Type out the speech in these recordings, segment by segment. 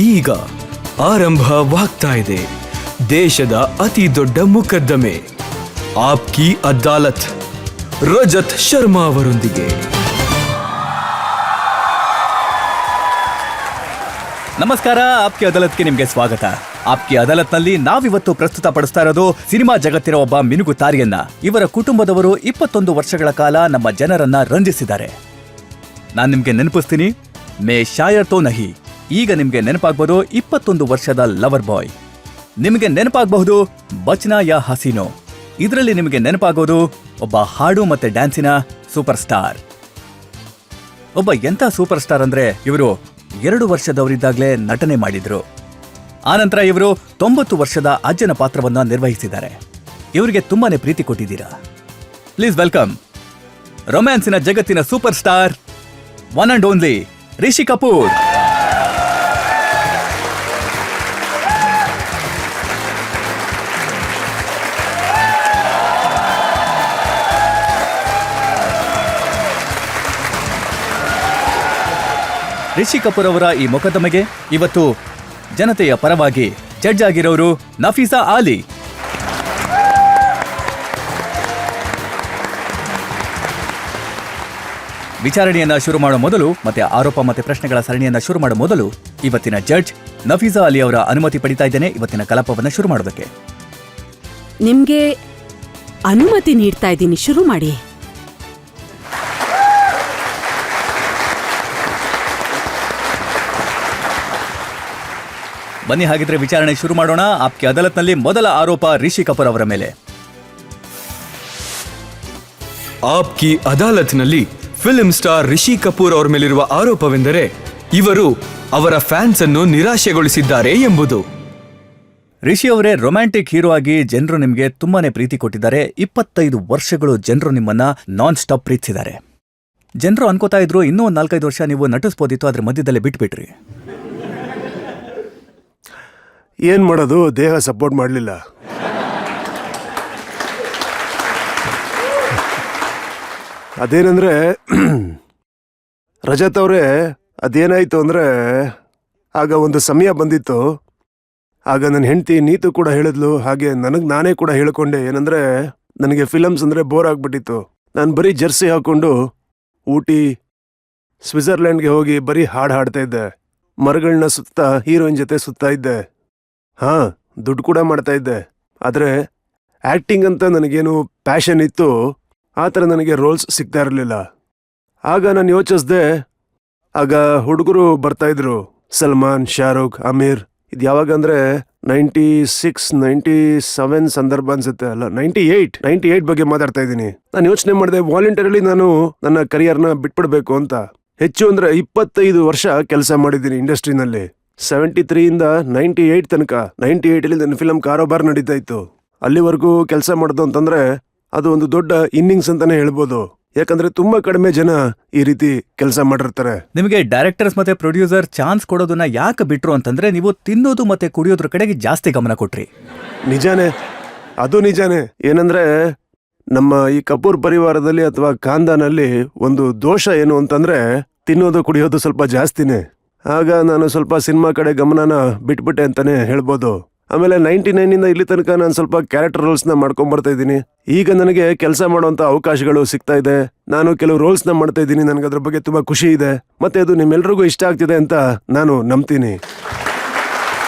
ಈಗ ಆರಂಭವಾಗ್ತಾ ಇದೆ ದೇಶದ ಅತಿ ದೊಡ್ಡ ಮುಕದ್ದಮೆ ಆಪ್ಕಿ ಅದಾಲತ್ ರಜತ್ ಶರ್ಮಾ ಅವರೊಂದಿಗೆ. ನಮಸ್ಕಾರ, ಆಪ್ಕಿ ಅದಾಲತ್ಗೆ ನಿಮಗೆ ಸ್ವಾಗತ. ಆಪ್ಕಿ ಅದಾಲತ್ನಲ್ಲಿ ನಾವಿವತ್ತು ಪ್ರಸ್ತುತಪಡಿಸ್ತಾ ಇರೋದು ಸಿನಿಮಾ ಜಗತ್ತಿನ ಒಬ್ಬ ಮಿನುಗು ತಾರೆಯನ್ನ. ಇವರ ಕುಟುಂಬದವರು 21 ವರ್ಷಗಳ ಕಾಲ ನಮ್ಮ ಜನರನ್ನ ರಂಜಿಸಿದ್ದಾರೆ. ನಾನು ನಿಮ್ಗೆ ನೆನಪಿಸ್ತೀನಿ, ಮೇ ಶಾಯರ್ ತೋ ನಹಿ. ಈಗ ನಿಮ್ಗೆ ನೆನಪಾಗಬಹುದು 21 ವರ್ಷದ ಲವರ್ ಬಾಯ್. ನಿಮಗೆ ನೆನಪಾಗಬಹುದು ಬಚ್ನಾ ಯಾ ಹಸೀನೋ. ಇದರಲ್ಲಿ ನಿಮಗೆ ನೆನಪಾಗೋದು ಒಬ್ಬ ಹಾಡು ಮತ್ತೆ ಡ್ಯಾನ್ಸಿನ ಸೂಪರ್ ಸ್ಟಾರ್. ಒಬ್ಬ ಎಂಥ ಸೂಪರ್ ಸ್ಟಾರ್ ಅಂದ್ರೆ ಇವರು 2 ವರ್ಷದವರಿದ್ದಾಗಲೇ ನಟನೆ ಮಾಡಿದ್ರು. ಆನಂತರ ಇವರು 90 ವರ್ಷದ ಅಜ್ಜನ ಪಾತ್ರವನ್ನ ನಿರ್ವಹಿಸಿದ್ದಾರೆ. ಇವರಿಗೆ ತುಂಬಾನೇ ಪ್ರೀತಿ ಕೊಟ್ಟಿದ್ದೀರಾ. ಪ್ಲೀಸ್ ವೆಲ್ಕಮ್ ರೊಮ್ಯಾನ್ಸಿನ ಜಗತ್ತಿನ super star, one and only Rishi Kapoor. Rishi Kapoor ಅವರ ಈ ಮೊಕದ್ದಮೆಗೆ ಇವತ್ತು ಜನತೆಯ ಪರವಾಗಿ ಜಡ್ಜ್ ಆಗಿರೋರು ನಫೀಸಾ ಆಲಿ. ವಿಚಾರಣೆಯನ್ನ ಶುರು ಮಾಡುವ ಮೊದಲು ಮತ್ತೆ ಆರೋಪ ಮತ್ತೆ ಪ್ರಶ್ನೆಗಳ ಸರಣಿಯನ್ನ ಶುರು ಮಾಡುವ ಮೊದಲು ಇವತ್ತಿನ ಜಡ್ಜ್ ನಫೀಸಾ ಆಲಿ ಅವರ ಅನುಮತಿ ಪಡಿತಾ ಇದ್ದೇನೆ ಇವತ್ತಿನ ಕಲಾಪವನ್ನ ಶುರು ಮಾಡೋದಕ್ಕೆ. ನಿಮ್ಗೆ ಅನುಮತಿ ನೀಡ್ತಾ ಇದ್ದೀನಿ, ಶುರು ಮಾಡಿ. ಬನ್ನಿ, ಹಾಗಿದ್ರೆ ವಿಚಾರಣೆ ಶುರು ಮಾಡೋಣ. ಆಪ್ಕಿ ಅದಾಲತ್ನಲ್ಲಿ ಮೊದಲ ಆರೋಪ ರಿಷಿ ಕಪೂರ್ ಅವರ ಮೇಲೆ. ಆಪ್ಕಿ ಅದಾಲತ್ನಲ್ಲಿ ಫಿಲ್ಮ್ ಸ್ಟಾರ್ ರಿಷಿ ಕಪೂರ್ ಅವರ ಮೇಲಿರುವ ಆರೋಪವೆಂದರೆ ಇವರು ಅವರ ಫ್ಯಾನ್ಸ್ ಅನ್ನು ನಿರಾಶೆಗೊಳಿಸಿದ್ದಾರೆ ಎಂಬುದು. ರಿಷಿ ಅವರೇ, ರೊಮ್ಯಾಂಟಿಕ್ ಹೀರೋ ಆಗಿ ಜನರು ನಿಮಗೆ ತುಂಬಾನೇ ಪ್ರೀತಿ ಕೊಟ್ಟಿದ್ದಾರೆ. 25 ವರ್ಷಗಳು ಜನರು ನಿಮ್ಮನ್ನ ನಾನ್ ಸ್ಟಾಪ್ ಪ್ರೀತಿಸಿದ್ದಾರೆ. ಜನರು ಅನ್ಕೋತಾ ಇದ್ರು ಇನ್ನೂ 4-5 ವರ್ಷ ನೀವು ನಟಿಸ್ಬೋದಿತ್ತು, ಅದ್ರ ಮಧ್ಯದಲ್ಲೇ ಬಿಟ್ಬಿಟ್ರಿ. ಏನ್ ಮಾಡೋದು, ದೇಹ ಸಪೋರ್ಟ್ ಮಾಡಲಿಲ್ಲ. ಅದೇನಂದ್ರೆ ರಜತ್ ಅವರೇ, ಅದೇನಾಯ್ತು ಅಂದ್ರೆ ಆಗ ಒಂದು ಸಮಯ ಬಂದಿತ್ತು. ಆಗ ನನ್ನ ಹೆಂಡತಿ ನೀತು ಕೂಡ ಹೇಳಿದ್ಲು, ಹಾಗೆ ನನಗೆ ನಾನೇ ಕೂಡ ಹೇಳ್ಕೊಂಡೆ. ಏನಂದ್ರೆ ನನಗೆ ಫಿಲಮ್ಸ್ ಅಂದ್ರೆ ಬೋರ್ ಆಗ್ಬಿಟ್ಟಿತ್ತು. ನಾನು ಬರೀ ಜರ್ಸಿ ಹಾಕೊಂಡು ಊಟಿ, ಸ್ವಿಟ್ಜರ್ಲ್ಯಾಂಡ್ಗೆ ಹೋಗಿ ಬರೀ ಹಾಡು ಹಾಡ್ತಾ ಇದ್ದೆ. ಮರಗಳನ್ನ ಸುತ್ತ ಹೀರೋಯಿನ್ ಜೊತೆ ಸುತ್ತಾ ಇದ್ದೆ. ಹಾ, ದುಡ್ಡು ಕೂಡ ಮಾಡ್ತಾ ಇದ್ದೆ. ಆದರೆ ಆ್ಯಕ್ಟಿಂಗ್ ಅಂತ ನನಗೇನು ಪ್ಯಾಷನ್ ಇತ್ತು, ಆ ಥರ ನನಗೆ ರೋಲ್ಸ್ ಸಿಗ್ತಾ ಇರಲಿಲ್ಲ. ಆಗ ನಾನು ಯೋಚಿಸ್ದೆ, ಆಗ ಹುಡುಗರು ಬರ್ತಾಯಿದ್ರು, ಸಲ್ಮಾನ್, ಶಾರುಖ್, ಅಮೀರ್. ಇದು ಯಾವಾಗ ಅಂದರೆ 96, 97 ಸಂದರ್ಭ ಅನ್ಸುತ್ತೆ. ಅಲ್ಲ, 98 ಬಗ್ಗೆ ಮಾತಾಡ್ತಾ ಇದ್ದೀನಿ. ನಾನು ಯೋಚನೆ ಮಾಡಿದೆ, ವಾಲಂಟಿಯರ್ಲಿ ನಾನು ನನ್ನ ಕರಿಯರ್ನ ಬಿಟ್ಬಿಡ್ಬೇಕು ಅಂತ. ಹೆಚ್ಚು ಅಂದರೆ 25 ವರ್ಷ ಕೆಲಸ ಮಾಡಿದ್ದೀನಿ ಇಂಡಸ್ಟ್ರಿನಲ್ಲಿ. 73ಇಂದ 98 ತನಕ. 98ಅಲ್ಲಿ ನನ್ನ ಫಿಲಮ್ ಕಾರೋಬಾರ್ ನಡೀತಾ ಇತ್ತು. ಅಲ್ಲಿವರೆಗೂ ಕೆಲಸ ಮಾಡೋದು ಅಂತಂದ್ರೆ ಅದು ಒಂದು ದೊಡ್ಡ ಇನ್ನಿಂಗ್ಸ್ ಅಂತಾನೆ ಹೇಳ್ಬೋದು. ಯಾಕಂದ್ರೆ ತುಂಬಾ ಕಡಿಮೆ ಜನ ಈ ರೀತಿ ಕೆಲಸ ಮಾಡಿರ್ತಾರೆ. ನಿಮಗೆ ಡೈರೆಕ್ಟರ್ಸ್ ಮತ್ತೆ ಪ್ರೊಡ್ಯೂಸರ್ ಚಾನ್ಸ್ ಕೊಡೋದನ್ನ ಯಾಕೆ ಬಿಟ್ರು ಅಂತಂದ್ರೆ ನೀವು ತಿನ್ನೋದು ಮತ್ತೆ ಕುಡಿಯೋದ್ರ ಕಡೆಗೆ ಜಾಸ್ತಿ ಗಮನ ಕೊಟ್ರಿ. ನಿಜಾನೇ, ಅದು ನಿಜಾನೇ. ಏನಂದ್ರೆ ನಮ್ಮ ಈ ಕಪೂರ್ ಪರಿವಾರದಲ್ಲಿ ಅಥವಾ ಖಾನ್ದಾನಲ್ಲಿ ಒಂದು ದೋಷ ಏನು ಅಂತಂದ್ರೆ ತಿನ್ನೋದು ಕುಡಿಯೋದು ಸ್ವಲ್ಪ ಜಾಸ್ತಿನೇ. ಆಗ ನಾನು ಸ್ವಲ್ಪ ಸಿನಿಮಾ ಕಡೆ ಗಮನನ ಬಿಟ್ಬಿಟ್ಟೆ ಅಂತಾನೆ ಹೇಳ್ಬೋದು. ಆಮೇಲೆ 99ಇಂದ ಇಲ್ಲಿ ತನಕ ನಾನು ಸ್ವಲ್ಪ ಕ್ಯಾರೆಕ್ಟರ್ ರೋಲ್ಸ್ನ ಮಾಡ್ಕೊಂಡ್ಬರ್ತಾ ಇದ್ದೀನಿ. ಈಗ ನನಗೆ ಕೆಲಸ ಮಾಡುವಂಥ ಅವಕಾಶಗಳು ಸಿಗ್ತಾ ಇದೆ. ನಾನು ಕೆಲವು ರೋಲ್ಸ್ನ ಮಾಡ್ತಾ ಇದ್ದೀನಿ. ನನಗೆ ಅದ್ರ ಬಗ್ಗೆ ತುಂಬ ಖುಷಿ ಇದೆ. ಮತ್ತೆ ಅದು ನಿಮ್ಮೆಲ್ರಿಗೂ ಇಷ್ಟ ಆಗ್ತಿದೆ ಅಂತ ನಾನು ನಂಬ್ತೀನಿ.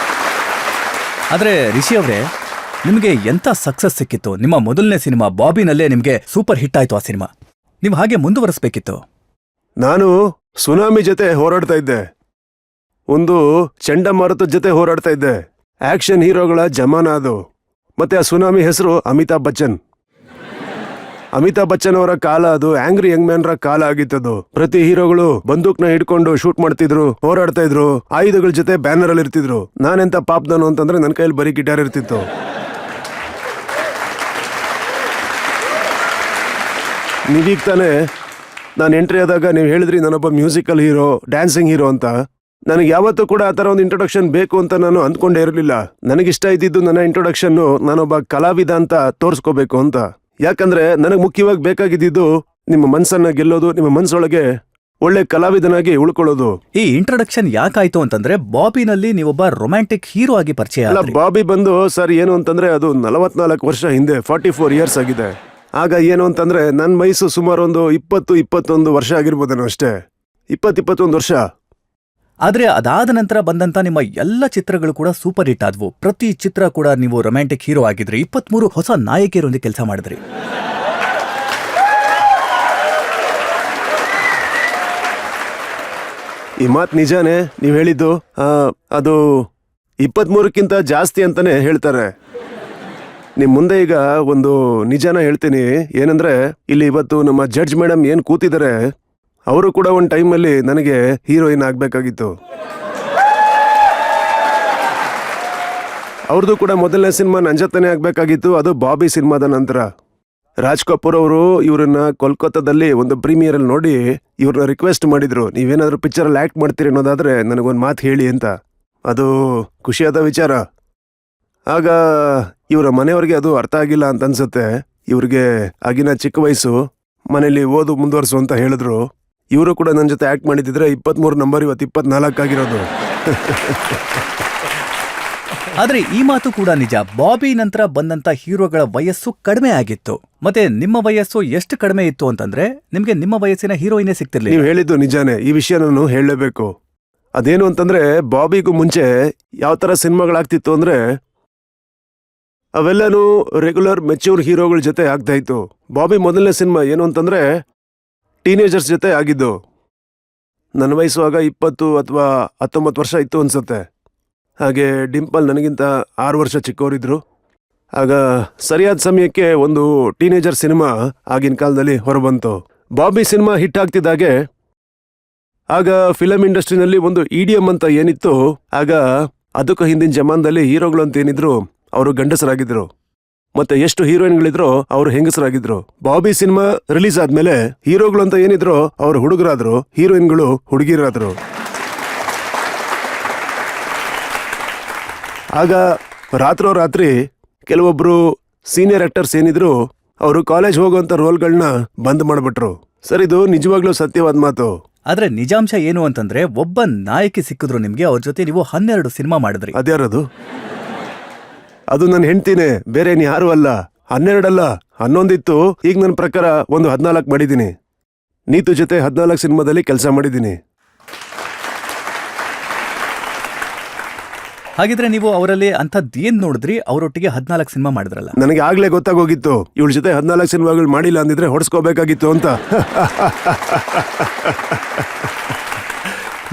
ಆದರೆ ರಿಷಿ ಅವರೇ, ನಿಮಗೆ ಎಂಥ ಸಕ್ಸಸ್ ಸಿಕ್ಕಿತ್ತು. ನಿಮ್ಮ ಮೊದಲನೇ ಸಿನಿಮಾ ಬಾಬಿನಲ್ಲೇ ನಿಮಗೆ ಸೂಪರ್ ಹಿಟ್ ಆಯ್ತು. ಆ ಸಿನಿಮಾ ನೀವು ಹಾಗೆ ಮುಂದುವರಿಸಬೇಕಿತ್ತು. ನಾನು ಸುನಾಮಿ ಜೊತೆ ಹೋರಾಡ್ತಾ ಇದ್ದೆ, ಒಂದು ಚಂಡಮಾರುತದ ಜೊತೆ ಹೋರಾಡ್ತಾ ಇದ್ದೆ. ಆಕ್ಷನ್ ಹೀರೋಗಳ ಜಮಾನ ಅದು. ಮತ್ತೆ ಆ ಸುನಾಮಿ ಹೆಸರು ಅಮಿತಾಬ್ ಬಚ್ಚನ್. ಅಮಿತಾಬ್ ಬಚ್ಚನ್ ಅವರ ಕಾಲ ಅದು. ಆಂಗ್ರಿ ಯಂಗ್ ಮ್ಯಾನ್ರ ಕಾಲ ಆಗಿತ್ತದು. ಪ್ರತಿ ಹೀರೋಗಳು ಬಂದೂಕ್ನ ಹಿಡ್ಕೊಂಡು ಶೂಟ್ ಮಾಡ್ತಿದ್ರು, ಹೋರಾಡ್ತಾ ಇದ್ರು, ಆಯುಧಗಳ ಜೊತೆ ಬ್ಯಾನರ್ ಅಲ್ಲಿ ಇರ್ತಿದ್ರು. ನಾನೆಂತ ಪಾಪ್ದನು ಅಂತಂದ್ರೆ ನನ್ನ ಕೈಯಲ್ಲಿ ಬರೀ ಗಿಟಾರ್ ಇರ್ತಿತ್ತು. ನೀವೀಗ ತಾನೇ ನಾನು ಎಂಟ್ರಿ ಆದಾಗ ನೀವು ಹೇಳಿದ್ರಿ ನಾನೊಬ್ಬ ಮ್ಯೂಸಿಕಲ್ ಹೀರೋ, ಡ್ಯಾನ್ಸಿಂಗ್ ಹೀರೋ ಅಂತ. ನನಗೆ ಯಾವತ್ತೂ ಕೂಡ ಆ ಥರ ಒಂದು ಇಂಟ್ರೊಡಕ್ಷನ್ ಬೇಕು ಅಂತ ನಾನು ಅಂದ್ಕೊಂಡೇ ಇರಲಿಲ್ಲ. ನನಗಿಷ್ಟ ಇದ್ದಿದ್ದು ನನ್ನ ಇಂಟ್ರೊಡಕ್ಷನ್ನು ನಾನೊಬ್ಬ ಕಲಾವಿದ ಅಂತ ತೋರಿಸ್ಕೋಬೇಕು ಅಂತ. ಯಾಕಂದ್ರೆ ನನಗೆ ಮುಖ್ಯವಾಗಿ ಬೇಕಾಗಿದ್ದು ನಿಮ್ಮ ಮನಸ್ಸನ್ನ ಗೆಲ್ಲೋದು, ನಿಮ್ಮ ಮನಸ್ಸೊಳಗೆ ಒಳ್ಳೆ ಕಲಾವಿದನಾಗಿ ಉಳ್ಕೊಳ್ಳೋದು. ಈ ಇಂಟ್ರಡಕ್ಷನ್ ಯಾಕಾಯ್ತು ಅಂತಂದ್ರೆ ಬಾಬಿನಲ್ಲಿ ನೀವೊಬ್ಬ ರೊಮ್ಯಾಂಟಿಕ್ ಹೀರೋ ಆಗಿ ಪರಿಚಯ ಅಲ್ಲ, ಆದ್ರಿ. ಬಾಬಿ ಬಂದು ಸರ್ ಏನು ಅಂತಂದ್ರೆ ಅದು 44 ವರ್ಷ ಹಿಂದೆ, 44 ಇಯರ್ಸ್ ಆಗಿದೆ. ಆಗ ಏನು ಅಂತಂದ್ರೆ ನನ್ನ ವಯಸ್ಸು ಸುಮಾರು ಒಂದು 20-21 ವರ್ಷ ಆಗಿರ್ಬೋದೇನೋ ಅಷ್ಟೇ. 20-21 ವರ್ಷ. ಆದ್ರೆ ಅದಾದ ನಂತರ ಬಂದಂತ ನಿಮ್ಮ ಎಲ್ಲ ಚಿತ್ರಗಳು ಕೂಡ ಸೂಪರ್ ಹಿಟ್ ಆದ್ವು. ಪ್ರತಿ ಚಿತ್ರ ಕೂಡ ನೀವು ರೊಮ್ಯಾಂಟಿಕ್ ಹೀರೋ ಆಗಿದ್ರಿ. 23 ಹೊಸ ನಾಯಕಿಯರೊಂದಿಗೆ ಕೆಲಸ ಮಾಡಿದ್ರಿ. ಈ ಮಾತು ನಿಜಾನೇ ನೀವು ಹೇಳಿದ್ದು. ಅದು 23ಕ್ಕಿಂತ ಜಾಸ್ತಿ ಅಂತಾನೆ ಹೇಳ್ತಾರೆ. ನಿಮ್ ಮುಂದೆ ಈಗ ಒಂದು ನಿಜಾನ ಹೇಳ್ತೀನಿ. ಏನಂದ್ರೆ ಇಲ್ಲಿ ಇವತ್ತು ನಮ್ಮ ಜಡ್ಜ್ ಮೇಡಮ್ ಏನ್ ಕೂತಿದ್ದಾರೆ, ಅವರು ಕೂಡ ಒಂದು ಟೈಮಲ್ಲಿ ನನಗೆ ಹೀರೋಯಿನ್ ಆಗ್ಬೇಕಾಗಿತ್ತು. ಅವ್ರದ್ದು ಕೂಡ ಮೊದಲನೇ ಸಿನಿಮಾ ನನ್ನ ಜೊತೆನೇ ಆಗ್ಬೇಕಾಗಿತ್ತು. ಅದು ಬಾಬಿ ಸಿನಿಮಾದ ನಂತರ. ರಾಜ್ ಕಪೂರ್ ಅವರು ಇವ್ರನ್ನ ಕೋಲ್ಕತ್ತಾದಲ್ಲಿ ಒಂದು ಪ್ರೀಮಿಯರ್ ಅಲ್ಲಿ ನೋಡಿ ಇವ್ರನ್ನ ರಿಕ್ವೆಸ್ಟ್ ಮಾಡಿದ್ರು, ನೀವೇನಾದ್ರೂ ಪಿಕ್ಚರ್ ಅಲ್ಲಿ ಆಕ್ಟ್ ಮಾಡ್ತೀರಿ ಅನ್ನೋದಾದ್ರೆ ನನಗೊಂದು ಮಾತು ಹೇಳಿ ಅಂತ. ಅದು ಖುಷಿಯಾದ ವಿಚಾರ. ಆಗ ಇವರ ಮನೆಯವ್ರಿಗೆ ಅದು ಅರ್ಥ ಆಗಿಲ್ಲ ಅಂತ ಅನ್ಸುತ್ತೆ. ಇವ್ರಿಗೆ ಆಗಿನ ಚಿಕ್ಕ ವಯಸ್ಸು, ಮನೇಲಿ ಓದು ಮುಂದುವರ್ಸು ಅಂತ ಹೇಳಿದ್ರು. ಇವರು ಕೂಡ ನನ್ನ ಜೊತೆ ಆಕ್ಟ್ ಮಾಡಿದ್ರೆ 23 ನಂಬರ್ ಇವತ್ತು 24 ಆಗಿರೋದು. ಆದ್ರೆ ಈ ಮಾತು ಕೂಡ ನಿಜ. ಬಾಬಿ ನಂತರ ಬಂದಂತ ಹೀರೋಗಳ ವಯಸ್ಸು ಕಡಿಮೆ ಆಗಿತ್ತು. ಮತ್ತೆ ನಿಮ್ಮ ವಯಸ್ಸು ಎಷ್ಟು ಕಡಿಮೆ ಇತ್ತು ಅಂತಂದ್ರೆ ನಿಮ್ಗೆ ನಿಮ್ಮ ವಯಸ್ಸಿನ ಹೀರೋಯಿನೇ ಸಿಗ್ತಿರ್ಲಿಲ್ಲ. ನೀವು ಹೇಳಿದ್ದು ನಿಜಾನೇ. ಈ ವಿಷಯ ನಾನು ಹೇಳಲೇಬೇಕು. ಅದೇನು ಅಂತಂದ್ರೆ ಬಾಬಿಗೂ ಮುಂಚೆ ಯಾವ ತರ ಸಿನಿಮಾಗಳಾಗ್ತಿತ್ತು ಅಂದ್ರೆ ಅವೆಲ್ಲನೂ ರೆಗ್ಯುಲರ್ ಮೆಚ್ಯೂರ್ ಹೀರೋಗಳ ಜೊತೆ ಆಗ್ತಾ ಇತ್ತು. ಬಾಬಿ ಮೊದಲನೇ ಸಿನಿಮಾ ಏನು ಅಂತಂದ್ರೆ ಟೀನೇಜರ್ಸ್ ಜೊತೆ ಆಗಿದ್ದು. ನನ್ನ ವಯಸ್ಸು ಆಗ 20 ಅಥವಾ 19 ವರ್ಷ ಇತ್ತು ಅನ್ಸುತ್ತೆ. ಹಾಗೆ ಡಿಂಪಲ್ ನನಗಿಂತ 6 ವರ್ಷ ಚಿಕ್ಕವರಿದ್ರು. ಆಗ ಸರಿಯಾದ ಸಮಯಕ್ಕೆ ಒಂದು ಟೀನೇಜರ್ ಸಿನಿಮಾ ಆಗಿನ ಕಾಲದಲ್ಲಿ ಹೊರಬಂತು. ಬಾಬಿ ಸಿನಿಮಾ ಹಿಟ್ ಆಗ್ತಿದ್ದಾಗೆ ಆಗ ಫಿಲಂ ಇಂಡಸ್ಟ್ರಿನಲ್ಲಿ ಒಂದು ಇಡಿಎಂ ಅಂತ ಏನಿತ್ತು, ಆಗ ಅದಕ್ಕೂ ಹಿಂದಿನ ಜಮಾನದಲ್ಲಿ ಹೀರೋಗಳು ಅಂತ ಏನಿದ್ರು ಅವರು ಗಂಡಸರಾಗಿದ್ರು, ಮತ್ತೆ ಎಷ್ಟು ಹೀರೋಯಿನ್ಗಳಿದ್ರು ಅವರು ಹೆಂಗಸರಾಗಿದ್ರು. ಬಾಬಿ ಸಿನಿಮಾ ರಿಲೀಸ್ ಆದ್ಮೇಲೆ ಹೀರೋಗಳು ಅಂತ ಏನಿದ್ರು ಅವರು ಹುಡುಗರಾದ್ರು, ಹೀರೋಯಿನ್ಗಳು ಹುಡುಗಿರಾದ್ರು. ಆಗ ರಾತ್ರೋರಾತ್ರಿ ಕೆಲವೊಬ್ರು ಸೀನಿಯರ್ ಆಕ್ಟರ್ಸ್ ಏನಿದ್ರು ಅವರು ಕಾಲೇಜ್ ಹೋಗುವಂತ ರೋಲ್ಗಳನ್ನ ಬಂದ್ ಮಾಡ್ಬಿಟ್ರು. ಸರ್, ಇದು ನಿಜವಾಗ್ಲೂ ಸತ್ಯವಾದ ಮಾತು. ಆದ್ರೆ ನಿಜಾಂಶ ಏನು ಅಂತಂದ್ರೆ ಒಬ್ಬ ನಾಯಕಿ ಸಿಕ್ಕಿದ್ರು ನಿಮ್ಗೆ, ಅವ್ರ ಜೊತೆ ನೀವು 12 ಸಿನಿಮಾ ಮಾಡಿದ್ರಿ. ಅದ್ಯಾರದು? ಅದು ನನ್ನ ಹೆಂಡ್ತಿನೇ, ಬೇರೆ ಯಾರು ಅಲ್ಲ. 12 ಅಲ್ಲ, 11 ಇತ್ತು. ಈಗ ನನ್ನ ಪ್ರಕಾರ ಒಂದು 14 ಮಾಡಿದ್ದೀನಿ. ನೀತು ಜೊತೆ 14 ಸಿನಿಮಾದಲ್ಲಿ ಕೆಲಸ ಮಾಡಿದ್ದೀನಿ. ಹಾಗಿದ್ರೆ ನೀವು ಅವರಲ್ಲಿ ಅಂಥದ್ದೇನ್ ನೋಡಿದ್ರಿ, ಅವರೊಟ್ಟಿಗೆ 14 ಸಿನಿಮಾ ಮಾಡಿದ್ರಲ್ಲ? ನನಗೆ ಆಗ್ಲೇ ಗೊತ್ತಾಗೋಗಿತ್ತು ಇವಳ ಜೊತೆ 14 ಸಿನಿಮಾಗಳು ಮಾಡಿಲ್ಲ ಅಂದಿದ್ರೆ ಹೊಡ್ಸ್ಕೋಬೇಕಾಗಿತ್ತು ಅಂತ.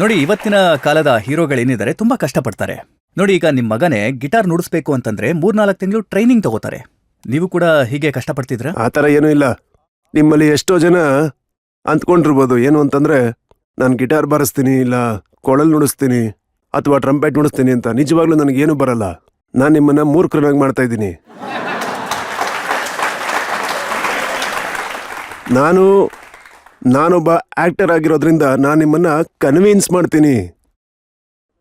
ನೋಡಿ, ಇವತ್ತಿನ ಕಾಲದ ಹೀರೋಗಳೇನಿದ್ದಾರೆ ತುಂಬಾ ಕಷ್ಟಪಡ್ತಾರೆ. ನೋಡಿ, ಈಗ ನಿಮ್ ಮಗನೇ ಗಿಟಾರ್ ನುಡಿಸ್ಬೇಕು ಅಂತಂದ್ರೆ 3-4 ತಿಂಗಳು ಟ್ರೈನಿಂಗ್ ತಗೋತಾರೆ. ನೀವು ಕೂಡ ಹೀಗೆ ಕಷ್ಟಪಡ್ತಿದ್ರ? ಆ ಥರ ಏನೂ ಇಲ್ಲ. ನಿಮ್ಮಲ್ಲಿ ಎಷ್ಟೋ ಜನ ಅಂದ್ಕೊಂಡಿರ್ಬೋದು ಏನು ಅಂತಂದ್ರೆ ನಾನು ಗಿಟಾರ್ ಬಾರಿಸ್ತೀನಿ, ಇಲ್ಲ ಕೊಳಲ್ ನುಡಿಸ್ತೀನಿ ಅಥವಾ ಟ್ರಂಪೆಟ್ ನುಡಿಸ್ತೀನಿ ಅಂತ. ನಿಜವಾಗ್ಲೂ ನನಗೇನು ಬರಲ್ಲ. ನಾನು ನಿಮ್ಮನ್ನ ಮೂರ್ಖರನ್ನಾಗಿ ಮಾಡ್ತಾ ಇದ್ದೀನಿ. ನಾನೊಬ್ಬ ಆಕ್ಟರ್ ಆಗಿರೋದ್ರಿಂದ ನಾನು ನಿಮ್ಮನ್ನ ಕನ್ವಿನ್ಸ್ ಮಾಡ್ತೀನಿ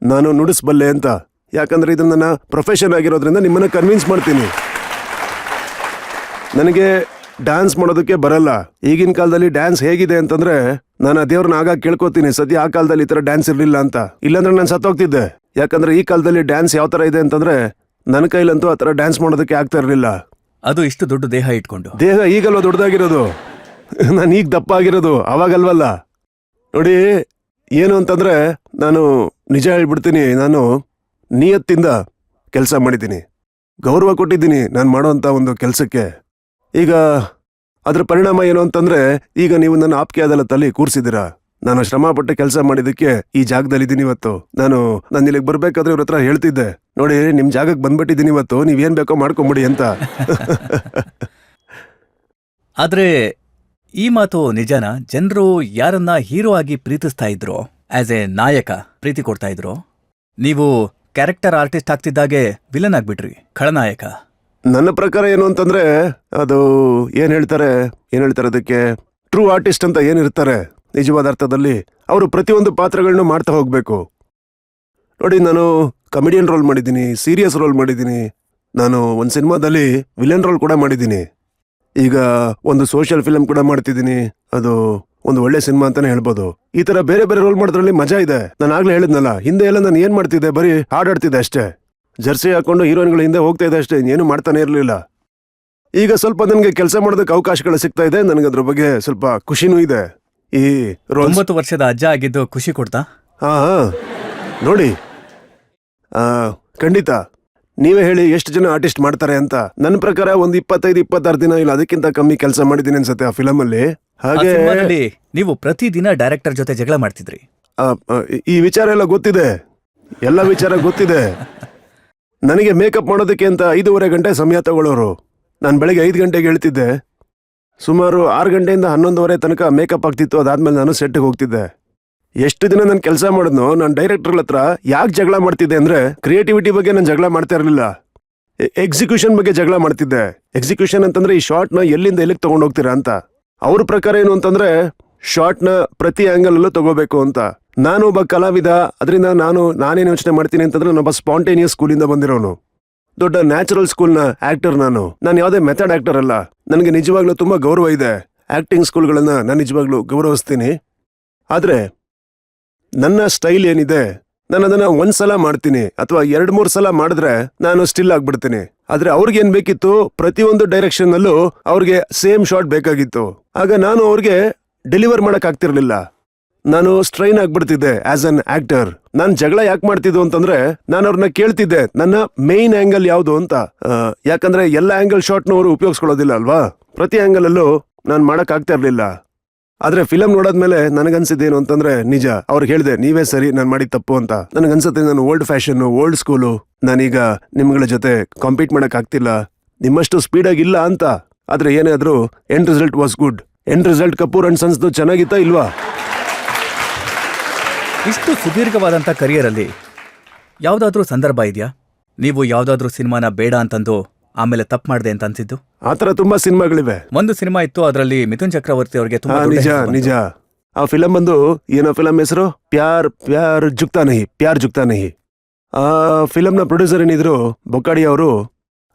ನಾನು ನುಡಿಸ್ಬಲ್ಲೆ ಅಂತ. ಯಾಕಂದ್ರೆ ಇದು ನನ್ನ ಪ್ರೊಫೆಷನ್ ಆಗಿರೋದ್ರಿಂದ ನಿಮ್ಮನ್ನ ಕನ್ವಿನ್ಸ್ ಮಾಡ್ತೀನಿ. ನನಗೆ ಡ್ಯಾನ್ಸ್ ಮಾಡೋದಕ್ಕೆ ಬರಲ್ಲ. ಈಗಿನ ಕಾಲದಲ್ಲಿ ಡ್ಯಾನ್ಸ್ ಹೇಗಿದೆ ಅಂತಂದ್ರೆ ನಾನು ಆ ದೇವ್ರನ್ನ ಆಗ ಕೇಳ್ಕೊತೀನಿ, ಸದ್ಯ ಆ ಕಾಲದಲ್ಲಿ ಈ ತರ ಡ್ಯಾನ್ಸ್ ಇರ್ಲಿಲ್ಲ ಅಂತ. ಇಲ್ಲಾಂದ್ರೆ ನಾನು ಸತ್ತೋಗ್ತಿದ್ದೆ. ಯಾಕಂದ್ರೆ ಈ ಕಾಲದಲ್ಲಿ ಡ್ಯಾನ್ಸ್ ಯಾವ ತರ ಇದೆ ಅಂತಂದ್ರೆ ನನ್ನ ಕೈಲಂತೂ ಆ ತರ ಡ್ಯಾನ್ಸ್ ಮಾಡೋದಕ್ಕೆ ಆಗ್ತಾ ಇರಲಿಲ್ಲ. ಅದು ಇಷ್ಟು ದೊಡ್ಡ ದೇಹ ಇಟ್ಕೊಂಡು. ದೇಹ ಈಗಲ್ವ ದೊಡ್ಡದಾಗಿರೋದು, ನಾನು ಈಗ ದಪ್ಪ ಆಗಿರೋದು, ಅವಾಗಲ್ವಲ್ಲ. ನೋಡಿ, ಏನು ಅಂತಂದ್ರೆ ನಾನು ನಿಜ ಹೇಳ್ಬಿಡ್ತೀನಿ, ನಾನು ನಿಯತ್ತಿಂದ ಕೆಲಸ ಮಾಡಿದ್ದೀನಿ, ಗೌರವ ಕೊಟ್ಟಿದ್ದೀನಿ ನಾನು ಮಾಡೋಂಥ ಒಂದು ಕೆಲಸಕ್ಕೆ. ಈಗ ಅದ್ರ ಪರಿಣಾಮ ಏನು ಅಂತಂದ್ರೆ ಈಗ ನೀವು ನನ್ನ ಆಪ್ಕೆ ಅದಾಲತ್ತಲ್ಲಿ ಕೂರಿಸಿದ್ದೀರಾ. ನಾನು ಶ್ರಮಪಟ್ಟು ಕೆಲಸ ಮಾಡಿದ್ದಕ್ಕೆ ಈ ಜಾಗದಲ್ಲಿದ್ದೀನಿ ಇವತ್ತು. ನಾನು ಇಲ್ಲಿಗೆ ಬರ್ಬೇಕಾದ್ರೆ ಇವ್ರ ಹತ್ರ ಹೇಳ್ತಿದ್ದೆ, ನೋಡಿ ನಿಮ್ ಜಾಗಕ್ಕೆ ಬಂದ್ಬಿಟ್ಟಿದ್ದೀನಿ ಇವತ್ತು, ನೀವೇನ್ ಬೇಕೋ ಮಾಡ್ಕೊಂಬಿಡಿ ಅಂತ. ಆದ್ರೆ ಈ ಮಾತು ನಿಜನಾ? ಜನರು ಯಾರನ್ನ ಹೀರೋ ಆಗಿ ಪ್ರೀತಿಸ್ತಾ ಇದ್ರು, ಆಸ್ ಎ ನಾಯಕ ಪ್ರೀತಿ ಕೊಡ್ತಾ ಇದ್ರು, ನೀವು ಕ್ಯಾರೆಕ್ಟರ್ ಆರ್ಟಿಸ್ಟ್ ಆಗ್ತಿದ್ದಾಗೆ ವಿಲನ್ ಆಗ್ಬಿಟ್ರಿ, ಖಳನಾಯಕ. ನನ್ನ ಪ್ರಕಾರ ಏನು ಅಂತಂದ್ರೆ ಅದು ಏನ್ ಹೇಳ್ತಾರೆ ಅದಕ್ಕೆ, ಟ್ರೂ ಆರ್ಟಿಸ್ಟ್ ಅಂತ ಏನಿರ್ತಾರೆ ನಿಜವಾದ ಅರ್ಥದಲ್ಲಿ ಅವರು ಪ್ರತಿಯೊಂದು ಪಾತ್ರಗಳನ್ನೂ ಮಾಡ್ತಾ ಹೋಗ್ಬೇಕು. ನೋಡಿ, ನಾನು ಕಮಿಡಿಯನ್ ರೋಲ್ ಮಾಡಿದ್ದೀನಿ, ಸೀರಿಯಸ್ ರೋಲ್ ಮಾಡಿದ್ದೀನಿ, ನಾನು ಒಂದು ಸಿನಿಮಾದಲ್ಲಿ ವಿಲನ್ ರೋಲ್ ಕೂಡ ಮಾಡಿದ್ದೀನಿ, ಈಗ ಒಂದು ಸೋಷಿಯಲ್ ಫಿಲಮ್ ಕೂಡ ಮಾಡ್ತಿದ್ದೀನಿ. ಅದು ಒಂದು ಒಳ್ಳೆ ಸಿನಿಮಾ ಅಂತಾನೆ ಹೇಳ್ಬೋದು. ಈ ತರ ಬೇರೆ ಬೇರೆ ರೋಲ್ ಮಾಡೋದ್ರಲ್ಲಿ ಮಜಾ ಇದೆ. ನಾನು ಆಗ್ಲೇ ಹೇಳಿದ್ನಲ್ಲ, ಹಿಂದೆ ಎಲ್ಲ ನಾನು ಏನ್ ಮಾಡ್ತಿದ್ದೆ, ಬರೀ ಹಾಡಾಡ್ತಿದ್ದೆ ಅಷ್ಟೇ. ಜರ್ಸಿ ಹಾಕೊಂಡು ಹೀರೋಯಿನ್ಗಳ ಹಿಂದೆ ಹೋಗ್ತಾ ಇದ್ದೆ ಅಷ್ಟೇ, ಏನು ಮಾಡ್ತಾನೆ ಇರಲಿಲ್ಲ. ಈಗ ಸ್ವಲ್ಪ ನನಗೆ ಕೆಲಸ ಮಾಡೋದಕ್ಕೆ ಅವಕಾಶಗಳು ಸಿಗ್ತಾ ಇದೆ. ನನಗೆ ಅದ್ರ ಬಗ್ಗೆ ಸ್ವಲ್ಪ ಖುಷಿನೂ ಇದೆ. ಈ ರೋಲ್ 9 ವರ್ಷದ ಅಜ್ಜ ಆಗಿದ್ದು ಖುಷಿ ಕೊಡ್ತಾ? ಹಾ ನೋಡಿ, ಖಂಡಿತ ನೀವೇ ಹೇಳಿ ಎಷ್ಟು ಜನ ಆರ್ಟಿಸ್ಟ್ ಮಾಡ್ತಾರೆ ಅಂತ. ನನ್ನ ಪ್ರಕಾರ ಒಂದು 25-26 ದಿನ ಇಲ್ಲ ಅದಕ್ಕಿಂತ ಕಮ್ಮಿ ಕೆಲಸ ಮಾಡಿದ್ದೀನಿ ಅನ್ಸುತ್ತೆ ಆ ಫಿಲಮ್ ಅಲ್ಲಿ. ಹಾಗೆ ನೀವು ಪ್ರತಿದಿನ ಡೈರೆಕ್ಟರ್ ಜೊತೆ ಜಗಳ ಮಾಡ್ತಿದ್ರಿ. ಈ ವಿಚಾರ ಎಲ್ಲ ಗೊತ್ತಿದೆ, ಎಲ್ಲ ವಿಚಾರ ಗೊತ್ತಿದೆ. ನನಗೆ ಮೇಕಪ್ ಮಾಡೋದಕ್ಕೆ ಅಂತ 5:30 ಗಂಟೆ ಸಮಯ ತಗೊಳ್ಳೋರು. ನಾನು ಬೆಳಗ್ಗೆ 5 ಗಂಟೆಗೆ ಹೇಳ್ತಿದ್ದೆ, ಸುಮಾರು 6 ಗಂಟೆಯಿಂದ 11:30 ತನಕ ಮೇಕಪ್ ಆಗ್ತಿತ್ತು. ಅದಾದ್ಮೇಲೆ ನಾನು ಸೆಟ್ಗೆ ಹೋಗ್ತಿದ್ದೆ. ಎಷ್ಟು ದಿನ ನಾನು ಕೆಲಸ ಮಾಡಿದ್ನೋ, ನಾನು ಡೈರೆಕ್ಟರ್ ಹತ್ರ ಯಾಕೆ ಜಗಳ ಮಾಡ್ತಿದ್ದೆ ಅಂದ್ರೆ, ಕ್ರಿಯೇಟಿವಿಟಿ ಬಗ್ಗೆ ನಾನು ಜಗಳ ಮಾಡ್ತಾ ಇರಲಿಲ್ಲ, ಎಕ್ಸಿಕ್ಯೂಷನ್ ಬಗ್ಗೆ ಜಗಳ ಮಾಡ್ತಿದ್ದೆ. ಎಕ್ಸಿಕ್ಯೂಷನ್ ಅಂತಂದ್ರೆ ಈ ಶಾರ್ಟ್ನ ಎಲ್ಲಿಂದ ಎಲ್ಲಿಗೆ ತಗೊಂಡು ಹೋಗ್ತೀರಾ ಅಂತ. ಅವ್ರ ಪ್ರಕಾರ ಏನು ಅಂತಂದ್ರೆ, ಶಾರ್ಟ್ನ ಪ್ರತಿ ಆಂಗಲ್ ಅಲ್ಲೂ ತಗೋಬೇಕು ಅಂತ. ನಾನು ಒಬ್ಬ ಕಲಾವಿದ, ಅದರಿಂದ ನಾನೇನು ಯೋಚನೆ ಮಾಡ್ತೀನಿ ಅಂತಂದ್ರೆ, ನಾನೊಬ್ಬ ಸ್ಪಾಂಟೇನಿಯಸ್ ಸ್ಕೂಲಿಂದ ಬಂದಿರೋನು, ದೊಡ್ಡ ನ್ಯಾಚುರಲ್ ಸ್ಕೂಲ್ನ ಆಕ್ಟರ್. ನಾನು ಯಾವುದೇ ಮೆಥಡ್ ಆಕ್ಟರ್ ಅಲ್ಲ. ನನಗೆ ನಿಜವಾಗ್ಲೂ ತುಂಬಾ ಗೌರವ ಇದೆ. ಆಕ್ಟಿಂಗ್ ಸ್ಕೂಲ್ಗಳನ್ನ ನಾನು ನಿಜವಾಗ್ಲೂ ಗೌರವಿಸ್ತೀನಿ. ಆದ್ರೆ ನನ್ನ ಸ್ಟೈಲ್ ಏನಿದೆ, ನಾನು ಅದನ್ನ ಒಂದ್ಸಲ ಮಾಡ್ತೀನಿ ಅಥವಾ 2-3 ಸಲ ಮಾಡಿದ್ರೆ ನಾನು ಸ್ಟಿಲ್ ಆಗ್ಬಿಡ್ತೀನಿ. ಆದ್ರೆ ಅವ್ರಿಗೇನ್ ಬೇಕಿತ್ತು, ಪ್ರತಿಯೊಂದು ಡೈರೆಕ್ಷನ್ ಅಲ್ಲೂ ಅವ್ರಿಗೆ ಸೇಮ್ ಶಾಟ್ ಬೇಕಾಗಿತ್ತು. ಆಗ ನಾನು ಅವ್ರಿಗೆ ಡೆಲಿವರ್ ಮಾಡಕ್ ಆಗ್ತಿರ್ಲಿಲ್ಲ. ನಾನು ಸ್ಟ್ರೈನ್ ಆಗ್ಬಿಡ್ತಿದ್ದೆ ಆಸ್ ಅನ್ ಆಕ್ಟರ್. ನಾನು ಜಗಳ ಯಾಕೆ ಮಾಡ್ತಿದ್ದು ಅಂತಂದ್ರೆ, ನಾನು ಅವ್ರನ್ನ ಕೇಳ್ತಿದ್ದೆ ನನ್ನ ಮೇನ್ ಆಂಗಲ್ ಯಾವುದು ಅಂತ. ಯಾಕಂದ್ರೆ ಎಲ್ಲ ಆಂಗಲ್ ಶಾಟ್ನ ಅವರು ಉಪಯೋಗಿಸ್ಕೊಳ್ಳೋದಿಲ್ಲ ಅಲ್ವಾ. ಪ್ರತಿ ಆಂಗಲ್ ಅಲ್ಲೂ ನಾನು ಮಾಡಕ್ ಆಗ್ತಾ ಇರ್ಲಿಲ್ಲ. ಆದ್ರೆ ಫಿಲಂ ನೋಡಾದ್ಮೇಲೆ ನನಗನ್ಸಿದ್ದೇನು ಅಂತಂದ್ರೆ, ನಿಜ ಅವ್ರಿಗೆ ಹೇಳಿದೆ, ನೀವೇ ಸರಿ, ನಾನು ಮಾಡಿದ ತಪ್ಪು ಅಂತ. ನನಗನ್ಸುತ್ತೆ ನಾನು ಓಲ್ಡ್ ಫ್ಯಾಷನ್, ಓಲ್ಡ್ ಸ್ಕೂಲು, ನಾನೀಗ ನಿಮ್ಗಳ ಜೊತೆ ಕಾಂಪೀಟ್ ಮಾಡಕ್ ಆಗ್ತಿಲ್ಲ, ನಿಮ್ಮಷ್ಟು ಸ್ಪೀಡಾಗಿಲ್ಲ ಅಂತ. ಆದ್ರೆ ಏನೇ ಆದ್ರೂ end result was good. End result Kapoor and ಸನ್ಸ್ದು ಚೆನ್ನಾಗಿತ್ತಾ ಇಲ್ವಾ? ಇಷ್ಟು ಸುದೀರ್ಘವಾದಂಥ ಕರಿಯರಲ್ಲಿ ಯಾವುದಾದ್ರೂ ಸಂದರ್ಭ ಇದೆಯಾ, ನೀವು ಯಾವುದಾದ್ರೂ ಸಿನಿಮಾನ ಬೇಡ ಅಂತಂದು ಆಮೇಲೆ ತಪ್ಪು ಮಾಡಿದೆ ಅಂತ ಅನ್ಸಿದ್ದು? ಆತರ ತುಂಬಾ ಸಿನಿಮಾಗಳಿವೆ. ಒಂದು ಸಿನಿಮಾ ಇತ್ತು, ಅದರಲ್ಲಿ ಮಿಥುನ್ ಚಕ್ರವರ್ತಿ ಅವರಿಗೆ ನಿಜ. ಆ ಫಿಲಂ ಬಂದು ಏನೋ ಫಿಲಂ ಹೆಸರು ಪ್ಯಾರ್ ಜುಗ್ತಾ ನಹಿ. ಆ ಫಿಲಂನ ಪ್ರೊಡ್ಯೂಸರ್ ಏನಿದ್ರು ಬೊಕ್ಕಾಡಿ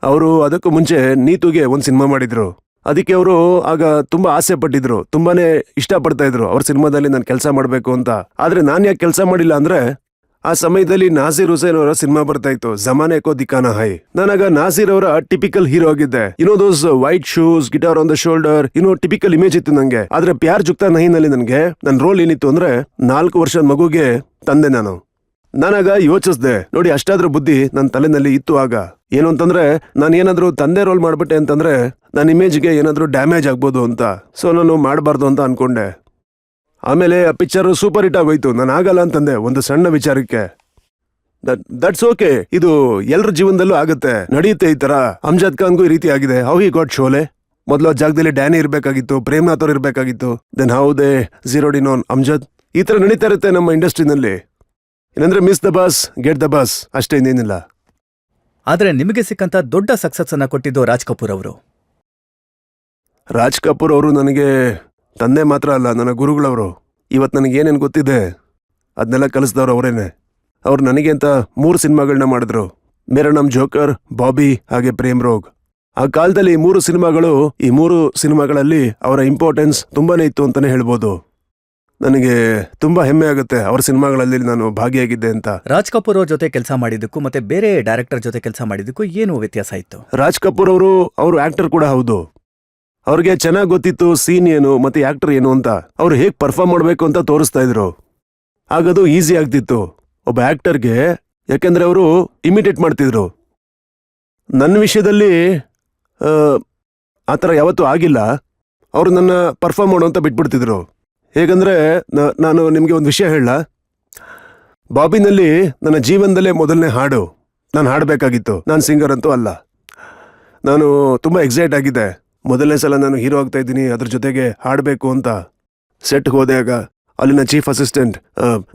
ಅವರು ಅದಕ್ಕೂ ಮುಂಚೆ ನೀತುಗೆ ಒಂದು ಸಿನಿಮಾ ಮಾಡಿದ್ರು. ಅದಕ್ಕೆ ಅವರು ಆಗ ತುಂಬಾ ಆಸೆ ಪಟ್ಟಿದ್ರು, ತುಂಬಾನೇ ಇಷ್ಟಪಡ್ತಾ ಇದ್ರು ಅವ್ರ ಸಿನಿಮಾದಲ್ಲಿ ನಾನು ಕೆಲಸ ಮಾಡಬೇಕು ಅಂತ. ಆದ್ರೆ ನಾನು ಯಾಕೆ ಕೆಲಸ ಮಾಡಿಲ್ಲ ಅಂದ್ರೆ, ಆ ಸಮಯದಲ್ಲಿ ನಾಸೀರ್ ಹುಸೇನ್ ಅವರ ಸಿನಿಮಾ ಬರ್ತಾ ಇತ್ತು, ಜಮಾನೆ ಕೋ ದಿಕ್ಕಾನಾ ಹೈ. ನಾನಾಗ ನಾಸೀರ್ ಅವರ ಟಿಪಿಕಲ್ ಹೀರೋ ಆಗಿದ್ದೆ. Those white shoes, guitar on the shoulder, typical image ಇತ್ತು ನಂಗೆ. ಆದ್ರೆ ಪ್ಯಾರ್ ಜುಗ್ತಾ ನಹಿನಲ್ಲಿ ನನಗೆ ನನ್ನ ರೋಲ್ ಏನಿತ್ತು ಅಂದ್ರೆ, 4 ವರ್ಷದ ಮಗುಗೆ ತಂದೆ ನಾನು. ನಾನಾಗ ಯೋಚಿಸ್ದೆ, ನೋಡಿ ಅಷ್ಟಾದ್ರೂ ಬುದ್ಧಿ ನನ್ನ ತಲೆನಲ್ಲಿ ಇತ್ತು ಆಗ. ಏನು ಅಂತಂದ್ರೆ, ನಾನು ಏನಾದ್ರೂ ತಂದೆ ರೋಲ್ ಮಾಡ್ಬಿಟ್ಟೆ ಅಂತಂದ್ರೆ ನನ್ನ ಇಮೇಜ್ಗೆ ಏನಾದ್ರೂ ಡ್ಯಾಮೇಜ್ ಆಗ್ಬೋದು ಅಂತ. ಸೊ ನಾನು ಮಾಡಬಾರ್ದು ಅಂತ ಅನ್ಕೊಂಡೆ. ಆಮೇಲೆ ಆ ಪಿಕ್ಚರ್ ಸೂಪರ್ ಹಿಟ್ ಆಗೋಯ್ತು. ನಾನು ಆಗಲ್ಲ ಅಂತಂದೆ ಒಂದು ಸಣ್ಣ ವಿಚಾರಕ್ಕೆ. ದಟ್ಸ್ ಓಕೆ, ಇದು ಎಲ್ರ ಜೀವನದಲ್ಲೂ ಆಗುತ್ತೆ, ನಡೆಯುತ್ತೆ ಈ ತರ. ಅಮ್ಜದ್ ಖಾನ್ಗೂ ಈ ರೀತಿ ಆಗಿದೆ. How he got Sholay. ಮೊದಲು ಜಾಗದಲ್ಲಿ ಡ್ಯಾನಿ ಇರ್ಬೇಕಾಗಿತ್ತು, ಪ್ರೇಮ್ನಾಥ್ ಅವ್ರು ಇರ್ಬೇಕಾಗಿತ್ತು. Then how they zeroed on Amjad. ಈ ತರ ನಡೀತಾ ಇರುತ್ತೆ ನಮ್ಮ ಇಂಡಸ್ಟ್ರಿನಲ್ಲಿ. ಏನಂದ್ರೆ miss the bus, get the bus, ಅಷ್ಟೇ, ಇನ್ನೇನಿಲ್ಲ. ಆದ್ರೆ ನಿಮಗೆ ಸಿಕ್ಕಂತ ದೊಡ್ಡ ಸಕ್ಸಸ್ ಅನ್ನ ಕೊಟ್ಟಿದ್ದು ರಾಜ್ ಕಪೂರ್ ಅವರು. ರಾಜ್ ಕಪೂರ್ ಅವರು ನನಗೆ ತಂದೆ ಮಾತ್ರ ಅಲ್ಲ, ನನ್ನ ಗುರುಗಳವರು. ಇವತ್ತು ನನಗೆ ಏನೇನು ಗೊತ್ತಿದೆ ಅದನ್ನೆಲ್ಲ ಕಲಿಸಿದವ್ರು ಅವರೇನೆ. ಅವ್ರು ನನಗೆ ಅಂತ 3 ಸಿನಿಮಾಗಳನ್ನ ಮಾಡಿದ್ರು, ಮೇರಾ ನಾಮ್ ಜೋಕರ್, ಬಾಬಿ ಹಾಗೆ ಪ್ರೇಮ್ ರೋಗ್. ಆ ಕಾಲದಲ್ಲಿ 3 ಸಿನಿಮಾಗಳು, ಈ 3 ಸಿನಿಮಾಗಳಲ್ಲಿ ಅವರ ಇಂಪಾರ್ಟೆನ್ಸ್ ತುಂಬಾನೇ ಇತ್ತು ಅಂತಾನೆ ಹೇಳ್ಬೋದು. ನನಗೆ ತುಂಬಾ ಹೆಮ್ಮೆ ಆಗುತ್ತೆ ಅವ್ರ ಸಿನಿಮಾಗಳಲ್ಲಿ ನಾನು ಭಾಗಿಯಾಗಿದ್ದೆ ಅಂತ. ರಾಜ್ ಕಪೂರ್ ಅವ್ರ ಜೊತೆ ಕೆಲಸ ಮಾಡಿದ್ದಕ್ಕೂ ಮತ್ತೆ ಬೇರೆ ಡೈರೆಕ್ಟರ್ ಜೊತೆ ಕೆಲಸ ಮಾಡಿದ್ದಕ್ಕೂ ಏನು ವ್ಯತ್ಯಾಸ ಇತ್ತು? ರಾಜ್ ಕಪೂರ್ ಅವರು ಆಕ್ಟರ್ ಕೂಡ ಹೌದು. ಅವ್ರಿಗೆ ಚೆನ್ನಾಗಿ ಗೊತ್ತಿತ್ತು ಸೀನ್ ಏನು ಮತ್ತೆ ಆಕ್ಟರ್ ಏನು ಅಂತ. ಅವ್ರು ಹೇಗ್ ಪರ್ಫಾರ್ಮ್ ಮಾಡ್ಬೇಕು ಅಂತ ತೋರಿಸ್ತಾ ಇದ್ರು. ಆಗದು ಈಸಿ ಆಗ್ತಿತ್ತು ಒಬ್ಬ ಆಕ್ಟರ್ಗೆ, ಯಾಕೆಂದ್ರೆ ಅವರು ಇಮಿಟೇಟ್ ಮಾಡ್ತಿದ್ರು. ನನ್ನ ವಿಷಯದಲ್ಲಿ ಆ ಥರ ಯಾವತ್ತೂ ಆಗಿಲ್ಲ. ಅವರು ನನ್ನ ಪರ್ಫಾರ್ಮ್ ಮಾಡೋ ಅಂತ ಬಿಟ್ಬಿಡ್ತಿದ್ರು. ಹೇಗಂದ್ರೆ, ನಾನು ನಿಮಗೆ ಒಂದು ವಿಷಯ ಹೇಳ. ಬಾಬಿನಲ್ಲಿ ನನ್ನ ಜೀವನದಲ್ಲೇ ಮೊದಲನೇ ಹಾಡು ನಾನು ಹಾಡಬೇಕಾಗಿತ್ತು. ನಾನು ಸಿಂಗರ್ ಅಂತೂ ಅಲ್ಲ. ನಾನು ತುಂಬಾ ಎಕ್ಸೈಟ್ ಆಗಿದ್ದೆ. ಮೊದಲನೇ ಸಲ ನಾನು ಹೀರೋ ಆಗ್ತಾ ಇದ್ದೀನಿ, ಅದ್ರ ಜೊತೆಗೆ ಹಾಡಬೇಕು ಅಂತ. ಸೆಟ್ಗೆ ಹೋದಾಗ ಅಲ್ಲಿನ chief assistant,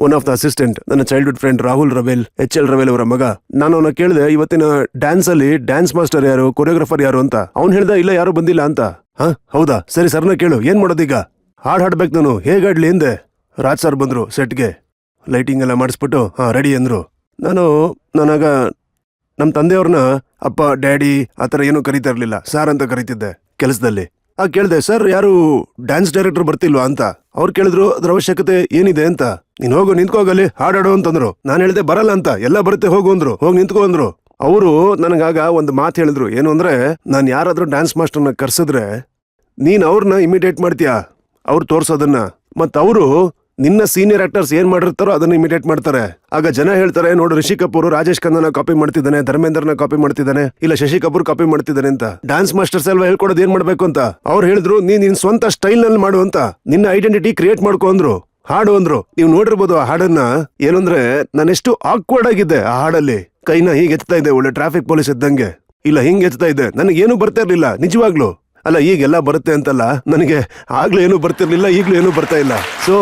one of the assistant, ನನ್ನ ಚೈಲ್ಡ್ಹುಡ್ ಫ್ರೆಂಡ್ ರಾಹುಲ್ ರವೆಲ್, HL ರವೆಲ್ ಅವರ ಮಗ. ನಾನು ಅವನ ಕೇಳಿದೆ, ಇವತ್ತಿನ ಡ್ಯಾನ್ಸ್ ಅಲ್ಲಿ ಡ್ಯಾನ್ಸ್ ಮಾಸ್ಟರ್ ಯಾರು, ಕೊರಿಯೋಗ್ರಾಫರ್ ಯಾರು ಅಂತ. ಅವ್ನು ಹೇಳ್ದ, ಇಲ್ಲ ಯಾರು ಬಂದಿಲ್ಲ ಅಂತ. ಹೌದಾ, ಸರಿ ಸರ್ನ ಕೇಳು, ಏನ್ ಮಾಡೋದೀಗ? ಹಾಡ್ಬೇಕು ನಾನು, ಹೇಗಾಡ್ಲಿ ಎಂದೆ. ರಾಜ್ ಸರ್ ಬಂದ್ರು ಸೆಟ್ಗೆ, ಲೈಟಿಂಗ್ ಎಲ್ಲ ಮಾಡಿಸ್ಬಿಟ್ಟು ರೆಡಿ ಅಂದ್ರು. ನಾನಾಗ ನಮ್ಮ ತಂದೆಯವ್ರನ್ನ ಅಪ್ಪ, ಡ್ಯಾಡಿ ಆ ಥರ ಏನೂ ಕರೀತಾ ಇರಲಿಲ್ಲ, ಸಾರ್ ಅಂತ ಕರೀತಿದ್ದೆ ಕೆಲಸದಲ್ಲಿ. ಕೇಳಿದೆ, ಸರ್ ಯಾರು ಡ್ಯಾನ್ಸ್ ಡೈರೆಕ್ಟರ್ ಬರ್ತಿಲ್ವಾ ಅಂತ. ಅವ್ರು ಕೇಳಿದ್ರು ಅದ್ರ ಅವಶ್ಯಕತೆ ಏನಿದೆ ಅಂತ. ನೀನ್ ಹೋಗು ನಿಂತ್ಕೋಗಲ್ಲಿ ಹಾಡಾಡು ಅಂತಂದ್ರು. ನಾನು ಹೇಳಿದೆ ಬರಲ್ಲ ಅಂತ, ಎಲ್ಲ ಬರುತ್ತೆ ಹೋಗು ಅಂದ್ರು. ಹೋಗಿ ನಿಂತ್ಕೊ ಅಂದ್ರು. ಅವರು ನನಗಾಗ ಒಂದು ಮಾತು ಹೇಳಿದ್ರು, ಏನು ಅಂದ್ರೆ ನಾನು ಯಾರಾದ್ರೂ ಡ್ಯಾನ್ಸ್ ಮಾಸ್ಟರ್ನ ಕರ್ಸಿದ್ರೆ ನೀನ್ ಅವ್ರನ್ನ ಇಮಿಟೇಟ್ ಮಾಡ್ತೀಯಾ, ಅವ್ರು ತೋರ್ಸೋದನ್ನ, ಮತ್ ಅವರು ನಿನ್ನ ಸೀನಿಯರ್ ಆಕ್ಟರ್ಸ್ ಏನ್ ಮಾಡಿರ್ತಾರೋ ಅದನ್ನ ಇಮಿಟೇಟ್ ಮಾಡ್ತಾರೆ. ಆಗ ಜನ ಹೇಳ್ತಾರೆ, ನೋಡು ರಿಷಿ ಕಪೂರ್ ರಾಜೇಶ್ ಖನ್ನನ ಕಾಪಿ ಮಾಡ್ತಿದ್ದಾನೆ, ಧರ್ಮೇಂದ್ರನ ಕಾಪಿ ಮಾಡ್ತಿದ್ದಾನೆ, ಇಲ್ಲ ಶಶಿ ಕಪೂರ್ ಕಾಪಿ ಮಾಡ್ತಿದ್ದಾನೆ ಅಂತ. ಡ್ಯಾನ್ಸ್ ಮಾಸ್ಟರ್ಸ್ ಅಲ್ವಾ ಹೇಳ್ಕೊಡೋದು ಏನ್ ಮಾಡ್ಬೇಕು ಅಂತ. ಅವ್ರು ಹೇಳಿದ್ರು, ನಿನ್ ಸ್ವಂತ ಸ್ಟೈಲ್ ನಲ್ಲಿ ಮಾಡು ಅಂತ, ನಿನ್ನ ಐಡೆಂಟಿಟಿ ಕ್ರಿಯೇಟ್ ಮಾಡ್ಕೊ ಅಂದ್ರು. ಹಾಡು ಅಂದ್ರು. ನೀವು ನೋಡಿರ್ಬೋದು ಆ ಹಾಡನ್ನ. ಏನಂದ್ರೆ ನಾನೆಷ್ಟು ಆಕ್ವರ್ಡ್ ಆಗಿದ್ದೆ ಆ ಹಾಡಲ್ಲಿ. ಕೈನ ಹೀಗೆ ಎತ್ತಾ ಇದ್ದೆ, ಒಳ್ಳೆ ಟ್ರಾಫಿಕ್ ಪೊಲೀಸ್ ಇದ್ದಂಗೆ. ಇಲ್ಲ ಹಿಂಗ್ ಎತ್ತಾ ಇದ್ದೆ, ನನಗೇನು ಬರ್ತಾ ಇರ್ಲಿಲ್ಲ ನಿಜವಾಗ್ಲು. ಅಲ್ಲ ಈಗೆಲ್ಲ ಬರುತ್ತೆ ಅಂತಲ್ಲ, ನನಗೆ ಆಗ್ಲೂ ಏನು ಬರ್ತಿರ್ಲಿಲ್ಲ, ಈಗ್ಲೂ ಏನು ಬರ್ತಾ ಇಲ್ಲ. ಸೊ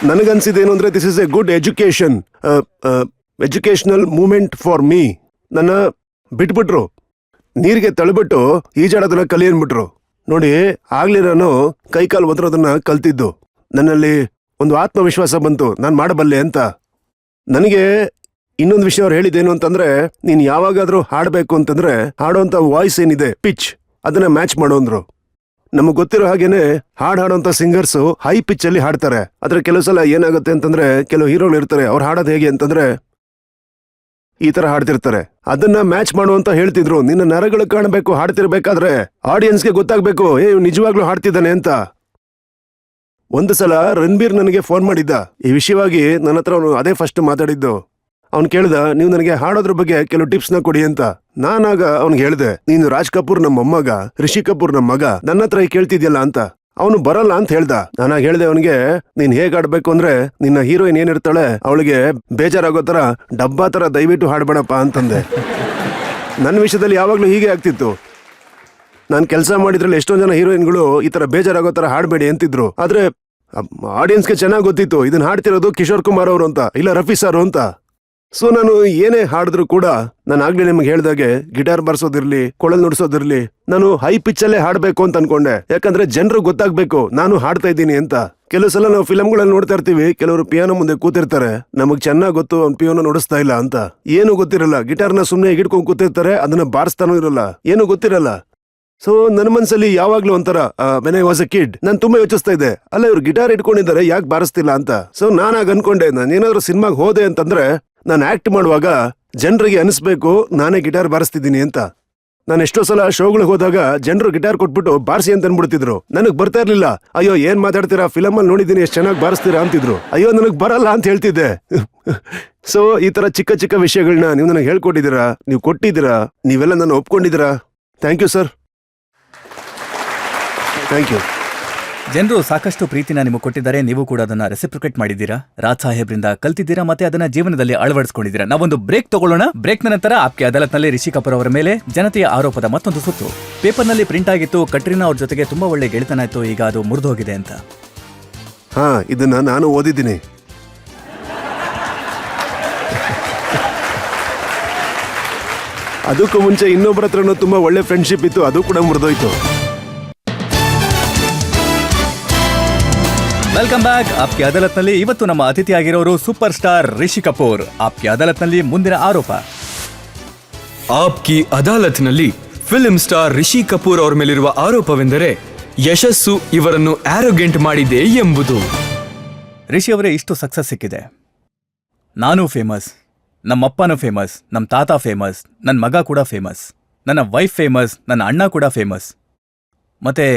ನನಗನ್ಸಿದ್ದೇನು ಅಂದ್ರೆ this is a good educational moment for me. ನನ್ನ ಬಿಟ್ಬಿಟ್ರು, ನೀರಿಗೆ ತಳ್ಬಿಟ್ಟು ಈಜಾಡೋದನ್ನ ಕಲಿ ಅಂದ್ಬಿಟ್ರು. ನೋಡಿ, ಆಗ್ಲೇ ನಾನು ಕೈಕಾಲು ಒದರೋದನ್ನ ಕಲ್ತಿದ್ದು. ನನ್ನಲ್ಲಿ ಒಂದು ಆತ್ಮವಿಶ್ವಾಸ ಬಂತು, ನಾನು ಮಾಡಬಲ್ಲೆ ಅಂತ. ನನಗೆ ಇನ್ನೊಂದು ವಿಷಯ ಅವ್ರು ಹೇಳಿದ್ದೇನು ಅಂತಂದ್ರೆ, ನೀನ್ ಯಾವಾಗಾದ್ರೂ ಹಾಡಬೇಕು ಅಂತಂದ್ರೆ ಹಾಡೋಂಥ ವಾಯ್ಸ್ ಏನಿದೆ, ಪಿಚ್, ಅದನ್ನ ಮ್ಯಾಚ್ ಮಾಡೋ ಅಂದ್ರು. ನಮಗ್ ಗೊತ್ತಿರೋ ಹಾಗೇನೆ ಹಾಡೋಂಥ ಸಿಂಗರ್ಸ್ ಹೈ ಪಿಚ್ ಅಲ್ಲಿ ಹಾಡ್ತಾರೆ. ಆದ್ರೆ ಕೆಲವು ಸಲ ಏನಾಗುತ್ತೆ ಅಂತಂದ್ರೆ, ಕೆಲವು ಹೀರೋಗಳು ಇರ್ತಾರೆ, ಅವ್ರು ಹಾಡೋದು ಹೇಗೆ ಅಂತಂದ್ರೆ ಈ ತರ ಹಾಡ್ತಿರ್ತಾರೆ. ಅದನ್ನ ಮ್ಯಾಚ್ ಮಾಡುವಂತ ಹೇಳ್ತಿದ್ರು. ನಿನ್ನ ನರಗಳು ಕಾಣಬೇಕು ಹಾಡ್ತಿರ್ಬೇಕಾದ್ರೆ, ಆಡಿಯನ್ಸ್ಗೆ ಗೊತ್ತಾಗ್ಬೇಕು ಇವ್ ನಿಜವಾಗ್ಲೂ ಹಾಡ್ತಿದ್ದಾನೆ ಅಂತ. ಒಂದು ಸಲ ರಣಬೀರ್ ನನಗೆ ಫೋನ್ ಮಾಡಿದ್ದ ಈ ವಿಷಯವಾಗಿ. ನನ್ನ ಹತ್ರ ಅವನು ಅದೇ ಫಸ್ಟ್ ಮಾತಾಡಿದ್ದು. ಅವ್ನು ಕೇಳ್ದ, ನೀವು ನನಗೆ ಹಾಡೋದ್ರ ಬಗ್ಗೆ ಕೆಲವು ಟಿಪ್ಸ್ ನ ಕೊಡಿ ಅಂತ. ನಾನಾಗ ಅವ್ನಿಗೆ ಹೇಳ್ದೆ, ನೀನು ರಾಜ್ ಕಪೂರ್ ನಮ್ಮ ಮೊಮ್ಮಗ, ರಿಷಿ ಕಪೂರ್ ನಮ್ಮ ಮಗ, ನನ್ನ ಹತ್ರ ಕೇಳ್ತಿದ್ಯಲ್ಲ ಅಂತ. ಅವನು ಬರಲ್ಲ ಅಂತ ಹೇಳ್ದ. ನಾನಾಗ ಹೇಳ್ದೆ ಅವನಿಗೆ, ನೀನ್ ಹೇಗ್ ಆಡ್ಬೇಕು ಅಂದ್ರೆ ನಿನ್ನ ಹೀರೋಯಿನ್ ಏನಿರ್ತಾಳೆ ಅವಳಿಗೆ ಬೇಜಾರಾಗೋ ತರ ಡಬ್ಬಾ ತರ ದಯವಿಟ್ಟು ಹಾಡ್ಬೇಡಪ್ಪ ಅಂತಂದೆ. ನನ್ನ ವಿಷಯದಲ್ಲಿ ಯಾವಾಗ್ಲೂ ಹೀಗೆ ಆಗ್ತಿತ್ತು. ನಾನು ಕೆಲಸ ಮಾಡಿದ್ರಲ್ಲಿ ಎಷ್ಟೊಂದ್ ಜನ ಹೀರೋಯಿನ್ಗಳು ಈ ತರ ಬೇಜಾರಾಗೋ ತರ ಹಾಡ್ಬೇಡಿ ಅಂತಿದ್ರು. ಆದ್ರೆ ಆಡಿಯನ್ಸ್ಗೆ ಚೆನ್ನಾಗಿ ಗೊತ್ತಿತ್ತು ಇದನ್ನ ಹಾಡ್ತಿರೋದು ಕಿಶೋರ್ ಕುಮಾರ್ ಅವರು ಅಂತ, ಇಲ್ಲ ರಫಿ ಸಾರು ಅಂತ. ಸೊ ನಾನು ಏನೇ ಹಾಡಿದ್ರು ಕೂಡ, ನಾನು ಆಗ್ಲೇ ನಿಮ್ಗೆ ಹೇಳ್ದಾಗೆ ಗಿಟಾರ್ ಬಾರಿಸೋದಿರ್ಲಿ, ಕೊಳಲ್ ನುಡ್ಸೋದಿರ್ಲಿ, ನಾನು ಹೈ ಪಿಚ್ ಅಲ್ಲೇ ಹಾಡ್ಬೇಕು ಅಂತ ಅನ್ಕೊಂಡೆ. ಯಾಕಂದ್ರೆ ಜನರು ಗೊತ್ತಾಗ್ಬೇಕು ನಾನು ಹಾಡ್ತಾ ಇದ್ದೀನಿ ಅಂತ. ಕೆಲವು ಸಲ ನಾವು ಫಿಲಮ್ಗಳಲ್ಲಿ ನೋಡ್ತಾ ಇರ್ತೀವಿ, ಕೆಲವರು ಪಿಯಾನೋ ಮುಂದೆ ಕೂತಿರ್ತಾರೆ, ನಮಗ್ ಚೆನ್ನಾಗ್ ಗೊತ್ತು ಅವ್ನು ಪಿಯಾನೋ ನುಡಿಸ್ತಾ ಇಲ್ಲ ಅಂತ. ಏನು ಗೊತ್ತಿರಲ್ಲ, ಗಿಟಾರ್ನ ಸುಮ್ನೆ ಹಿಡ್ಕೊಂಡು ಕೂತಿರ್ತಾರೆ, ಅದನ್ನ ಬಾರಿಸ್ತಾನೂ ಇರಲ್ಲ, ಏನು ಗೊತ್ತಿರಲ್ಲ. ಸೊ ನನ್ನ ಮನ್ಸಲ್ಲಿ ಯಾವಾಗ್ಲೂ ಒಂಥರ when I was A kid ನಾನು ತುಂಬಾ ಯೋಚಿಸ್ತಾ ಇದ್ದೆ, ಅಲ್ಲ ಇವ್ರು ಗಿಟಾರ್ ಇಟ್ಕೊಂಡಿದ್ದಾರೆ ಯಾಕೆ ಬಾರಿಸ್ತಿಲ್ಲ ಅಂತ. ಸೊ ನಾನಾಗ ಅನ್ಕೊಂಡೆ, ನಾನು ಏನಾದ್ರು ಸಿನಿಮಾಗ್ ಹೋದೆ ಅಂತಂದ್ರೆ ನಾನು ಆಕ್ಟ್ ಮಾಡುವಾಗ ಜನರಿಗೆ ಅನಿಸ್ಬೇಕು ನಾನೇ ಗಿಟಾರ್ ಬಾರಿಸ್ತಿದ್ದೀನಿ ಅಂತ. ನಾನು ಎಷ್ಟೋ ಸಲ ಶೋಗಳಿಗೆ ಹೋದಾಗ ಜನರು ಗಿಟಾರ್ ಕೊಟ್ಬಿಟ್ಟು ಬಾರಿಸಿ ಅಂತ ಅನ್ಬಿಡ್ತಿದ್ರು. ನನಗ್ ಬರ್ತಾ ಇರ್ಲಿಲ್ಲ. ಅಯ್ಯೋ ಏನ್ ಮಾತಾಡ್ತೀರಾ, ಫಿಲಮ್ ಅಲ್ಲಿ ನೋಡಿದೀನಿ ಎಷ್ಟು ಚೆನ್ನಾಗಿ ಬಾರಿಸ್ತೀರಾ ಅಂತಿದ್ರು. ಅಯ್ಯೋ ನನಗ್ ಬರಲ್ಲ ಅಂತ ಹೇಳ್ತಿದ್ದೆ. ಸೊ ಈ ತರ ಚಿಕ್ಕ ಚಿಕ್ಕ ವಿಷಯಗಳನ್ನ ನೀವು ನನಗೆ ಹೇಳ್ಕೊಟ್ಟಿದ್ದೀರಾ, ನೀವು ಕೊಟ್ಟಿದ್ದೀರಾ, ನೀವೆಲ್ಲ ನನ್ನ ಒಪ್ಕೊಂಡಿದ್ದೀರಾ. Thank you sir, thank you. ಜನರು ಸಾಕಷ್ಟು ಪ್ರೀತಿನ ನಿಮಗೆ ಕೊಟ್ಟಿದ್ದಾರೆ, ನೀವು ಕೂಡ ಅದನ್ನ ರೆಸಿಪ್ರಿಕೇಟ್ ಮಾಡಿದ್ದೀರಾ, ರಾಜ್ ಸಾಹೇಬ್ರಿಂದ ಕಲ್ತಿದ್ದೀರಾ, ಮತ್ತೆ ಅದನ್ನ ಜೀವನದಲ್ಲಿ ಅಳವಡಿಸಿಕೊಂಡಿದ್ದೀರಾ. ನಾವೊಂದು ಬ್ರೇಕ್ ತಗೊಳ್ಳೋಣ. ಬ್ರೇಕ್ನ ನಂತರ ಆಪ್ಕೆ ಅದಾಲತ್ನಲ್ಲಿ ರಿಷಿ ಕಪೂರ್ ಅವರ ಮೇಲೆ ಜನತೆಯ ಆರೋಪದ ಮತ್ತೊಂದು ಸುತ್ತು. ಪೇಪರ್ನಲ್ಲಿ ಪ್ರಿಂಟ್ ಆಗಿತ್ತು, ಕಟ್ರೀನಾ ಅವ್ರ ಜೊತೆಗೆ ತುಂಬಾ ಒಳ್ಳೆ ಗೆಳೆತನ ಇತ್ತು, ಈಗ ಅದು ಮುರಿದೋಗಿದೆ ಅಂತ. ಹಾ, ಇದನ್ನ ನಾನು ಓದಿದ್ದೀನಿ. ಅದಕ್ಕೂ ಮುಂಚೆ ಇನ್ನೊಬ್ಬರ ಹತ್ರನೂ ತುಂಬಾ ಒಳ್ಳೆ ಫ್ರೆಂಡ್ಶಿಪ್ ಇತ್ತು, ಅದು ಕೂಡ ಮುರಿದೋಯ್ತು. Welcome back. ಆಪ್ಕೆ ಅದಾಲತ್ನಲ್ಲಿ ಇವತ್ತು ನಮ್ಮ ಅತಿಥಿಯಾಗಿರೋರು ಸೂಪರ್ ಸ್ಟಾರ್ ರಿಷಿ ಕಪೂರ್. ಆಪ್ಕೆ ಅದಾಲತ್ನಲ್ಲಿ ಮುಂದಿನ ಆರೋಪ. ಆಪ್ಕಿ ಅದಾಲತ್ನಲ್ಲಿ ಫಿಲ್ಮ್ ಸ್ಟಾರ್ ರಿಷಿ ಕಪೂರ್ ಅವರ ಮೇಲಿರುವ ಆರೋಪವೆಂದರೆ ಯಶಸ್ಸು ಇವರನ್ನು ಆರೋಗೆಂಟ್ ಮಾಡಿದೆ ಎಂಬುದು. ರಿಷಿ ಅವರೇ, ಇಷ್ಟು ಸಕ್ಸಸ್ ಸಿಕ್ಕಿದೆ, ನಾನೂ ಫೇಮಸ್, ನಮ್ಮಪ್ಪನೂ ಫೇಮಸ್, ನಮ್ಮ ತಾತ ಫೇಮಸ್, ನನ್ನ ಮಗ ಕೂಡ ಫೇಮಸ್, ನನ್ನ ವೈಫ್ ಫೇಮಸ್, ನನ್ನ ಅಣ್ಣ ಕೂಡ ಫೇಮಸ್. ಮತ್ತೆ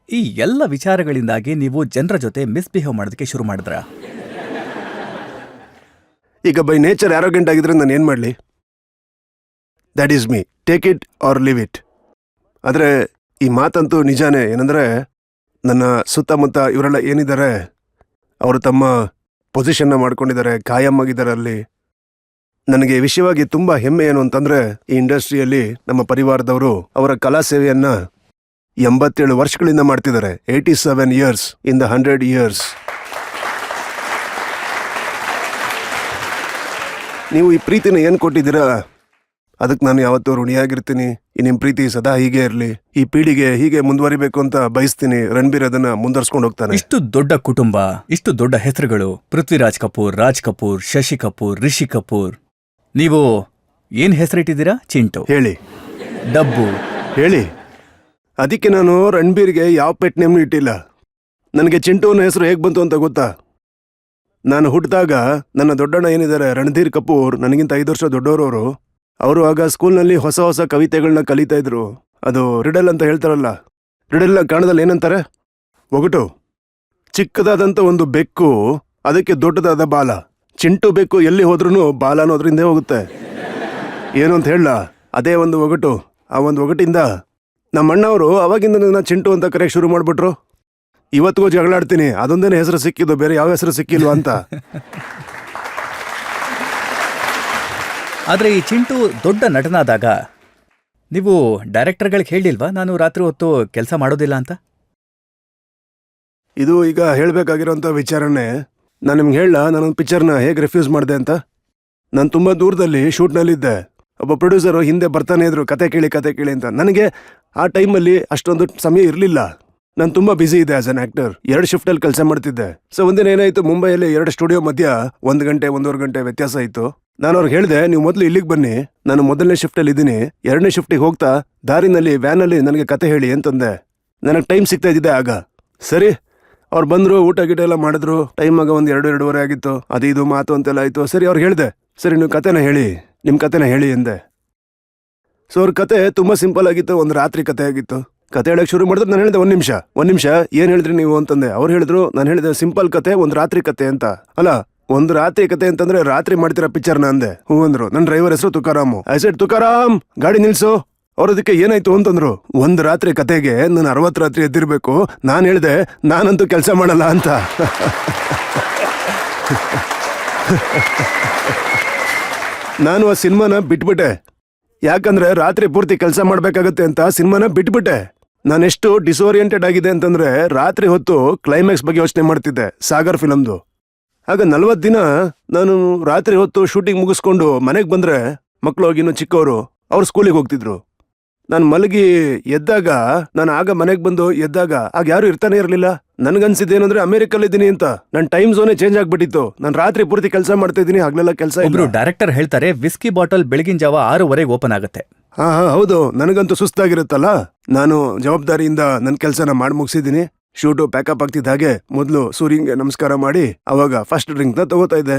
ಈ ಎಲ್ಲ ವಿಚಾರಗಳಿಂದಾಗಿ ನೀವು ಜನರ ಜೊತೆ ಮಿಸ್ಬಿಹೇವ್ ಮಾಡೋದಕ್ಕೆ ಶುರು ಮಾಡಿದ್ರ? ಈಗ ಬೈ ನೇಚರ್ ಆರೋಗ್ಯಂಟ್ ಆಗಿದ್ರೆ ನಾನು ಏನ್ ಮಾಡ್ಲಿ? That is me, take it or leave it. ಆದ್ರೆ ಈ ಮಾತಂತೂ ನಿಜಾನೇ. ಏನಂದ್ರೆ ನನ್ನ ಸುತ್ತಮುತ್ತ ಇವರೆಲ್ಲ ಏನಿದ್ದಾರೆ, ಅವರು ತಮ್ಮ ಪೊಸಿಷನ್ನ ಮಾಡ್ಕೊಂಡಿದ್ದಾರೆ, ಕಾಯಂ ಆಗಿದ್ದಾರೆ ಅಲ್ಲಿ. ನನಗೆ ವಿಷಯವಾಗಿ ತುಂಬಾ ಹೆಮ್ಮೆ ಏನು ಅಂತಂದ್ರೆ, ಈ ಇಂಡಸ್ಟ್ರಿಯಲ್ಲಿ ನಮ್ಮ ಪರಿವಾರದವರು ಅವರ ಕಲಾ ಸೇವೆಯನ್ನ 87 ವರ್ಷಗಳಿಂದ ಮಾಡ್ತಿದ್ದಾರೆ. 87 years in the 100 years. ನೀವು ಈ ಪ್ರೀತಿನ ಏನ್ ಕೊಟ್ಟಿದ್ದೀರಾ, ಅದಕ್ಕೆ ನಾನು ಯಾವತ್ತೂ ಋಣಿಯಾಗಿರ್ತೀನಿ. ಈ ನಿಮ್ ಪ್ರೀತಿ ಸದಾ ಹೀಗೆ ಇರಲಿ, ಈ ಪೀಳಿಗೆ ಹೀಗೆ ಮುಂದುವರಿಬೇಕು ಅಂತ ಬಯಸ್ತೀನಿ. ರಣಬೀರ್ ಅದನ್ನ ಮುಂದುವರ್ಸ್ಕೊಂಡು ಹೋಗ್ತಾನೆ. ಇಷ್ಟು ದೊಡ್ಡ ಕುಟುಂಬ, ಇಷ್ಟು ದೊಡ್ಡ ಹೆಸರುಗಳು, ಪೃಥ್ವಿರಾಜ್ ಕಪೂರ್, ರಾಜ್ ಕಪೂರ್, ಶಶಿ ಕಪೂರ್, ರಿಷಿ ಕಪೂರ್. ನೀವು ಏನ್ ಹೆಸರಿಟ್ಟಿದ್ದೀರಾ? ಚಿಂಟು ಹೇಳಿ, ಡಬ್ಬು ಹೇಳಿ. ಅದಕ್ಕೆ ನಾನು ರಣಬೀರ್ಗೆ ಯಾವ ಪೆಟ್ ನೇಮ್ನು ಇಟ್ಟಿಲ್ಲ. ನನಗೆ ಚಿಂಟು ಅನ್ನೋ ಹೆಸರು ಹೇಗೆ ಬಂತು ಅಂತ ಗೊತ್ತಾ? ನಾನು ಹುಟ್ಟಿದಾಗ ನನ್ನ ದೊಡ್ಡಣ್ಣ ಏನಿದ್ದಾರೆ ರಣಧೀರ್ ಕಪೂರ್, ನನಗಿಂತ 5 ವರ್ಷ ದೊಡ್ಡವರು. ಅವರು ಆಗ ಸ್ಕೂಲ್ನಲ್ಲಿ ಹೊಸ ಹೊಸ ಕವಿತೆಗಳನ್ನ ಕಲಿತಾ ಇದ್ರು. ಅದು ರಿಡಲ್ ಅಂತ ಹೇಳ್ತಾರಲ್ಲ, ರಿಡಲ್ನ ಕನ್ನಡದಲ್ಲಿ ಏನಂತಾರೆ? ಒಗಟು. ಚಿಕ್ಕದಾದಂಥ ಒಂದು ಬೆಕ್ಕು, ಅದಕ್ಕೆ ದೊಡ್ಡದಾದ ಬಾಲ. ಚಿಂಟು ಬೆಕ್ಕು ಎಲ್ಲಿ ಹೋದ್ರೂ ಬಾಲ ಅನ್ನೋದ್ರಿಂದ ಹೋಗುತ್ತೆ. ಏನು ಅಂತ ಹೇಳ, ಅದೇ ಒಂದು ಒಗಟು. ಆ ಒಂದು ಒಗಟಿಂದ ನಮ್ಮ ಅಣ್ಣವರು ಅವಾಗಿಂದ ನನ್ನ ಚಿಂಟು ಅಂತ ಕರೆಯಕ್ಕೆ ಶುರು ಮಾಡಿಬಿಟ್ರು. ಇವತ್ತಿಗೂ ಜಗಳಾಡ್ತೀನಿ, ಅದೊಂದೇನೆ ಹೆಸರು ಸಿಕ್ಕಿದ್ದು, ಬೇರೆ ಯಾವ ಹೆಸರು ಸಿಕ್ಕಿಲ್ವಾ ಅಂತ. ಆದ್ರೆ ಈ ಚಿಂಟು ದೊಡ್ಡ ನಟನಾದಾಗ ನೀವು ಡೈರೆಕ್ಟರ್ಗಳಿಗೆ ಹೇಳಿಲ್ವಾ ನಾನು ರಾತ್ರಿ ಹೊತ್ತು ಕೆಲಸ ಮಾಡೋದಿಲ್ಲ ಅಂತ? ಇದು ಈಗ ಹೇಳಬೇಕಾಗಿರೋಂಥ ವಿಚಾರನೇ. ನಾನು ನಿಮ್ಗೆ ಹೇಳ, ನಾನೊಂದು ಪಿಕ್ಚರ್ನ ಹೇಗೆ ರಿಫ್ಯೂಸ್ ಮಾಡಿದೆ ಅಂತ. ನಾನು ತುಂಬ ದೂರದಲ್ಲಿ ಶೂಟ್ನಲ್ಲಿದ್ದೆ. ಒಬ್ಬ ಪ್ರೊಡ್ಯೂಸರು ಹಿಂದೆ ಬರ್ತಾನೆ ಇದ್ರು, ಕತೆ ಕೇಳಿ ಅಂತ. ನನಗೆ ಆ ಟೈಮಲ್ಲಿ ಅಷ್ಟೊಂದು ಸಮಯ ಇರಲಿಲ್ಲ. ನಾನು ತುಂಬ ಬ್ಯುಸಿ ಇದೆ ಆಸ್ ಅನ್ ಆಕ್ಟರ್. 2 ಶಿಫ್ಟಲ್ಲಿ ಕೆಲಸ ಮಾಡ್ತಿದ್ದೆ. ಸೊ ಒಂದಿನ ಏನಾಯಿತು, ಮುಂಬೈಯಲ್ಲಿ 2 ಸ್ಟುಡಿಯೋ ಮಧ್ಯ 1 ಗಂಟೆ 1.5 ಗಂಟೆ ವ್ಯತ್ಯಾಸ ಇತ್ತು. ನಾನು ಅವ್ರಿಗೆ ಹೇಳಿದೆ, ನೀವು ಮೊದಲು ಇಲ್ಲಿಗೆ ಬನ್ನಿ, ನಾನು ಮೊದಲನೇ ಶಿಫ್ಟಲ್ಲಿ ಇದ್ದೀನಿ, 2ನೇ ಶಿಫ್ಟಿಗೆ ಹೋಗ್ತಾ ದಾರಿನಲ್ಲಿ ವ್ಯಾನಲ್ಲಿ ನನಗೆ ಕತೆ ಹೇಳಿ ಅಂತಂದೆ. ನನಗೆ ಟೈಮ್ ಸಿಗ್ತಾ ಇದ್ದಿದ್ದೆ ಆಗ. ಸರಿ, ಅವ್ರು ಬಂದರು, ಊಟ ಗೀಟ ಎಲ್ಲ ಮಾಡಿದ್ರು. ಟೈಮ್ ಆಗ 1-2:30 ಆಗಿತ್ತು. ಅದು ಇದು ಮಾತು ಅಂತೆಲ್ಲ ಆಯಿತು. ಸರಿ, ಅವ್ರಿಗೆ ಹೇಳಿದೆ, ಸರಿ ನೀವು ಕತೆನ ಹೇಳಿ, ನಿಮ್ಮ ಕತೆನ ಹೇಳಿ ಎಂದೆ. ಸೊ ಅವ್ರ ಕತೆ ತುಂಬ ಸಿಂಪಲ್ ಆಗಿತ್ತು, ಒಂದು ರಾತ್ರಿ ಕತೆ ಆಗಿತ್ತು. ಕತೆ ಹೇಳಕ್ಕೆ ಶುರು ಮಾಡಿದ್ರೆ ನಾನು ಹೇಳಿದೆ, ಒಂದು ನಿಮಿಷ ಏನು ಹೇಳಿದ್ರಿ ನೀವು ಅಂತಂದೆ. ಅವ್ರು ಹೇಳಿದ್ರು, ನಾನು ಹೇಳಿದೆ ಸಿಂಪಲ್ ಕತೆ, ಒಂದು ರಾತ್ರಿ ಕತೆ ಅಂತ. ಅಲ್ಲ, ಒಂದು ರಾತ್ರಿ ಕತೆ ಅಂತಂದ್ರೆ ರಾತ್ರಿ ಮಾಡ್ತೀರಾ ಪಿಕ್ಚರ್ನ ಅಂದೆ. ಹ್ಞೂ ಅಂದ್ರು. ನನ್ನ ಡ್ರೈವರ್ ಹೆಸರು ತುಕಾರಾಮು. ಐ ಸೆಡ್, ತುಕಾರಾಮ್ ಗಾಡಿ ನಿಲ್ಸು. ಅವ್ರ ಅದಕ್ಕೆ ಏನಾಯ್ತು ಅಂತಂದ್ರು. ಒಂದು ರಾತ್ರಿ ಕತೆಗೆ ನಾನು 60 ರಾತ್ರಿ ಎದ್ದಿರ್ಬೇಕು. ನಾನು ಹೇಳಿದೆ, ನಾನಂತೂ ಕೆಲಸ ಮಾಡಲ್ಲ ಅಂತ. ನಾನು ಆ ಸಿನಿಮಾನ ಬಿಟ್ಬಿಟ್ಟೆ. ಯಾಕಂದ್ರೆ ರಾತ್ರಿ ಪೂರ್ತಿ ಕೆಲಸ ಮಾಡ್ಬೇಕಾಗತ್ತೆ ಅಂತ ಸಿನಿಮಾನ ಬಿಟ್ಬಿಟ್ಟೆ. ನಾನೆಷ್ಟು ಡಿಸೋರಿಯೆಂಟೆಡ್ ಆಗಿದೆ ಅಂತಂದ್ರೆ, ರಾತ್ರಿ ಹೊತ್ತು ಕ್ಲೈಮ್ಯಾಕ್ಸ್ ಬಗ್ಗೆ ಯೋಚನೆ ಮಾಡ್ತಿದ್ದೆ, ಸಾಗರ್ ಫಿಲಮ್ದು. ಆಗ 40 ದಿನ ನಾನು ರಾತ್ರಿ ಹೊತ್ತು ಶೂಟಿಂಗ್ ಮುಗಿಸ್ಕೊಂಡು ಮನೆಗೆ ಬಂದ್ರೆ, ಮಕ್ಕಳು ಹೋಗಿನ್ನು ಚಿಕ್ಕವರು, ಅವ್ರು ಸ್ಕೂಲಿಗೆ ಹೋಗ್ತಿದ್ರು. ನಾನು ಮಲಗಿ ಎದ್ದಾಗ, ನಾನು ಆಗ ಮನೆಗೆ ಬಂದು ಎದ್ದಾಗ ಆಗ ಯಾರು ಇರ್ತಾನೆ ಇರಲಿಲ್ಲ. ನನ್ಗನ್ಸಿದ್ದೇನಂದ್ರೆ ಅಮೆರಿಕಲ್ಲಿದ್ದೀನಿ ಅಂತ. ನನ್ನ ಟೈಮ್ ಝೋನೇ ಚೇಂಜ್ ಆಗ್ಬಿಟ್ಟಿತ್ತು. ನಾನು ರಾತ್ರಿ ಪೂರ್ತಿ ಕೆಲಸ ಮಾಡ್ತಾ ಇದ್ದೀನಿ, ಹಗಲೆಲ್ಲ ಕೆಲಸ. ಒಬ್ರು ಡೈರೆಕ್ಟರ್ ಹೇಳ್ತಾರೆ, ವಿಸ್ಕಿ ಬಾಟಲ್ ಬೆಳಗಿನ ಜಾವ 6:00 ಓಪನ್ ಆಗುತ್ತೆ. ಹಾ ಹೌದು. ನನಗಂತೂ ಸುಸ್ತಾಗಿರುತ್ತಲ್ಲ. ನಾನು ಜವಾಬ್ದಾರಿಯಿಂದ ನನ್ನ ಕೆಲಸನ ಮಾಡಿ ಮುಗಿಸಿದ್ದೀನಿ. ಶೂಟು ಪ್ಯಾಕಪ್ ಆಗ್ತಿದ್ದ ಹಾಗೆ ಮೊದಲು ಸೂರ್ಯಂಗೆ ನಮಸ್ಕಾರ ಮಾಡಿ ಅವಾಗ ಫಸ್ಟ್ ಡ್ರಿಂಕ್ನ ತಗೋತಾ ಇದ್ದೆ.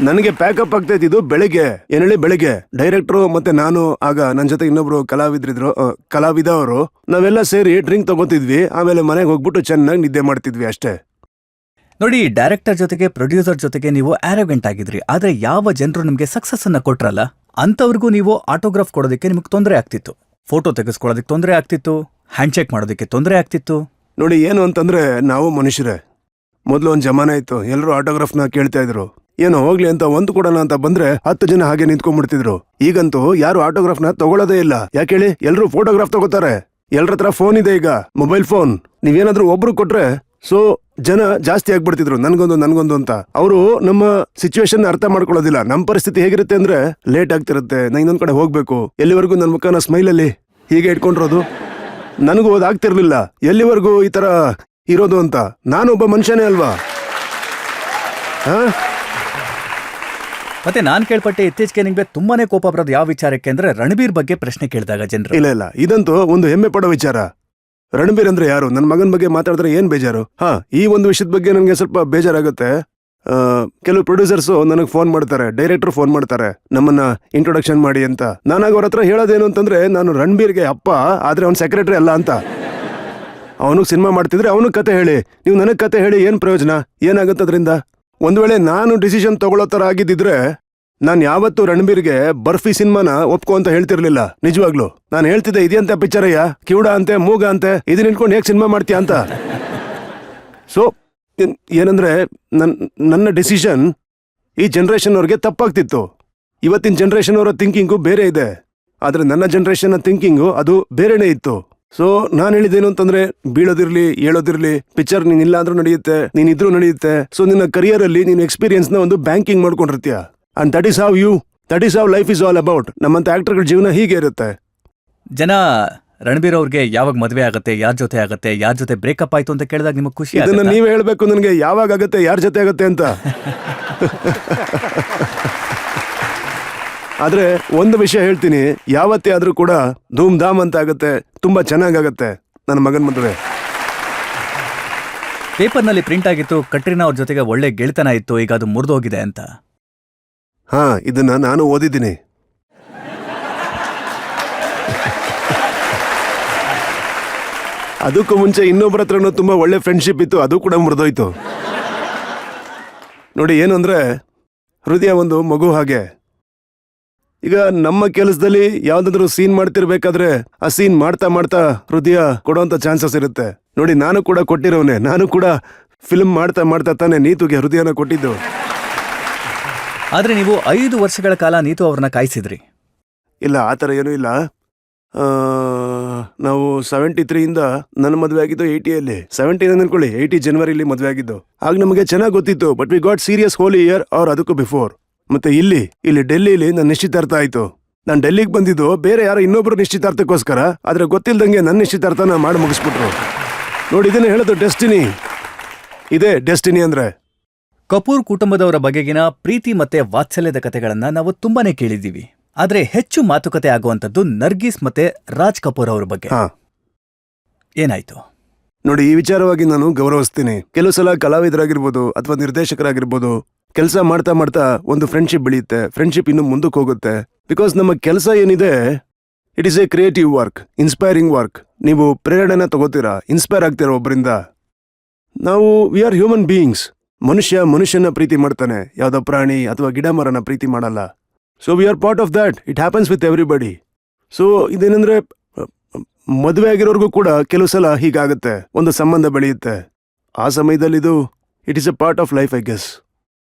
ನನಗೆ ಪ್ಯಾಕಪ್ ಆಗ್ತಾ ಇದ್ದಿದ್ದು ಬೆಳಿಗ್ಗೆ. ಏನೇಳಿ ಬೆಳಿಗ್ಗೆ ಡೈರೆಕ್ಟ್ರು ಮತ್ತೆ ನಾನು, ಆಗ ನನ್ನ ಜೊತೆ ಇನ್ನೊಬ್ರು ಕಲಾವಿದ ಅವರು, ನಾವೆಲ್ಲ ಸೇರಿ ಡ್ರಿಂಕ್ ತಗೋತಿದ್ವಿ. ಆಮೇಲೆ ಮನೆಗೆ ಹೋಗ್ಬಿಟ್ಟು ಚೆನ್ನಾಗಿ ನಿದ್ದೆ ಮಾಡ್ತಿದ್ವಿ ಅಷ್ಟೇ. ನೋಡಿ, ಡೈರೆಕ್ಟರ್ ಜೊತೆಗೆ ಪ್ರೊಡ್ಯೂಸರ್ ಜೊತೆಗೆ ನೀವು ಆರೋಗೆಂಟ್ ಆಗಿದ್ರಿ. ಆದ್ರೆ ಯಾವ ಜನರು ನಿಮ್ಗೆ ಸಕ್ಸಸ್ ಅನ್ನ ಕೊಟ್ರಲ್ಲ, ಅಂತವ್ರಿಗೂ ನೀವು ಆಟೋಗ್ರಾಫ್ ಕೊಡೋದಕ್ಕೆ ನಿಮ್ಗೆ ತೊಂದರೆ ಆಗ್ತಿತ್ತು, ಫೋಟೋ ತೆಗೆಸ್ಕೊಳ್ಳೋದಕ್ಕೆ ತೊಂದರೆ ಆಗ್ತಿತ್ತು, ಹ್ಯಾಂಡ್ ಚೆಕ್ ಮಾಡೋದಕ್ಕೆ ತೊಂದರೆ ಆಗ್ತಿತ್ತು. ನೋಡಿ, ಏನು ಅಂತಂದ್ರೆ ನಾವು ಮನುಷ್ಯರೇ. ಮೊದಲು ಒಂದು ಜಮಾನ ಇತ್ತು, ಎಲ್ಲರೂ ಆಟೋಗ್ರಾಫ್ನ ಕೇಳ್ತಾ ಇದ್ರು. ಏನೋ ಹೋಗ್ಲಿ ಅಂತ ಒಂದು ಕೊಡೋಣ ಅಂತ ಬಂದ್ರೆ 10 ಜನ ಹಾಗೆ ನಿಂತ್ಕೊಂಡ್ಬಿಡ್ತಿದ್ರು. ಈಗಂತೂ ಯಾರು ಆಟೋಗ್ರಾಫ್ನ ತಗೊಳ್ಳೋದೇ ಇಲ್ಲ. ಯಾಕೆ ಹೇಳಿ? ಎಲ್ಲರೂ ಫೋಟೋಗ್ರಾಫ್ ತಗೋತಾರೆ. ಎಲ್ಲರ ಹತ್ರ ಫೋನ್ ಇದೆ ಈಗ, ಮೊಬೈಲ್ ಫೋನ್. ನೀವೇನಾದ್ರೂ ಒಬ್ರು ಕೊಟ್ರೆ ಸೊ ಜನ ಜಾಸ್ತಿ ಆಗ್ಬಿಡ್ತಿದ್ರು, ನನ್ಗೊಂದು ಅಂತ. ಅವರು ನಮ್ಮ ಸಿಚುವೇಶನ್ ಅರ್ಥ ಮಾಡ್ಕೊಳ್ಳೋದಿಲ್ಲ. ನಮ್ಮ ಪರಿಸ್ಥಿತಿ ಹೇಗಿರುತ್ತೆ ಅಂದ್ರೆ, ಲೇಟ್ ಆಗ್ತಿರುತ್ತೆ, ನಾ ಇನ್ನೊಂದ್ ಕಡೆ ಹೋಗ್ಬೇಕು, ಎಲ್ಲಿವರೆಗೂ ನನ್ನ ಮುಖನ ಸ್ಮೈಲಲ್ಲಿ ಹೀಗೆ ಇಟ್ಕೊಂಡಿರೋದು. ನನಗೂ ಅದಾಗ್ತಿರ್ಲಿಲ್ಲ, ಎಲ್ಲಿವರೆಗೂ ಈ ತರ ಇರೋದು ಅಂತ. ನಾನೊಬ್ಬ ಮನುಷ್ಯನೇ ಅಲ್ವಾ? ಮತ್ತೆ ನಾನ್ ಕೇಳ್ಪಟ್ಟೆ, ಇತ್ತೀಚೆಗೆ ನಿಮ್ಗೆ ತುಂಬಾನೇ ಕೋಪ ಬರೋದು ಯಾವ ವಿಚಾರಕ್ಕೆ ಅಂದ್ರೆ, ರಣಬೀರ್ ಬಗ್ಗೆ ಪ್ರಶ್ನೆ ಕೇಳಿದಾಗ ಜನರು. ಇಲ್ಲ, ಇದಂತೂ ಒಂದು ಹೆಮ್ಮೆ ಪಡೋ ವಿಚಾರ. ರಣಬೀರ್ ಅಂದ್ರೆ ಯಾರು? ನನ್ನ ಮಗನ ಬಗ್ಗೆ ಮಾತಾಡಿದ್ರೆ ಏನ್ ಬೇಜಾರು? ಈ ಒಂದು ವಿಷಯದ ಬಗ್ಗೆ ನನಗೆ ಸ್ವಲ್ಪ ಬೇಜಾರಾಗುತ್ತೆ. ಕೆಲವು ಪ್ರೊಡ್ಯೂಸರ್ಸು ನನಗೆ ಫೋನ್ ಮಾಡ್ತಾರೆ, ಡೈರೆಕ್ಟರ್ ಫೋನ್ ಮಾಡ್ತಾರೆ, ನಮ್ಮನ್ನ ಇಂಟ್ರೊಡಕ್ಷನ್ ಮಾಡಿ ಅಂತ. ನಾನಾಗ ಅವ್ರ ಹತ್ರ ಹೇಳೋದೇನು ಅಂತಂದ್ರೆ, ನಾನು ರಣಬೀರ್ಗೆ ಅಪ್ಪ, ಆದ್ರೆ ಅವ್ನ ಸೆಕ್ರೆಟರಿ ಅಲ್ಲ ಅಂತ. ಅವನಿಗೆ ಸಿನಿಮಾ ಮಾಡ್ತಿದ್ರೆ ಅವನಿಗೆ ಕತೆ ಹೇಳಿ, ನೀವು ನನಗೆ ಕತೆ ಹೇಳಿ ಏನು ಪ್ರಯೋಜನ? ಏನಾಗುತ್ತೆ ಅದರಿಂದ? ಒಂದು ವೇಳೆ ನಾನು ಡಿಸಿಷನ್ ತಗೊಳ್ಳೋ ಥರ ಆಗಿದ್ದಿದ್ರೆ, ನಾನು ಯಾವತ್ತೂ ರಣಬೀರ್ಗೆ ಬರ್ಫಿ ಸಿನಿಮಾನ ಒಪ್ಕೊ ಅಂತ ಹೇಳ್ತಿರ್ಲಿಲ್ಲ. ನಿಜವಾಗ್ಲು ನಾನು ಹೇಳ್ತಿದ್ದೆ, ಇದೆಯಂತೆ ಪಿಕ್ಚರ್ ಅಯ್ಯ, ಕಿವುಡ ಅಂತೆ, ಮೂಗ ಅಂತೆ, ಇದನ್ನ ನಿಂತ್ಕೊಂಡು ಹೇಗೆ ಸಿನಿಮಾ ಮಾಡ್ತೀಯ ಅಂತ. ಸೊ ಏನಂದ್ರೆ, ನನ್ನ ಡಿಸಿಷನ್ ಈ ಜನ್ರೇಷನ್ ಅವ್ರಿಗೆ ತಪ್ಪಾಗ್ತಿತ್ತು. ಇವತ್ತಿನ ಜನ್ರೇಷನ್ ಅವರ ಥಿಂಕಿಂಗು ಬೇರೆ ಇದೆ, ಆದ್ರೆ ನನ್ನ ಜನ್ರೇಷನ್ ಥಿಂಕಿಂಗು ಅದು ಬೇರೆನೇ ಇತ್ತು. ಸೊ ನಾನು ಹೇಳಿದ್ದೇನು ಅಂತಂದ್ರೆ, ಬೀಳೋದಿರ್ಲಿ ಏಳೋದಿರ್ಲಿ, ಪಿಕ್ಚರ್ ನೀನ್ ಇಲ್ಲ ಅಂದ್ರೂ ನಡೆಯುತ್ತೆ, ನೀನ್ ಇದ್ರೂ ನಡೆಯುತ್ತೆ. ಸೊ ನಿನ್ನ ಕರಿಯರ್ ಅಲ್ಲಿ ನೀನು ಎಕ್ಸ್ಪೀರಿಯನ್ಸ್ ನ ಒಂದು ಬ್ಯಾಂಕಿಂಗ್ ಮಾಡ್ಕೊಂಡಿರ್ತೀಯ. And that is how life is all about. ನಮ್ಮಂತ ಆಕ್ಟರ್ಗಳ ಜೀವನ ಹೀಗೆ ಇರುತ್ತೆ. ಜನ ರಣಬೀರ್ ಅವ್ರಿಗೆ ಯಾವಾಗ ಮದುವೆ ಆಗುತ್ತೆ, ಯಾರ ಜೊತೆ ಆಗುತ್ತೆ, ಯಾರ ಜೊತೆ ಬ್ರೇಕಪ್ ಆಯ್ತು ಅಂತ ಕೇಳಿದಾಗ ನಿಮಗೆ ಖುಷಿ? ಇದನ್ನ ನೀವೇ ಹೇಳ್ಬೇಕು ನನಗೆ, ಯಾವಾಗ ಆಗತ್ತೆ, ಯಾರ ಜೊತೆ ಆಗತ್ತೆ ಅಂತ. ಆದ್ರೆ ಒಂದು ವಿಷಯ ಹೇಳ್ತೀನಿ, ಯಾವತ್ತೇ ಆದ್ರೂ ಕೂಡ ಧೂಮ್ ಧಾಮ್ ಅಂತ ಆಗತ್ತೆ, ತುಂಬಾ ಚೆನ್ನಾಗಾಗತ್ತೆ ನನ್ನ ಮಗನ ಮದುವೆ. ಪೇಪರ್ನಲ್ಲಿ ಪ್ರಿಂಟ್ ಆಗಿತ್ತು ಕಟ್ರಿನಾ ಅವ್ರ ಜೊತೆಗೆ ಒಳ್ಳೆ ಗೆಳೆತನ ಇತ್ತು, ಈಗ ಅದು ಮುರಿದೋಗಿದೆ ಅಂತ. ಹಾ, ಇದನ್ನ ನಾನು ಓದಿದ್ದೀನಿ. ಅದಕ್ಕೂ ಮುಂಚೆ ಇನ್ನೊಬ್ಬರ ಹತ್ರನೂ ತುಂಬಾ ಒಳ್ಳೆ ಫ್ರೆಂಡ್ಶಿಪ್ ಇತ್ತು, ಅದು ಕೂಡ ಮುರಿದೋಯ್ತು. ನೋಡಿ, ಏನು ಅಂದ್ರೆ ಹೃದಯ ಒಂದು ಮಗು ಹಾಗೆ. ಈಗ ನಮ್ಮ ಕೆಲಸದಲ್ಲಿ ಯಾವ್ದಾದ್ರು ಸೀನ್ ಮಾಡ್ತಿರ್ಬೇಕಾದ್ರೆ ಆ ಸೀನ್ ಮಾಡ್ತಾ ಮಾಡ್ತಾ ಹೃದಯ ಕೊಡೋಂತ ಚಾನ್ಸಸ್ ಇರುತ್ತೆ. ನೋಡಿ, ನಾನು ಕೂಡ ಕೊಟ್ಟಿರೋನೆ, ನಾನು ಕೂಡ ಫಿಲ್ಮ್ ಮಾಡ್ತಾ ಮಾಡ್ತಾ ತಾನೇ ನೀತುಗೆ ಹೃದಯನ ಕೊಟ್ಟಿದ್ದು. ಆದ್ರೆ ನೀವು 5 ವರ್ಷಗಳ ಕಾಲ ನೀತು ಅವ್ರನ್ನ ಕಾಯಿಸಿದ್ರಿ. ಇಲ್ಲ, ಆ ಥರ ಏನೂ ಇಲ್ಲ. ನಾವು 73ಇಂದ ನನ್ನ ಮದುವೆ ಆಗಿದ್ದು 80ಯಲ್ಲಿ, 79 ಅನ್ಕೊಳ್ಳಿ, 80 ಜನವರಿಲಿ ಮದುವೆ ಆಗಿದ್ದು. ಆಗ ನಮಗೆ ಚೆನ್ನಾಗಿ ಗೊತ್ತಿತ್ತು, but we got serious holy year or ಅದಕ್ಕೂ ಬಿಫೋರ್. ಮತ್ತೆ ಇಲ್ಲಿ ಡೆಲ್ಲಿಲಿ ನನ್ನ ನಿಶ್ಚಿತಾರ್ಥ ಆಯ್ತು. ನಾನು ಡೆಲ್ಲಿಗೆ ಬಂದಿದ್ದು ಬೇರೆ ಯಾರೋ ಇನ್ನೊಬ್ರು ನಿಶ್ಚಿತಾರ್ಥಕ್ಕೋಸ್ಕರ, ಆದ್ರೆ ಗೊತ್ತಿಲ್ದಂಗೆ ನನ್ನ ನಿಶ್ಚಿತಾರ್ಥನ ಮಾಡಿ ಮುಗಿಸ್ಬಿಟ್ರು. ನೋಡಿ, ಇದನ್ನ ಹೇಳೋದು ಡೆಸ್ಟಿನಿ. ಇದೇ ಡೆಸ್ಟಿನಿ ಅಂದ್ರೆ. ಕಪೂರ್ ಕುಟುಂಬದವರ ಬಗೆಗಿನ ಪ್ರೀತಿ ಮತ್ತೆ ವಾತ್ಸಲ್ಯದ ಕಥೆಗಳನ್ನ ನಾವು ತುಂಬಾನೇ ಕೇಳಿದ್ದೀವಿ. ಆದ್ರೆ ಹೆಚ್ಚು ಮಾತುಕತೆ ಆಗುವಂತದ್ದು ನರ್ಗೀಸ್ ಮತ್ತೆ ರಾಜ್ ಕಪೂರ್ ಅವ್ರ ಬಗ್ಗೆ. ಏನಾಯ್ತು? ನೋಡಿ, ಈ ವಿಚಾರವಾಗಿ ನಾನು ಗೌರವಿಸ್ತೀನಿ. ಕೆಲವು ಸಲ ಕಲಾವಿದರಾಗಿರ್ಬೋದು ಅಥವಾ ನಿರ್ದೇಶಕರಾಗಿರ್ಬೋದು, ಕೆಲಸ ಮಾಡ್ತಾ ಮಾಡ್ತಾ ಒಂದು ಫ್ರೆಂಡ್ಶಿಪ್ ಬೆಳೆಯುತ್ತೆ, ಫ್ರೆಂಡ್ಶಿಪ್ ಇನ್ನು ಮುಂದಕ್ಕೆ ಹೋಗುತ್ತೆ. ಬಿಕಾಸ್ ನಮ್ಮ ಕೆಲಸ ಏನಿದೆ, it is A creative work, inspiring work. ನೀವು ಪ್ರೇರಣೆನ ತಗೋತೀರಾ, ಇನ್ಸ್ಪೈರ್ ಆಗ್ತೀರಾ ಒಬ್ಬರಿಂದ. ನಾವು ವಿ ಆರ್ ಹ್ಯೂಮನ್ ಬೀಯಿಂಗ್ಸ್. ಮನುಷ್ಯನ ಪ್ರೀತಿ ಮಾಡ್ತಾನೆ, ಯಾವ್ದೋ ಪ್ರಾಣಿ ಅಥವಾ ಗಿಡ ಮರನ ಪ್ರೀತಿ ಮಾಡಲ್ಲ. So we are part of that. It happens with everybody. So ಇದೇನಂದ್ರೆ, ಮದುವೆ ಆಗಿರೋರ್ಗೂ ಕೂಡ ಕೆಲವು ಸಲ ಹೀಗಾಗುತ್ತೆ, ಒಂದು ಸಂಬಂಧ ಬೆಳೆಯುತ್ತೆ. ಆ ಸಮಯದಲ್ಲಿ it is A part of life, I guess.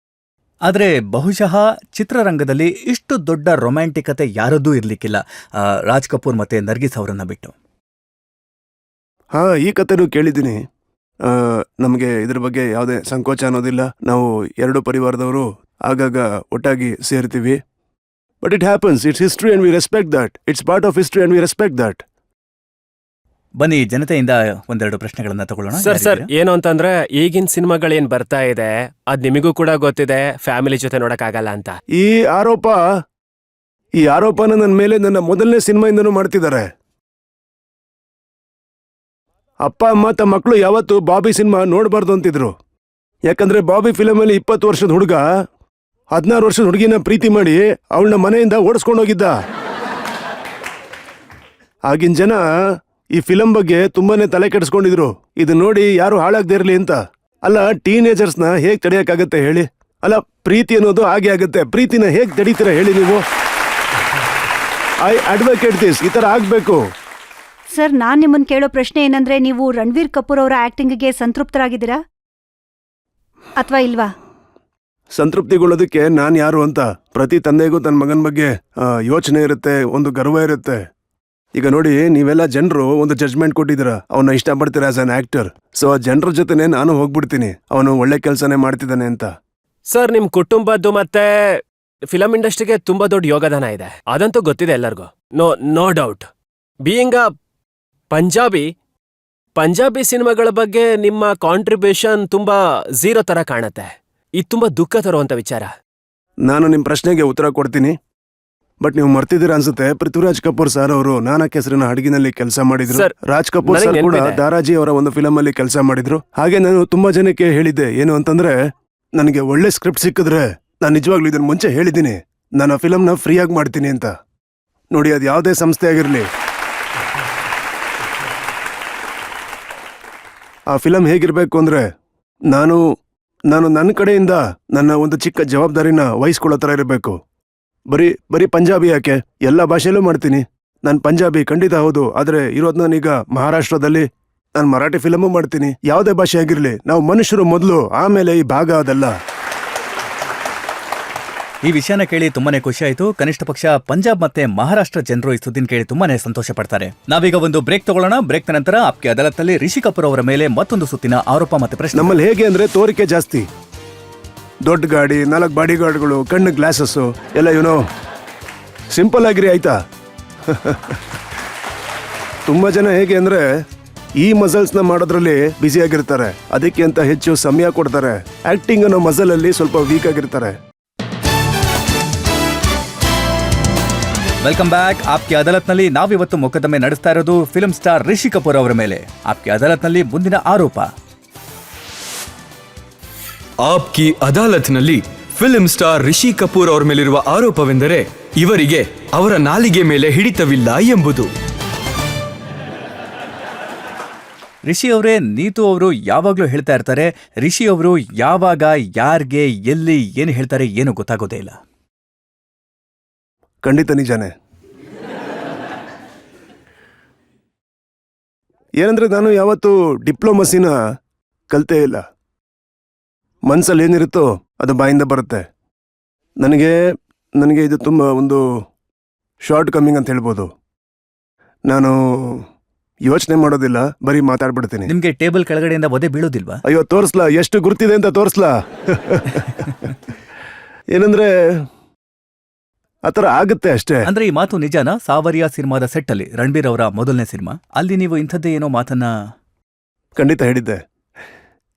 ಆದ್ರೆ ಬಹುಶಃ ಚಿತ್ರರಂಗದಲ್ಲಿ ಇಷ್ಟು ದೊಡ್ಡ ರೊಮ್ಯಾಂಟಿಕತೆ ಯಾರದ್ದೂ ಇರ್ಲಿಕ್ಕಿಲ್ಲ, ರಾಜ್ ಕಪೂರ್ ಮತ್ತೆ ನರ್ಗಿಸ್ ಅವರನ್ನ ಬಿಟ್ಟು. ಹಾ, ಈ ಕಥೆನೂ ಕೇಳಿದ್ದೀನಿ. ನಮಗೆ ಇದ್ರ ಬಗ್ಗೆ ಯಾವುದೇ ಸಂಕೋಚ ಅನ್ನೋದಿಲ್ಲ. ನಾವು ಎರಡು ಪರಿವಾರದವರು ಆಗಾಗ ಒಟ್ಟಾಗಿ ಸೇರ್ತೀವಿ. But it happens, it's history and we respect that. It's part of history and we respect that. ಬನ್ನಿ, ಜನತೆಯಿಂದ ಒಂದೆರಡು ಪ್ರಶ್ನೆಗಳನ್ನ ತಗೊಳ್ಳೋಣ. ಸರ್, ಏನು ಅಂತಂದ್ರೆ ಈಗಿನ ಸಿನಿಮಾಗಳೇನ್ ಬರ್ತಾ ಇದೆ ಅದ್ ನಿಮಗೂ ಕೂಡ ಗೊತ್ತಿದೆ, ಫ್ಯಾಮಿಲಿ ಜೊತೆ ನೋಡಕ್ಕಾಗಲ್ಲ ಅಂತ. ಈ ಆರೋಪನ ನನ್ನ ಮೇಲೆ ನನ್ನ ಮೊದಲನೇ ಸಿನಿಮಾಯಿಂದನೂ ಮಾಡ್ತಿದ್ದಾರೆ. ಅಪ್ಪ ಅಮ್ಮ ತಮ್ಮ ಮಕ್ಕಳು ಯಾವತ್ತು ಬಾಬಿ ಸಿನಿಮಾ ನೋಡಬಾರ್ದು ಅಂತಿದ್ರು. ಯಾಕಂದ್ರೆ ಬಾಬಿ ಫಿಲಮಲ್ಲಿ 20 ವರ್ಷದ ಹುಡುಗ 16 ವರ್ಷದ ಹುಡುಗಿನ ಪ್ರೀತಿ ಮಾಡಿ ಅವಳನ್ನ ಮನೆಯಿಂದ ಓಡಿಸ್ಕೊಂಡೋಗಿದ್ದ. ಆಗಿನ ಜನ ಈ ಫಿಲಂ ಬಗ್ಗೆ ತುಂಬಾನೇ ತಲೆ ಕೆಡಿಸ್ಕೊಂಡಿದ್ರು, ಇದು ನೋಡಿ ಯಾರು ಹಾಳಾಗದೇ ಇರಲಿ ಅಂತ. ಅಲ್ಲ, ಟೀನೇಜರ್ಸ್ನ ಹೇಗ್ ತಡೆಯಕ್ಕಾಗತ್ತೆ ಹೇಳಿ? ಅಲ್ಲ, ಪ್ರೀತಿ ಅನ್ನೋದು ಹಾಗೆ ಆಗುತ್ತೆ. ಪ್ರೀತಿನ ಹೇಗ್ ತಡೀತೀರಾ ಹೇಳಿ ನೀವು? I advocate this. ಈ ತರ ಆಗ್ಬೇಕು. ಸರ್, ನಾನ್ ನಿಮ್ಮನ್ನ ಕೇಳೋ ಪ್ರಶ್ನೆ ಏನಂದ್ರೆ, ನೀವು ರಣವೀರ್ ಕಪೂರ್ ಅವರ ಆಕ್ಟಿಂಗ್ಗೆ ಸಂತೃಪ್ತರಾಗಿದ್ದೀರಾ ಅಥವಾ ಇಲ್ವಾ? ಸಂತೃಪ್ತಿಗೊಳ್ಳೋದಕ್ಕೆ ನಾನ್ ಯಾರು ಅಂತ ಪ್ರತಿ ತಂದೆಗೂ ತನ್ನ ಮಗನ ಬಗ್ಗೆ ಯೋಚನೆ ಇರುತ್ತೆ, ಒಂದು ಗರ್ವ ಇರುತ್ತೆ. ಈಗ ನೋಡಿ, ನೀವೆಲ್ಲ ಜನರು ಒಂದು ಜಡ್ಜ್ಮೆಂಟ್ ಕೊಟ್ಟಿದ್ದೀರಾ, ಅವನ್ನ ಇಷ್ಟಪಡ್ತೀರಾ ಆಸ್ ಅನ್ ಆಕ್ಟರ್. ಸೊ ಆ ಜನರ ಜೊತೆನೆ ನಾನು ಹೋಗ್ಬಿಡ್ತೀನಿ, ಅವನು ಒಳ್ಳೆ ಕೆಲಸನೇ ಮಾಡ್ತಿದ್ದಾನೆ ಅಂತ. ಸರ್, ನಿಮ್ ಕುಟುಂಬದ್ದು ಮತ್ತೆ ಫಿಲಂ ಇಂಡಸ್ಟ್ರಿಗೆ ತುಂಬಾ ದೊಡ್ಡ ಯೋಗದಾನ ಇದೆ, ಅದಂತೂ ಗೊತ್ತಿದೆ ಎಲ್ಲರಿಗೂ. No doubt. Being a Punjabi ಸಿನಿಮಾಗಳ ಬಗ್ಗೆ ನಿಮ್ಮ ಕಾಂಟ್ರಿಬ್ಯೂಷನ್ ತುಂಬಾ ಝೀರೋ ತರ ಕಾಣತ್ತೆ. ಇದು ತುಂಬಾ ದುಃಖ ತರುವಂತ ವಿಚಾರ. ನಾನು ನಿಮ್ ಪ್ರಶ್ನೆಗೆ ಉತ್ತರ ಕೊಡ್ತೀನಿ, ಬಟ್ ನೀವು ಮರ್ತಿದ್ದೀರಾ ಅನ್ಸುತ್ತೆ. ಪೃಥ್ವಿರಾಜ್ ಕಪೂರ್ ಸರ್ ಅವರು ನಾನಕ್ ಹೆಸರಿನ ಹಡಗಿನಲ್ಲಿ ಕೆಲಸ ಮಾಡಿದ್ರು. ರಾಜ್ ಕಪೂರ್ ಸರ್ ಕೂಡ ದಾರಾಜಿ ಅವರ ಒಂದು ಫಿಲಂ ಅಲ್ಲಿ ಕೆಲಸ ಮಾಡಿದ್ರು. ಹಾಗೆ ನಾನು ತುಂಬಾ ಜನಕ್ಕೆ ಹೇಳಿದ್ದೆ, ಏನು ಅಂತಂದ್ರೆ, ನನಗೆ ಒಳ್ಳೆ ಸ್ಕ್ರಿಪ್ಟ್ ಸಿಕ್ಕಿದ್ರೆ ನಾನು ನಿಜವಾಗ್ಲೂ ಇದನ್ನ ಮುಂಚೆ ಹೇಳಿದ್ದೀನಿ, ನಾನು ಆ ಫಿಲಂನ ಫ್ರೀಯಾಗಿ ಮಾಡ್ತೀನಿ ಅಂತ. ನೋಡಿ, ಅದು ಯಾವುದೇ ಸಂಸ್ಥೆ ಆಗಿರಲಿ, ಆ ಫಿಲಂ ಹೇಗಿರ್ಬೇಕು ಅಂದ್ರೆ, ನಾನು ನನ್ನ ಕಡೆಯಿಂದ ನನ್ನ ಒಂದು ಚಿಕ್ಕ ಜವಾಬ್ದಾರಿನ ವಹಿಸ್ಕೊಳ್ಳೋ ಥರ ಇರಬೇಕು. ಬರೀ ಪಂಜಾಬಿ ಯಾಕೆ, ಎಲ್ಲ ಭಾಷೆಯಲ್ಲೂ ಮಾಡ್ತೀನಿ. ನಾನು ಪಂಜಾಬಿ ಖಂಡಿತ ಹೌದು, ಆದರೆ ಇರೋದು ನಾನೀಗ ಮಹಾರಾಷ್ಟ್ರದಲ್ಲಿ. ನಾನು ಮರಾಠಿ ಫಿಲಮು ಮಾಡ್ತೀನಿ. ಯಾವುದೇ ಭಾಷೆ ಆಗಿರಲಿ, ನಾವು ಮನುಷ್ಯರು ಮೊದಲು, ಆಮೇಲೆ ಈ ಭಾಗ ಅದಲ್ಲ. ಈ ವಿಷಯನ ಕೇಳಿ ತುಂಬಾನೇ ಖುಷಿ ಆಯ್ತು. ಕನಿಷ್ಠ ಪಕ್ಷ ಪಂಜಾಬ್ ಮತ್ತೆ ಮಹಾರಾಷ್ಟ್ರ ಜನರು ಈ ಸುದ್ದಿನ ಕೇಳಿ ತುಂಬಾನೇ ಸಂತೋಷ ಪಡ್ತಾರೆ. ನಾವೀಗ ಒಂದು ಬ್ರೇಕ್ ತಗೊಳ್ಳೋಣ. ಬ್ರೇಕ್ ನಂತರ ಆಪ್ಕೆ ಅದಾಲತ್ನಲ್ಲಿ ರಿಷಿ ಕಪೂರ್ ಅವರ ಮೇಲೆ ಮತ್ತೊಂದು ಸುತ್ತಿನ ಆರೋಪ ಮತ್ತೆ ಪ್ರಶ್ನೆ. ನಮ್ಮಲ್ಲಿ ಹೇಗೆ ಅಂದ್ರೆ, ತೋರಿಕೆ ಜಾಸ್ತಿ. ದೊಡ್ಡ ಗಾಡಿ, 4 ಬಾಡಿ ಗಾರ್ಡ್ಗಳು, ಕಣ್ಣು ಗ್ಲಾಸಸ್ಸು ಎಲ್ಲ ಸಿಂಪಲ್ ಆಗಿರಿ, ಆಯ್ತಾ? ತುಂಬಾ ಜನ ಹೇಗೆ ಅಂದ್ರೆ, ಈ ಮಸಲ್ಸ್ನ ಮಾಡೋದ್ರಲ್ಲಿ ಬ್ಯುಸಿ ಆಗಿರ್ತಾರೆ, ಅದಕ್ಕೆ ಅಂತ ಹೆಚ್ಚು ಸಮಯ ಕೊಡ್ತಾರೆ. ಆಕ್ಟಿಂಗ್ ಅನ್ನೋ ಮಸಲ್ ಅಲ್ಲಿ ಸ್ವಲ್ಪ ವೀಕ್ ಆಗಿರ್ತಾರೆ. Welcome back. ಆಪ್ಗೆ ಅದಾಲತ್ನಲ್ಲಿ ನಾವಿವತ್ತು ಮೊಕದ್ದಮೆ ನಡೆಸ್ತಾ ಇರೋದು ಫಿಲ್ಮ್ ಸ್ಟಾರ್ ರಿಷಿ ಕಪೂರ್ ಅವರ ಮೇಲೆ. ಆಪ್ಗೆ ಅದಾಲತ್ನಲ್ಲಿ ಮುಂದಿನ ಆರೋಪ. ಆಪ್ಕಿ ಅದಾಲತ್ನಲ್ಲಿ ಫಿಲ್ಮ್ ಸ್ಟಾರ್ ರಿಷಿ ಕಪೂರ್ ಅವರ ಮೇಲಿರುವ ಆರೋಪವೆಂದರೆ ಇವರಿಗೆ ಅವರ ನಾಲಿಗೆ ಮೇಲೆ ಹಿಡಿತವಿಲ್ಲ ಎಂಬುದು. ರಿಷಿ ಅವರೇ, ನೀತು ಅವರು ಯಾವಾಗ್ಲೂ ಹೇಳ್ತಾ ಇರ್ತಾರೆ, ರಿಷಿ ಅವರು ಯಾವಾಗ ಯಾರ್ಗೆ ಎಲ್ಲಿ ಏನು ಹೇಳ್ತಾರೆ ಏನು ಗೊತ್ತಾಗೋದೇ ಇಲ್ಲ. ಖಂಡಿತ ನಿಜಾನೇ. ಏನಂದ್ರೆ ನಾನು ಯಾವತ್ತೂ ಡಿಪ್ಲೊಮಸಿನ ಕಲ್ತೇ ಇಲ್ಲ. ಮನ್ಸಲ್ಲಿ ಏನಿರುತ್ತೋ ಅದು ಬಾಯಿಂದ ಬರುತ್ತೆ. ನನಗೆ ಇದು ತುಂಬ ಒಂದು ಶಾರ್ಟ್ ಕಮ್ಮಿಂಗ್ ಅಂತ ಹೇಳ್ಬೋದು. ನಾನು ಯೋಚನೆ ಮಾಡೋದಿಲ್ಲ, ಬರೀ ಮಾತಾಡ್ಬಿಡ್ತೀನಿ. ನಿಮ್ಗೆ ಟೇಬಲ್ ಕೆಳಗಡೆಯಿಂದ ಒದೆ ಬೀಳೋದಿಲ್ವಾ? ಅಯ್ಯೋ, ತೋರಿಸ್ಲಾ ಎಷ್ಟು ಗುರ್ತಿದೆ ಅಂತ ತೋರಿಸ್ಲಾ? ಏನಂದ್ರೆ ಆ ಥರ ಆಗುತ್ತೆ ಅಷ್ಟೇ. ಅಂದ್ರೆ ಈ ಮಾತು ನಿಜಾನ? ಸಾವರಿಯಾ ಸಿನಿಮಾದ ಸೆಟ್ ಅಲ್ಲಿ, ರಣಬೀರ್ ಅವರ ಮೊದಲನೇ ಸಿನಿಮಾ, ಅಲ್ಲಿ ನೀವು ಇಂಥದ್ದೇ ಏನೋ ಮಾತನ್ನ ಖಂಡಿತ ಹೇಳಿದ್ದೆ.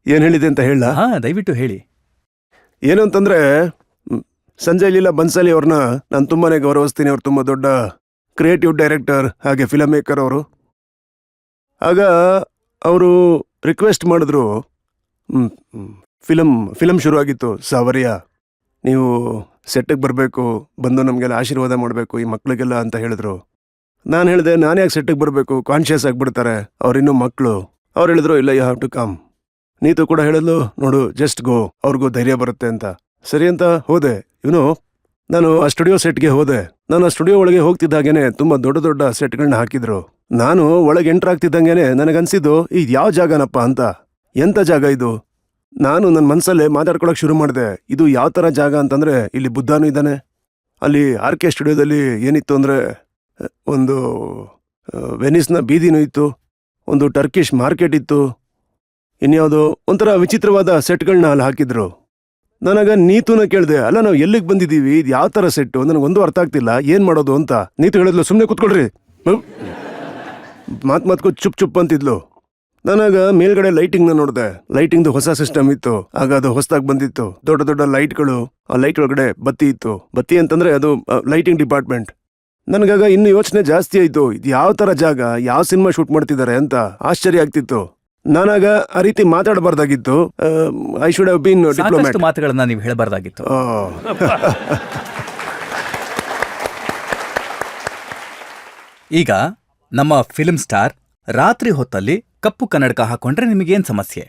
ಏನ್ ಹೇಳಿದೆ ಅಂತ ಹೇಳ? ಹಾ, ದಯವಿಟ್ಟು ಹೇಳಿ. ಏನು ಅಂತಂದ್ರೆ, ಸಂಜಯ್ ಲೀಲಾ ಬನ್ಸಾಲಿ ಅವ್ರನ್ನ ನಾನು ತುಂಬಾನೇ ಗೌರವಿಸ್ತೀನಿ. ಅವ್ರು ತುಂಬ ದೊಡ್ಡ ಕ್ರಿಯೇಟಿವ್ ಡೈರೆಕ್ಟರ್ ಹಾಗೆ ಫಿಲಮ್ ಮೇಕರ್ ಅವರು. ಆಗ ಅವರು ರಿಕ್ವೆಸ್ಟ್ ಮಾಡಿದ್ರು, ಫಿಲಮ್ ಶುರು ಆಗಿತ್ತು, ಸಾವರಿಯಾ ನೀವು ಸೆಟ್ಟಿಗೆ ಬರಬೇಕು, ಬಂದು ನಮಗೆಲ್ಲ ಆಶೀರ್ವಾದ ಮಾಡಬೇಕು ಈ ಮಕ್ಳಿಗೆಲ್ಲ ಅಂತ ಹೇಳಿದ್ರು. ನಾನು ಹೇಳಿದೆ, ನಾನು ಯಾಕೆ ಸೆಟ್ಟಿಗೆ ಬರಬೇಕು, ಕಾನ್ಷಿಯಸ್ ಆಗಿಬಿಡ್ತಾರೆ, ಅವ್ರಿನ್ನೂ ಮಕ್ಕಳು. ಅವ್ರು ಹೇಳಿದ್ರು, ಇಲ್ಲ, you have to come. Neetu ಕೂಡ ಹೇಳಿದ್ಲು, ನೋಡು ಜಸ್ಟ್ ಗೋ, ಅವ್ರಿಗೂ ಧೈರ್ಯ ಬರುತ್ತೆ ಅಂತ. ಸರಿ ಅಂತ ಹೋದೆ. ನಾನು ಆ ಸ್ಟುಡಿಯೋ ಸೆಟ್ಗೆ ಹೋದೆ. ನಾನು ಆ ಸ್ಟುಡಿಯೋ ಒಳಗೆ ಹೋಗ್ತಿದ್ದಾಗೇನೆ ತುಂಬ ದೊಡ್ಡ ದೊಡ್ಡ ಸೆಟ್ಗಳನ್ನ ಹಾಕಿದ್ರು. ನಾನು ಒಳಗೆ ಎಂಟರ್ ಆಗ್ತಿದ್ದಂಗೆನೆ ನನಗನ್ಸಿದ್ದು, ಇದು ಯಾವ ಜಾಗನಪ್ಪ ಅಂತ. ಎಂಥ ಜಾಗ ಇದು? ನಾನು ನನ್ನ ಮನಸ್ಸಲ್ಲೇ ಮಾತಾಡ್ಕೊಳಕ್ ಶುರು ಮಾಡಿದೆ, ಇದು ಯಾವ ಥರ ಜಾಗ ಅಂತಂದ್ರೆ, ಇಲ್ಲಿ ಬುದ್ಧನೂ ಇದ್ದಾನೆ. ಅಲ್ಲಿ ಆರ್.ಕೆ. ಸ್ಟುಡಿಯೋದಲ್ಲಿ ಏನಿತ್ತು ಅಂದರೆ, ಒಂದು ವೆನಿಸ್ನ ಬೀದಿನೂ ಇತ್ತು, ಒಂದು ಟರ್ಕಿಶ್ ಮಾರ್ಕೆಟ್ ಇತ್ತು, ಇನ್ಯಾವುದೋ ಒಂಥರ ವಿಚಿತ್ರವಾದ ಸೆಟ್ಗಳನ್ನ ಅಲ್ಲಿ ಹಾಕಿದ್ರು. ನನಗ ನೀತುನ ಕೇಳಿದೆ, ಅಲ್ಲ ನಾವು ಎಲ್ಲಿಗೆ ಬಂದಿದ್ದೀವಿ, ಇದು ಯಾವ ಥರ ಸೆಟ್ಟು, ನನಗೊಂದು ಅರ್ಥ ಆಗ್ತಿಲ್ಲ, ಏನು ಮಾಡೋದು ಅಂತ. ನೀತು ಹೇಳಿದ್ಲು, ಸುಮ್ಮನೆ ಕೂತ್ಕೊಳ್ರಿ, ಮಾತ್ಕು ಚುಪ್ ಅಂತಿದ್ಲು. ನಾನಾಗ ಮೇಲ್ಗಡೆ ಲೈಟಿಂಗ್ನ ನೋಡಿದೆ. ಲೈಟಿಂಗ್ದು ಹೊಸ ಸಿಸ್ಟಮ್ ಇತ್ತು, ಆಗ ಅದು ಹೊಸದಾಗಿ ಬಂದಿತ್ತು. ದೊಡ್ಡ ದೊಡ್ಡ ಲೈಟ್ಗಳು, ಆ ಲೈಟ್ ಒಳಗಡೆ ಬತ್ತಿ ಇತ್ತು. ಬತ್ತಿ ಅಂತಂದ್ರೆ ಅದು ಲೈಟಿಂಗ್ ಡಿಪಾರ್ಟ್ಮೆಂಟ್. ನನಗಾಗ ಇನ್ನು ಯೋಚನೆ ಜಾಸ್ತಿ ಆಯಿತು, ಇದು ಯಾವ ಥರ ಜಾಗ, ಯಾವ ಸಿನಿಮಾ ಶೂಟ್ ಮಾಡ್ತಿದ್ದಾರೆ ಅಂತ ಆಶ್ಚರ್ಯ ಆಗ್ತಿತ್ತು. ನಾನಾಗ ಆ ರೀತಿ ಮಾತಾಡಬಾರ್ದಾಗಿತ್ತು. I should have been diplomat. ಮಾತುಗಳನ್ನ ನೀವು ಹೇಳಬಾರ್ದಾಗಿತ್ತು. ಈಗ ನಮ್ಮ ಫಿಲ್ಮ್ ಸ್ಟಾರ್ ರಾತ್ರಿ ಹೊತ್ತಲ್ಲಿ ಕಪ್ಪು ಕನ್ನಡಕ ಹಾಕೊಂಡ್ರೆ ನಿಮಗೇನ್ ಸಮಸ್ಯೆ?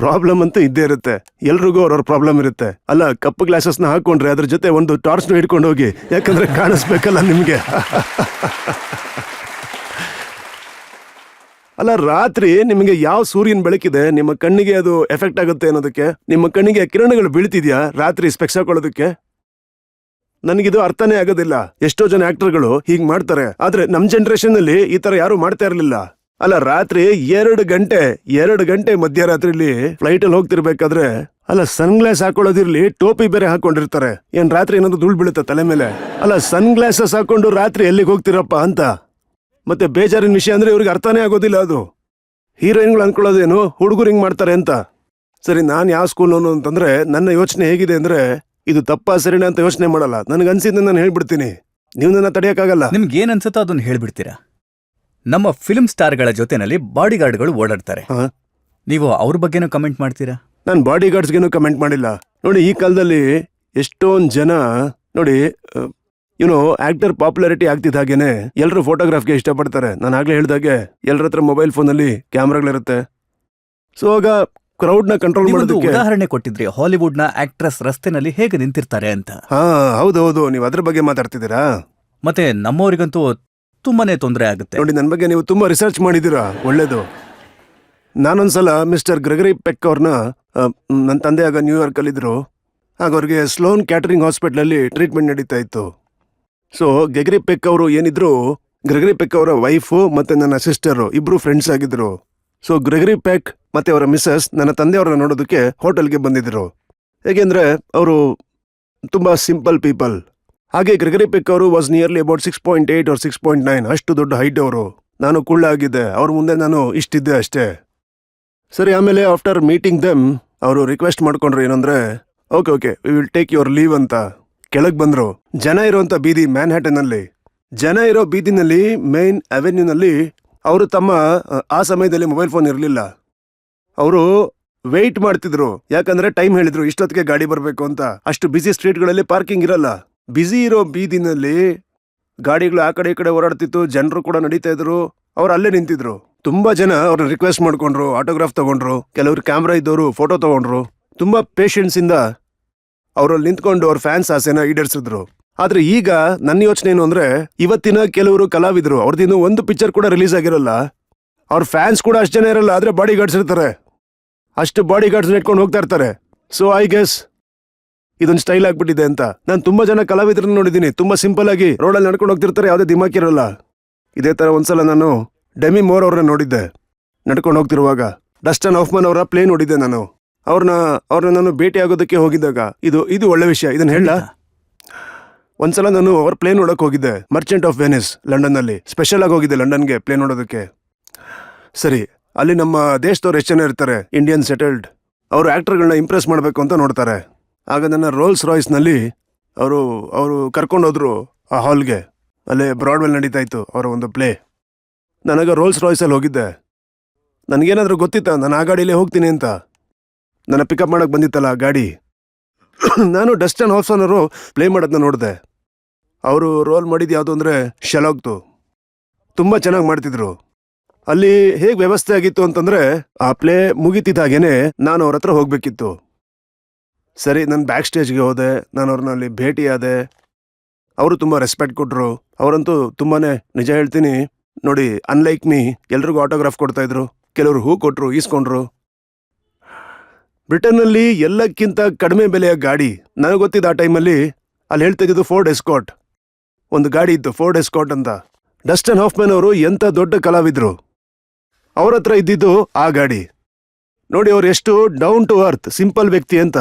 ಪ್ರಾಬ್ಲಮ್ ಅಂತೂ ಇದ್ದೇ ಇರುತ್ತೆ, ಎಲ್ರಿಗೂ ಅವ್ರವ್ರ ಪ್ರಾಬ್ಲಮ್ ಇರುತ್ತೆ. ಅಲ್ಲ, ಕಪ್ಪು ಗ್ಲಾಸಸ್ನ ಹಾಕೊಂಡ್ರೆ ಅದ್ರ ಜೊತೆ ಒಂದು ಟಾರ್ಚ್ನ ಹಿಡ್ಕೊಂಡು ಹೋಗಿ, ಯಾಕಂದ್ರೆ ಕಾಣಿಸ್ಬೇಕಲ್ಲ ನಿಮ್ಗೆ. ಅಲ್ಲ, ರಾತ್ರಿ ನಿಮಗೆ ಯಾವ ಸೂರ್ಯನ ಬೆಳಕಿದೆ, ನಿಮ್ಮ ಕಣ್ಣಿಗೆ ಅದು ಎಫೆಕ್ಟ್ ಆಗುತ್ತೆ ಅನ್ನೋದಕ್ಕೆ, ನಿಮ್ಮ ಕಣ್ಣಿಗೆ ಕಿರಣಗಳು ಬೀಳ್ತಿದ್ಯಾ ರಾತ್ರಿ ಸ್ಪೆಕ್ಸ್ ಹಾಕೊಳ್ಳೋದಕ್ಕೆ? ನನಗಿದು ಅರ್ಥನೇ ಆಗೋದಿಲ್ಲ. ಎಷ್ಟೋ ಜನ ಆಕ್ಟರ್ಗಳು ಹೀಗ್ ಮಾಡ್ತಾರೆ, ಆದ್ರೆ ನಮ್ ಜನರೇಷನ್ ಅಲ್ಲಿ ಈ ತರ ಯಾರು ಮಾಡ್ತಾ ಇರ್ಲಿಲ್ಲ. ಅಲ್ಲ, ರಾತ್ರಿ 2 ಗಂಟೆ ಮಧ್ಯರಾತ್ರಿಲಿ ಫ್ಲೈಟ್ ಅಲ್ಲಿ ಹೋಗ್ತಿರ್ಬೇಕಾದ್ರೆ, ಅಲ್ಲ, ಸನ್ ಗ್ಲಾಸ್ ಹಾಕೊಳ್ಳೋದಿರ್ಲಿ, ಟೋಪಿ ಬೇರೆ ಹಾಕೊಂಡಿರ್ತಾರೆ. ಏನ್ ರಾತ್ರಿ ಏನಾದ್ರು ಧೂಳ್ ಬೀಳುತ್ತೆ ತಲೆ ಮೇಲೆ? ಅಲ್ಲ, ಸನ್ ಗ್ಲಾಸಸ್ ಹಾಕೊಂಡು ರಾತ್ರಿ ಎಲ್ಲಿಗೆ ಹೋಗ್ತಿರಪ್ಪ ಅಂತ. ಮತ್ತೆ ಬೇಜಾರಿನ ವಿಷಯ ಅಂದ್ರೆ ಇವ್ರಿಗೆ ಅರ್ಥನೇ ಆಗೋದಿಲ್ಲ ಅದು. ಹೀರೋಯಿನ್ಗಳು ಅನ್ಕೊಳ್ಳೋದೇನು, ಹುಡುಗರು ಹಿಂಗ್ ಮಾಡ್ತಾರೆ ಅಂತ. ಸರಿ, ನಾನು ಯಾವ ಸ್ಕೂಲ್ ಅಂತಂದ್ರೆ, ನನ್ನ ಯೋಚನೆ ಹೇಗಿದೆ ಅಂದ್ರೆ, ಇದು ತಪ್ಪಾ ಸರಿನಾ ಅಂತ ಯೋಚನೆ ಮಾಡಲ್ಲ. ನನಗನ್ಸಿದ್ನ ನಾನು ಹೇಳ್ಬಿಡ್ತೀನಿ, ನೀವು ನನ್ನ ತಡೆಯಕ್ಕಾಗಲ್ಲ. ನಿಮ್ಗೆ ಏನ್ ಅನ್ಸುತ್ತೋ ಅದನ್ನ ಹೇಳ್ಬಿಡ್ತೀರಾ. ನಮ್ಮ ಫಿಲ್ಮ್ ಸ್ಟಾರ್ಗಳ ಜೊತೆನಲ್ಲಿ ಬಾಡಿಗಾರ್ಡ್ಗಳು ಓಡಾಡ್ತಾರೆ, ನೀವು ಅವ್ರ ಬಗ್ಗೆನೂ ಕಮೆಂಟ್ ಮಾಡ್ತೀರಾ? ನಾನು ಬಾಡಿ ಗಾರ್ಡ್ಸ್ಗೇನು ಕಮೆಂಟ್ ಮಾಡಿಲ್ಲ. ನೋಡಿ, ಈ ಕಾಲದಲ್ಲಿ ಎಷ್ಟೊಂದು ಜನ ನೋಡಿ, ಆಕ್ಟರ್ ಪಾಪ್ಯುಲಾರಿಟಿ ಆಗ್ತಿದ್ದ ಹಾಗೇನೆ ಎಲ್ಲರೂ ಫೋಟೋಗ್ರಾಫ್ಗೆ ಇಷ್ಟಪಡ್ತಾರೆ. ನಾನು ಆಗ್ಲೇ ಹೇಳ್ದಾಗೆ ಎಲ್ಲರ ಹತ್ರ ಮೊಬೈಲ್ ಫೋನಲ್ಲಿ ಕ್ಯಾಮ್ರಾಗಳಿರುತ್ತೆ. ಸೊ ಆಗ ಕ್ರೌಡ್ ನ ಕಂಟ್ರೋಲ್ ಮಾಡೋದಕ್ಕೆ ಉದಾಹರಣೆ ಕೊಟ್ಟಿದ್ರಿ, ಹಾಲಿವುಡ್ ನ ಆಕ್ಟ್ರೆಸ್ ರಸ್ತೆನಲ್ಲಿ ಹೇಗೆ ನಿಂತಿರ್ತಾರೆ ಅಂತ. ಹಾ, ಹೌದೌದು, ನೀವು ಅದ್ರ ಬಗ್ಗೆ ಮಾತಾಡ್ತಿದ್ದೀರಾ. ಮತ್ತೆ ನಮ್ಮವರಿಗಂತೂ ತುಂಬಾನೇ ತೊಂದರೆ ಆಗುತ್ತೆ. ನೋಡಿ, ನನ್ನ ಬಗ್ಗೆ ನೀವು ತುಂಬಾ ರಿಸರ್ಚ್ ಮಾಡಿದ್ದೀರಾ, ಒಳ್ಳೇದು. ನಾನೊಂದ್ಸಲ ಮಿಸ್ಟರ್ ಗ್ರೆಗರಿ ಪೆಕ್ ಅವ್ರನ್ನ, ನನ್ನ ತಂದೆ ಆಗ ನ್ಯೂಯಾರ್ಕ್ ಅಲ್ಲಿದ್ರು, ಆಗ ಅವ್ರಿಗೆ ಸ್ಲೋನ್ ಕ್ಯಾಟರಿಂಗ್ ಹಾಸ್ಪಿಟ್ಲಲ್ಲಿ ಟ್ರೀಟ್ಮೆಂಟ್ ನಡೀತಾ ಇತ್ತು. ಸೊ ಗ್ರೆಗರಿ ಪೆಕ್ ಅವರು ಏನಿದ್ರು, ಗ್ರೆಗರಿ ಪೆಕ್ ಅವರ ವೈಫು ಮತ್ತೆ ನನ್ನ ಸಿಸ್ಟರು ಇಬ್ರು ಫ್ರೆಂಡ್ಸ್ ಆಗಿದ್ರು. ಸೊ ಗ್ರೆಗರಿ ಪೆಕ್ ಮತ್ತೆ ಅವರ ಮಿಸಸ್ ನನ್ನ ತಂದೆಯವ್ರನ್ನ ನೋಡೋದಕ್ಕೆ ಹೋಟೆಲ್ಗೆ ಬಂದಿದ್ರು. ಹೇಗೆಂದ್ರೆ ಅವರು ತುಂಬಾ ಸಿಂಪಲ್ ಪೀಪಲ್. ಹಾಗೆ ಗ್ರೆಗರಿ ಪೆಕ್ ಅವರು ವಾಸ್ ನಿಯರ್ಲಿ ಅಬೌಟ್ 6.8 or 6.9, ಅಷ್ಟು ದೊಡ್ಡ ಹೈಟ್ ಅವರು. ನಾನು ಕುಳ್ಳ ಆಗಿದ್ದೆ, ಅವ್ರ ಮುಂದೆ ನಾನು ಇಷ್ಟಿದ್ದೆ ಅಷ್ಟೇ. ಸರಿ, ಆಮೇಲೆ ಆಫ್ಟರ್ ಮೀಟಿಂಗ್ ದೆಮ್ ಅವರು ರಿಕ್ವೆಸ್ಟ್ ಮಾಡ್ಕೊಂಡ್ರು, ಏನಂದ್ರೆ, okay we will take your leave ಅಂತ. ಕೆಳಗ್ ಬಂದ್ರು. ಜನ ಇರುವಂತ ಬೀದಿ ಮ್ಯಾನ್ಹ್ಯಾಟನ್ ಅಲ್ಲಿ, ಜನ ಇರೋ ಬೀದಿನಲ್ಲಿ ಮೇನ್ ಅವೆನ್ಯೂನಲ್ಲಿ ಅವರು ತಮ್ಮ ಆ ಸಮಯದಲ್ಲಿ ಮೊಬೈಲ್ ಫೋನ್ ಇರಲಿಲ್ಲ. ಅವರು ವೆಯ್ಟ್ ಮಾಡ್ತಿದ್ರು, ಯಾಕಂದ್ರೆ ಟೈಮ್ ಹೇಳಿದ್ರು ಇಷ್ಟೊತ್ತಿಗೆ ಗಾಡಿ ಬರಬೇಕು ಅಂತ. ಅಷ್ಟು ಬಿಸಿ ಸ್ಟ್ರೀಟ್ಗಳಲ್ಲಿ ಪಾರ್ಕಿಂಗ್ ಇರಲ್ಲ. ಬಿಸಿ ಇರೋ ಬೀದಿನಲ್ಲಿ ಗಾಡಿಗಳು ಆ ಕಡೆ ಈ ಕಡೆ ಓಡಾಡ್ತಿತ್ತು, ಜನರು ಕೂಡ ನಡೀತಾ ಇದ್ರು. ಅವ್ರು ಅಲ್ಲೇ ನಿಂತಿದ್ರು. ತುಂಬಾ ಜನ ಅವ್ರನ್ನ ರಿಕ್ವೆಸ್ಟ್ ಮಾಡ್ಕೊಂಡ್ರು, ಆಟೋಗ್ರಾಫ್ ತಗೊಂಡ್ರು, ಕೆಲವರು ಕ್ಯಾಮ್ರಾ ಇದ್ದವರು ಫೋಟೋ ತಗೊಂಡ್ರು. ತುಂಬಾ ಪೇಷನ್ಸ್ ಇಂದ ಅವ್ರಲ್ಲಿ ನಿಂತ್ಕೊಂಡು ಅವ್ರ ಫ್ಯಾನ್ಸ್ ಆಸೆನ ಈಡೇರಿಸಿದ್ರು. ಆದ್ರೆ ಈಗ ನನ್ನ ಯೋಚನೆ ಏನು ಅಂದ್ರೆ, ಇವತ್ತಿನ ಕೆಲವರು ಕಲಾವಿದರು ಅವ್ರದ್ದು ಒಂದು ಪಿಕ್ಚರ್ ಕೂಡ ರಿಲೀಸ್ ಆಗಿರಲ್ಲ, ಅವ್ರ ಫ್ಯಾನ್ಸ್ ಕೂಡ ಅಷ್ಟು ಜನ ಇರಲ್ಲ, ಆದ್ರೆ ಬಾಡಿ ಗಾರ್ಡ್ಸ್ ಇರ್ತಾರೆ. ಅಷ್ಟು ಬಾಡಿ ಗಾರ್ಡ್ಸ್ ಇಟ್ಕೊಂಡು ಹೋಗ್ತಾ ಇರ್ತಾರೆ. ಸೊ ಐ ಗೆಸ್ ಇದೊಂದು ಸ್ಟೈಲ್ ಆಗ್ಬಿಟ್ಟಿದೆ ಅಂತ. ನಾನು ತುಂಬಾ ಜನ ಕಲಾವಿದರನ್ನ ನೋಡಿದ್ದೀನಿ, ತುಂಬಾ ಸಿಂಪಲ್ ಆಗಿ ರೋಡಲ್ಲಿ ನಡ್ಕೊಂಡು ಹೋಗ್ತಿರ್ತಾರೆ, ಯಾವುದೇ ದಿಮಾಕ್ ಇರಲ್ಲ. ಇದೇ ತರ ಒಂದ್ಸಲ ನಾನು ಡೆಮಿ ಮೋರ್ ಅವ್ರನ್ನ ನೋಡಿದ್ದೆ ನಡ್ಕೊಂಡು ಹೋಗ್ತಿರುವಾಗ. ಡಸ್ಟನ್ ಹಾಫ್ಮನ್ ಅವರ ಪ್ಲೇ ನೋಡಿದ್ದೆ ನಾನು. ಅವ್ರನ್ನ ನಾನು ಭೇಟಿ ಆಗೋದಕ್ಕೆ ಹೋಗಿದ್ದಾಗ ಇದು ಒಳ್ಳೆ ವಿಷಯ, ಇದನ್ನ ಹೇಳ. ಒಂದ್ಸಲ ನಾನು ಅವ್ರ ಪ್ಲೇ ನೋಡಕ್ ಹೋಗಿದ್ದೆ, ಮರ್ಚೆಂಟ್ ಆಫ್ ವೆನಿಸ್, ಲಂಡನ್ ನಲ್ಲಿ. ಸ್ಪೆಷಲ್ ಆಗಿ ಹೋಗಿದ್ದೆ ಲಂಡನ್ಗೆ ಪ್ಲೇ ನೋಡೋದಕ್ಕೆ. ಸರಿ, ಅಲ್ಲಿ ನಮ್ಮ ದೇಶದವ್ರು ಎಷ್ಟು ಜನ ಇರ್ತಾರೆ, ಇಂಡಿಯನ್ ಸೆಟಲ್ಡ್. ಅವರು ಆಕ್ಟರ್ಗಳನ್ನ ಇಂಪ್ರೆಸ್ ಮಾಡಬೇಕು ಅಂತ ನೋಡ್ತಾರೆ. ಆಗ ನನ್ನ ರೋಲ್ಸ್ ರಾಯ್ಸ್ ನಲ್ಲಿ ಅವರು ಕರ್ಕೊಂಡೋದ್ರು ಆ ಹಾಲ್ಗೆ. ಅಲ್ಲೇ ಬ್ರಾಡ್ವೆಲ್ ನಡೀತಾ ಇತ್ತು ಅವರ ಒಂದು ಪ್ಲೇ. ನನಗ ರೋಲ್ಸ್ ರಾಯ್ಸಲ್ಲಿ ಹೋಗಿದ್ದೆ. ನನಗೇನಾದ್ರೂ ಗೊತ್ತಿತ್ತಾ ನಾನು ಆ ಗಾಡಿಲೇ ಹೋಗ್ತೀನಿ ಅಂತ? ನನ್ನ ಪಿಕಪ್ ಮಾಡಕ್ ಬಂದಿತ್ತಲ್ಲ ಆ ಗಾಡಿ. ನಾನು ಡಸ್ಟನ್ ಹಾಫ್ಮನ್ ಅವರು ಪ್ಲೇ ಮಾಡೋದನ್ನ ನೋಡಿದೆ. ಅವರು ರೋಲ್ ಮಾಡಿದ್ದು ಯಾವುದು ಅಂದರೆ ಶೆಲಾಗ್ತು. ತುಂಬ ಚೆನ್ನಾಗಿ ಮಾಡ್ತಿದ್ರು. ಅಲ್ಲಿ ಹೇಗೆ ವ್ಯವಸ್ಥೆ ಆಗಿತ್ತು ಅಂತಂದ್ರೆ, ಆ ಪ್ಲೇ ಮುಗಿತಿದ್ದಾಗೇನೆ ನಾನು ಅವ್ರ ಹತ್ರ ಹೋಗ್ಬೇಕಿತ್ತು. ಸರಿ, ನಾನು ಬ್ಯಾಕ್ ಸ್ಟೇಜ್ಗೆ ಹೋದೆ. ನಾನು ಅವ್ರನ್ನ ಅಲ್ಲಿ ಭೇಟಿಯಾದೆ. ಅವರು ತುಂಬ ರೆಸ್ಪೆಕ್ಟ್ ಕೊಟ್ಟರು. ಅವರಂತೂ ತುಂಬಾನೇ, ನಿಜ ಹೇಳ್ತೀನಿ ನೋಡಿ, ಅನ್ಲೈಕ್ ಮೀ, ಎಲ್ರಿಗೂ ಆಟೋಗ್ರಾಫ್ ಕೊಡ್ತಾ ಇದ್ರು. ಕೆಲವರು ಹೂ ಕೊಟ್ಟರು, ಈಸ್ಕೊಂಡ್ರು. ಬ್ರಿಟನ್ನಲ್ಲಿ ಎಲ್ಲಕ್ಕಿಂತ ಕಡಿಮೆ ಬೆಲೆಯ ಗಾಡಿ ನನಗೆ ಗೊತ್ತಿದ್ದ ಆ ಟೈಮಲ್ಲಿ ಅಲ್ಲಿ ಹೇಳ್ತಾ ಇದ್ದು ಫೋರ್ಡ್ ಎಸ್ಕಾಟ್. ಒಂದು ಗಾಡಿ ಇತ್ತು, ಫೋರ್ಡ್ ಎಸ್ಕಾಟ್ ಅಂತ. ಡಸ್ಟನ್ ಹಾಫ್ಮನ್ ಅವರು ಎಂಥ ದೊಡ್ಡ ಕಲಾವಿದ್ರು, ಅವ್ರ ಹತ್ರ ಇದ್ದಿದ್ದು ಆ ಗಾಡಿ. ನೋಡಿ ಅವ್ರು ಎಷ್ಟು ಡೌನ್ ಟು ಅರ್ತ್, ಸಿಂಪಲ್ ವ್ಯಕ್ತಿ ಅಂತ.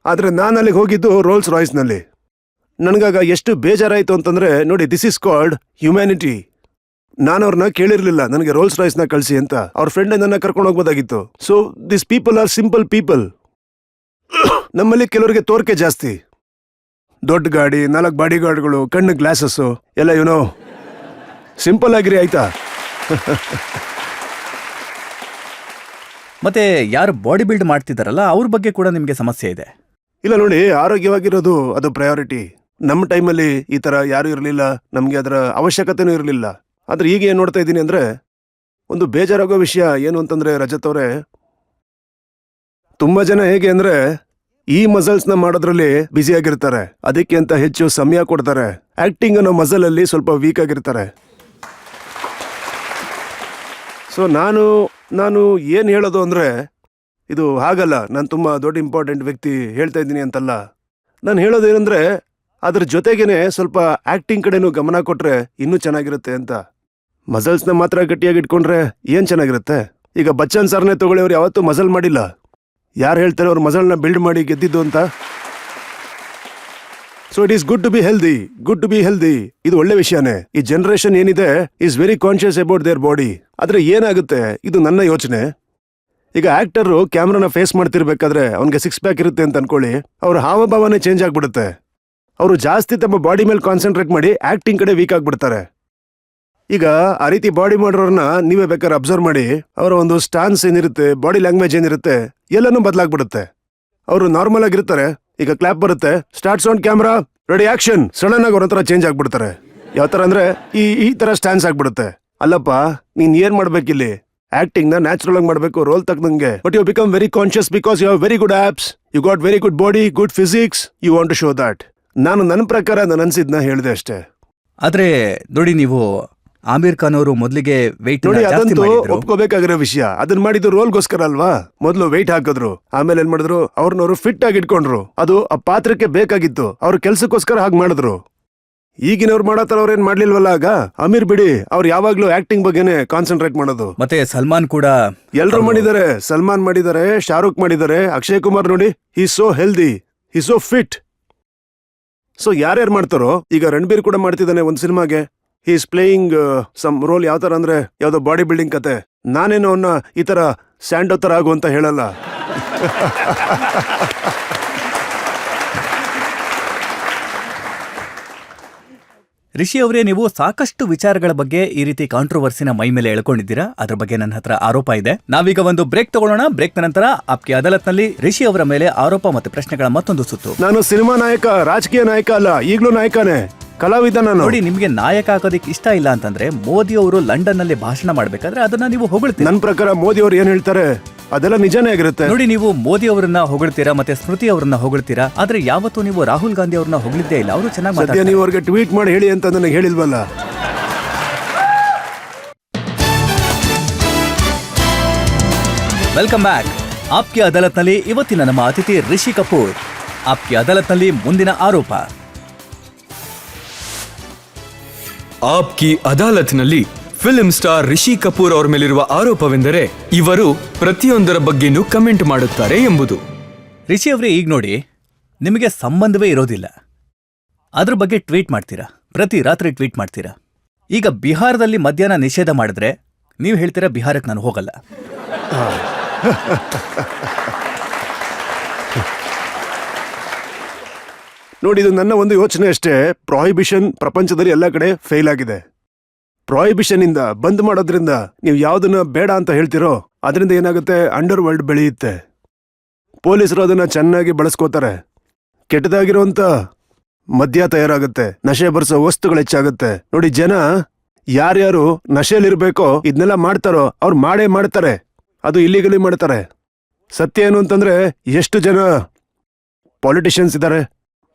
ಆದ್ರೆ ನಾನು ಅಲ್ಲಿಗೆ ಹೋಗಿದ್ದು ರೋಲ್ಸ್ ರಾಯ್ಸ್ನಲ್ಲಿ. ನನಗಾಗ ಎಷ್ಟು ಬೇಜಾರಾಯಿತು ಅಂತಂದ್ರೆ, ನೋಡಿ, ದಿಸ್ ಇಸ್ ಕಾಲ್ಡ್ ಹ್ಯುಮ್ಯಾನಿಟಿ. ನಾನು ಅವ್ರನ್ನ ಕೇಳಿರ್ಲಿಲ್ಲ ನನಗೆ ರೋಲ್ಸ್ ರಾಯ್ಸ್ನ ಕಳಿಸಿ ಅಂತ. ಅವ್ರ ಫ್ರೆಂಡ್ ನನ್ನ ಕರ್ಕೊಂಡು ಹೋಗ್ಬೋದಾಗಿತ್ತು. So this people are simple people. ನಮ್ಮಲ್ಲಿ ಕೆಲವರಿಗೆ ತೋರ್ಕೆ ಜಾಸ್ತಿ. ದೊಡ್ಡ ಗಾಡಿ, 4 ಬಾಡಿ ಗಾರ್ಡ್ಗಳು, ಕಣ್ಣು ಗ್ಲಾಸಸ್ಸು ಎಲ್ಲ ಸಿಂಪಲ್ ಆಗಿರಿ, ಆಯ್ತಾ? ಮತ್ತೆ ಯಾರು ಬಾಡಿ ಬಿಲ್ಡ್ ಮಾಡ್ತಿದ್ದಾರಲ್ಲ ಅವ್ರ ಬಗ್ಗೆ ಕೂಡ ನಿಮಗೆ ಸಮಸ್ಯೆ ಇದೆ. ಇಲ್ಲ ನೋಡಿ, ಆರೋಗ್ಯವಾಗಿರೋದು ಅದು ಪ್ರಯಾರಿಟಿ. ನಮ್ಮ ಟೈಮಲ್ಲಿ ಈ ತರ ಯಾರು ಇರಲಿಲ್ಲ, ನಮಗೆ ಅದರ ಅವಶ್ಯಕತೆನೂ ಇರಲಿಲ್ಲ. ಆದ್ರೆ ಈಗ ಏನ್ ನೋಡ್ತಾ ಇದ್ದೀನಿ ಅಂದ್ರೆ, ಒಂದು ಬೇಜಾರಾಗೋ ವಿಷಯ ಏನು ಅಂತಂದ್ರೆ, ರಜತ್ ಅವರೇ, ತುಂಬಾ ಜನ ಹೇಗೆ ಅಂದ್ರೆ ಈ ಮಸಲ್ಸ್ನ ಮಾಡೋದ್ರಲ್ಲಿ ಬ್ಯುಸಿ ಆಗಿರ್ತಾರೆ, ಅದಕ್ಕೆ ಅಂತ ಹೆಚ್ಚು ಸಮಯ ಕೊಡ್ತಾರೆ. ಆಕ್ಟಿಂಗ್ ಅನ್ನೋ ಮಸಲ್ ಅಲ್ಲಿ ಸ್ವಲ್ಪ ವೀಕ್ ಆಗಿರ್ತಾರೆ. ಸೊ ನಾನು ಏನ್ ಹೇಳೋದು ಅಂದ್ರೆ, ಇದು ಹಾಗಲ್ಲ, ನಾನು ತುಂಬಾ ದೊಡ್ಡ ಇಂಪಾರ್ಟೆಂಟ್ ವ್ಯಕ್ತಿ ಹೇಳ್ತಾ ಇದ್ದೀನಿ ಅಂತಲ್ಲ. ನಾನು ಹೇಳೋದೇನೆಂದ್ರೆ, ಅದ್ರ ಜೊತೆಗೇನೆ ಸ್ವಲ್ಪ ಆಕ್ಟಿಂಗ್ ಕಡೆನೂ ಗಮನ ಕೊಟ್ರೆ ಇನ್ನೂ ಚೆನ್ನಾಗಿರುತ್ತೆ ಅಂತ. ಮಸಲ್ಸ್ನ ಮಾತ್ರ ಗಟ್ಟಿಯಾಗಿ ಇಟ್ಕೊಂಡ್ರೆ ಏನ್ ಚೆನ್ನಾಗಿರುತ್ತೆ? ಈಗ ಬಚ್ಚನ್ ಸರ್ನೇ ತಗೊಳ್ಳಿ, ಅವ್ರು ಯಾವತ್ತೂ ಮಸಲ್ ಮಾಡಿಲ್ಲ. ಯಾರು ಹೇಳ್ತಾರೆ ಅವ್ರು ಮಸಲ್ನ ಬಿಲ್ಡ್ ಮಾಡಿ ಗೆದ್ದಿದ್ದು ಅಂತ? So it is good to be healthy, good to be healthy. ಇದು ಒಳ್ಳೆ ವಿಷಯನೇ. ಈ ಜನರೇಷನ್ ಏನಿದೆ is very conscious about their body. ಆದ್ರೆ ಏನಾಗುತ್ತೆ, ಇದು ನನ್ನ ಯೋಚನೆ. ಈಗ ಆಕ್ಟರ್ ಕ್ಯಾಮ್ರಾನ ಫೇಸ್ ಮಾಡ್ತಿರ್ಬೇಕಾದ್ರೆ ಅವ್ನಿಗೆ 6 ಪ್ಯಾಕ್ ಇರುತ್ತೆ ಅಂತ ಅನ್ಕೊಳ್ಳಿ, ಅವ್ರ ಹಾವಭಾವನೆ ಚೇಂಜ್ ಆಗ್ಬಿಡುತ್ತೆ. ಅವರು ಜಾಸ್ತಿ ತಮ್ಮ ಬಾಡಿ ಮೇಲೆ ಕಾನ್ಸಂಟ್ರೇಟ್ ಮಾಡಿ ಆಕ್ಟಿಂಗ್ ಕಡೆ ವೀಕ್ ಆಗ್ಬಿಡ್ತಾರೆ. ಈಗ ಆ ರೀತಿ ಬಾಡಿ ಮಾಡೋರನ್ನ ನೀವೇ ಬೇಕಾದ್ರೆ ಅಬ್ಸರ್ವ್ ಮಾಡಿ, ಅವರ ಒಂದು ಸ್ಟಾನ್ಸ್ ಏನಿರುತ್ತೆ, ಬಾಡಿ ಲ್ಯಾಂಗ್ವೇಜ್ ಏನಿರುತ್ತೆ, ಎಲ್ಲನೂ ಬದಲಾಗ್ಬಿಡುತ್ತೆ. ಅವರು ನಾರ್ಮಲ್ ಆಗಿರ್ತಾರೆ, ಈಗ ಕ್ಲಾಪ್ ಬರುತ್ತೆ, start sound, camera ready, action, sudden ಆಗಿ ಅವ್ರ ಹತ್ರ ಚೇಂಜ್ ಆಗ್ಬಿಡ್ತಾರೆ. ಯಾವ ತರ ಅಂದ್ರೆ ಈ ತರ ಸ್ಟಾನ್ಸ್ ಆಗ್ಬಿಡುತ್ತೆ. ಅಲ್ಲಪ್ಪ, ನೀನ್ ಏನ್ ಮಾಡ್ಬೇಕಿಲ್ಲಿ? ಆಕ್ಟಿಂಗ್ ನ ನ್ಯಾಚುರಲ್ ಆಗಿ ಮಾಡ್ಬೇಕು, ರೋಲ್ ತಕ್ಕಂಗೆ. But you become very conscious because you have very good abs, you got very good body, good physics, you want to show that. ನಾನು ನನ್ನ ಪ್ರಕಾರ ನಾನು ಅನ್ಸಿದ್ನ ಹೇಳಿದೆ ಅಷ್ಟೇ. ಆದ್ರೆ ನೋಡಿ, ನೀವು ಆಮೀರ್ ಖಾನ್ ಅವರು ಮೊದಲಿಗೆ ವೆಯ್ಟ್ ನೋಡಿ, ಅದಂತೂ ಒಪ್ಕೋಬೇಕಾಗಿರೋ ವಿಷಯ. ಅದನ್ನ ಮಾಡಿದ್ದು ರೋಲ್ಗೋಸ್ಕರ ಅಲ್ವಾ? ಮೊದಲು ವೆಯ್ಟ್ ಹಾಕಿದ್ರು, ಆಮೇಲೆ ಏನ್ ಮಾಡಿದ್ರು, ಅವ್ರನ್ನವರು ಫಿಟ್ ಆಗಿ ಇಟ್ಕೊಂಡ್ರು. ಅದು ಆ ಪಾತ್ರಕ್ಕೆ ಬೇಕಾಗಿತ್ತು, ಅವ್ರ ಕೆಲ್ಸಕ್ಕೋಸ್ಕರ ಹಾಗೆ ಮಾಡಿದ್ರು. ಈಗಿನವ್ರು ಮಾಡತ್ತಾರ, ಅವ್ರೇನ್ ಮಾಡ್ಲಿಲ್ವಲ್ಲ. ಆಗ ಅಮೀರ್ ಬಿಡಿ, ಅವ್ರು ಯಾವಾಗ್ಲೂ ಆಕ್ಟಿಂಗ್ ಬಗ್ಗೆನೆ ಕಾನ್ಸಂಟ್ರೇಟ್ ಮಾಡೋದು. ಮತ್ತೆ ಸಲ್ಮಾನ್ ಕೂಡ ಎಲ್ರು ಮಾಡಿದ್ದಾರೆ. ಸಲ್ಮಾನ್ ಮಾಡಿದ್ದಾರೆ, ಶಾರುಖ್ ಮಾಡಿದ್ದಾರೆ, ಅಕ್ಷಯ್ ಕುಮಾರ್ ನೋಡಿ, he so healthy, he so fit. So ಯಾರ್ಯಾರು ಮಾಡ್ತಾರೋ, ಈಗ ರಣಬೀರ್ ಕೂಡ ಮಾಡ್ತಿದ್ದಾನೆ ಒಂದು ಸಿನಿಮಾಗೆ. He is playing some role. ಯಾವ ತರ ಅಂದ್ರೆ ಯಾವ್ದೋ ಬಾಡಿ ಬಿಲ್ಡಿಂಗ್ ಕತೆ. ನಾನೇನು ಅವನ್ನ ಈ ತರ ಸ್ಯಾಂಡೋ ತರ ಆಗು ಅಂತ ಹೇಳಲ್ಲ. ರಿಷಿ ಅವರೇ, ನೀವು ಸಾಕಷ್ಟು ವಿಚಾರಗಳ ಬಗ್ಗೆ ಈ ರೀತಿ ಕಾಂಟ್ರವರ್ಸಿನ ಮೈ ಮೇಲೆ ಎಳ್ಕೊಂಡಿದ್ದೀರಾ. ಅದ್ರ ಬಗ್ಗೆ ನನ್ನ ಹತ್ರ ಆರೋಪ ಇದೆ. ನಾವೀಗ ಒಂದು ಬ್ರೇಕ್ ತಗೊಳ್ಳೋಣ. ಬ್ರೇಕ್ ನಂತರ ಆಪ್ಕೆ ಅದಾಲತ್ನಲ್ಲಿ ರಿಷಿ ಅವರ ಮೇಲೆ ಆರೋಪ ಮತ್ತು ಪ್ರಶ್ನೆಗಳ ಮತ್ತೊಂದು ಸುತ್ತು. ನಾನು ಸಿನಿಮಾ ನಾಯಕ, ರಾಜಕೀಯ ನಾಯಕ ಅಲ್ಲ, ಈಗ್ಲೂ ನಾಯಕನೇ, ಕಲಾವಿದ ನಾನು. ನೋಡಿ, ನಿಮ್ಗೆ ನಾಯಕ ಆಗೋದಿಕ್ಕೆ ಇಷ್ಟ ಇಲ್ಲ ಅಂತಂದ್ರೆ ಮೋದಿ ಅವರು ಲಂಡನ್ ನಲ್ಲಿ ಭಾಷಣ ಮಾಡ್ಬೇಕಾದ್ರೆ ಅದನ್ನ ನೀವು ಹೊಗಳ್ತೀರಾ. ನನ್ನ ಪ್ರಕಾರ ಮೋದಿ ಅವ್ರು ಏನ್ ಹೇಳ್ತಾರೆ ಅದೆಲ್ಲ ನಿಜನೇ ಆಗಿರುತ್ತೆ. ನೋಡಿ, ನೀವು ಮೋದಿ ಅವರನ್ನ ಹೊಗಳ್ತೀರಾ ಮತ್ತೆ ಸ್ಮೃತಿ ಅವರನ್ನ ಹೊಗಳ್ತೀರಾ, ಆದ್ರೆ ಯಾವತ್ತೂ ನೀವು ರಾಹುಲ್ ಗಾಂಧಿ ಅವ್ರನ್ನ ಹೊಗಳಿದ್ದೇ ಇಲ್ಲ. ಅವರು ಚೆನ್ನಾಗಿ ಸದ್ಯ ನೀವು ಅವ್ರಿಗೆ ಟ್ವೀಟ್ ಮಾಡಿ ಹೇಳಿ ಅಂತ ನನಗೆ ಹೇಳಿಲ್ವಲ್ಲ. Welcome back. ಆಪ್ಕೆ ಅದಾಲತ್ನಲ್ಲಿ ಇವತ್ತಿನ ನಮ್ಮ ಅತಿಥಿ ರಿಷಿ ಕಪೂರ್. ಆಪ್ಕೆ ಅದಾಲತ್ನಲ್ಲಿ ಮುಂದಿನ ಆರೋಪ. ಆಪ್ಕಿ ಅದಾಲತ್ನಲ್ಲಿ ಫಿಲ್ಮ್ ಸ್ಟಾರ್ ರಿಷಿ ಕಪೂರ್ ಅವರ ಮೇಲಿರುವ ಆರೋಪವೆಂದರೆ ಇವರು ಪ್ರತಿಯೊಂದರ ಬಗ್ಗೆನೂ ಕಮೆಂಟ್ ಮಾಡುತ್ತಾರೆ ಎಂಬುದು. ರಿಷಿ ಅವರೇ, ಈಗ ನೋಡಿ, ನಿಮಗೆ ಸಂಬಂಧವೇ ಇರೋದಿಲ್ಲ, ಅದ್ರ ಬಗ್ಗೆ ಟ್ವೀಟ್ ಮಾಡ್ತೀರಾ, ಪ್ರತಿ ರಾತ್ರಿ ಟ್ವೀಟ್ ಮಾಡ್ತೀರಾ. ಈಗ ಬಿಹಾರದಲ್ಲಿ ಮಧ್ಯಾಹ್ನ ನಿಷೇಧ ಮಾಡಿದ್ರೆ ನೀವು ಹೇಳ್ತೀರಾ ಬಿಹಾರಕ್ಕೆ ನಾನು ಹೋಗಲ್ಲ. ನೋಡಿ, ಇದು ನನ್ನ ಒಂದು ಯೋಚನೆ ಅಷ್ಟೇ. ಪ್ರಾಹಿಬಿಷನ್ ಪ್ರಪಂಚದಲ್ಲಿ ಎಲ್ಲ ಕಡೆ ಫೇಲ್ ಆಗಿದೆ. ಪ್ರಾಹಿಬಿಷನ್ ಇಂದ, ಬಂದ್ ಮಾಡೋದ್ರಿಂದ ನೀವು ಯಾವ್ದನ್ನ ಬೇಡ ಅಂತ ಹೇಳ್ತಿರೋ ಅದರಿಂದ ಏನಾಗುತ್ತೆ, ಅಂಡರ್ ವರ್ಲ್ಡ್ ಬೆಳೆಯುತ್ತೆ. ಪೊಲೀಸರು ಅದನ್ನ ಚೆನ್ನಾಗಿ ಬಳಸ್ಕೋತಾರೆ. ಕೆಟ್ಟದಾಗಿರುವಂತ ಮದ್ಯ ತಯಾರಾಗುತ್ತೆ, ನಶೆ ಬರ್ಸೋ ವಸ್ತುಗಳು ಹೆಚ್ಚಾಗುತ್ತೆ. ನೋಡಿ, ಜನ ಯಾರ್ಯಾರು ನಶೆಯಲ್ಲಿರ್ಬೇಕೋ ಇದನ್ನೆಲ್ಲ ಮಾಡ್ತಾರೋ ಅವ್ರು ಮಾಡೇ ಮಾಡ್ತಾರೆ. ಅದು ಇಲ್ಲಿಗಲಿ ಮಾಡ್ತಾರೆ. ಸತ್ಯ ಏನು ಅಂತಂದ್ರೆ, ಎಷ್ಟು ಜನ ಪಾಲಿಟಿಷಿಯನ್ಸ್ ಇದ್ದಾರೆ,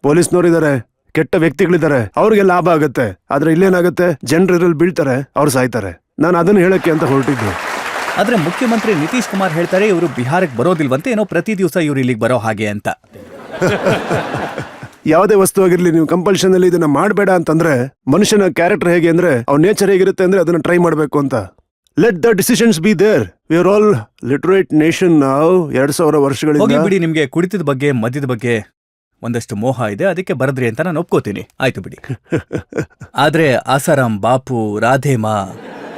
ಪೊಲೀಸ್ನವ್ರಿದ್ದಾರೆ, ಕೆಟ್ಟ ವ್ಯಕ್ತಿಗಳಿದ್ದಾರೆ, ಅವ್ರಿಗೆ ಲಾಭ ಆಗುತ್ತೆ. ಆದ್ರೆ ಇಲ್ಲೇನಾಗುತ್ತೆ, ಜನರು ಇದ್ರಲ್ಲಿ ಬೀಳ್ತಾರೆ, ಅವ್ರು ಸಾಯ್ತಾರೆ. ನಾನು ಅದನ್ನ ಹೇಳಕ್ಕೆ ಅಂತ ಹೊರಟಿದ್ದು. ಆದ್ರೆ ಮುಖ್ಯಮಂತ್ರಿ ನಿತೀಶ್ ಕುಮಾರ್ ಹೇಳ್ತಾರೆ ಇವರು ಬಿಹಾರಕ್ಕೆ ಬರೋದಿಲ್ವಂತೆ, ಏನೋ ಪ್ರತಿ ದಿವಸ ಇವ್ರು ಇಲ್ಲಿಗೆ ಬರೋ ಹಾಗೆ ಅಂತ. ಯಾವುದೇ ವಸ್ತು ಆಗಿರ್ಲಿ, ನೀವು ಕಂಪಲ್ಷನ್ ಅಲ್ಲಿ ಇದನ್ನ ಮಾಡಬೇಡ ಅಂತಂದ್ರೆ, ಮನುಷ್ಯನ ಕ್ಯಾರೆಕ್ಟರ್ ಹೇಗೆ ಅಂದ್ರೆ, ಅವ್ನ ನೇಚರ್ ಹೇಗಿರುತ್ತೆ ಅಂದ್ರೆ ಅದನ್ನ ಟ್ರೈ ಮಾಡಬೇಕು ಅಂತ. Let the decisions be there. We are all literate nation ನಾವು. 2000 ಹೋಗಿ ವರ್ಷಗಳಿಂದ. ಬಿಡಿ, ನಿಮ್ಗೆ ಕುಡಿತದ ಬಗ್ಗೆ ಮದ್ಯದ ಬಗ್ಗೆ ಒಂದಷ್ಟು ಮೋಹ ಇದೆ, ಅದಕ್ಕೆ ಬರದ್ರಿ ಅಂತ ನಾನು ಒಪ್ಕೋತೀನಿ. ಆಯ್ತು ಬಿಡಿ. ಆದ್ರೆ ಆಸಾರಾಮ್, ಬಾಪು, ರಾಧೇಮಾ,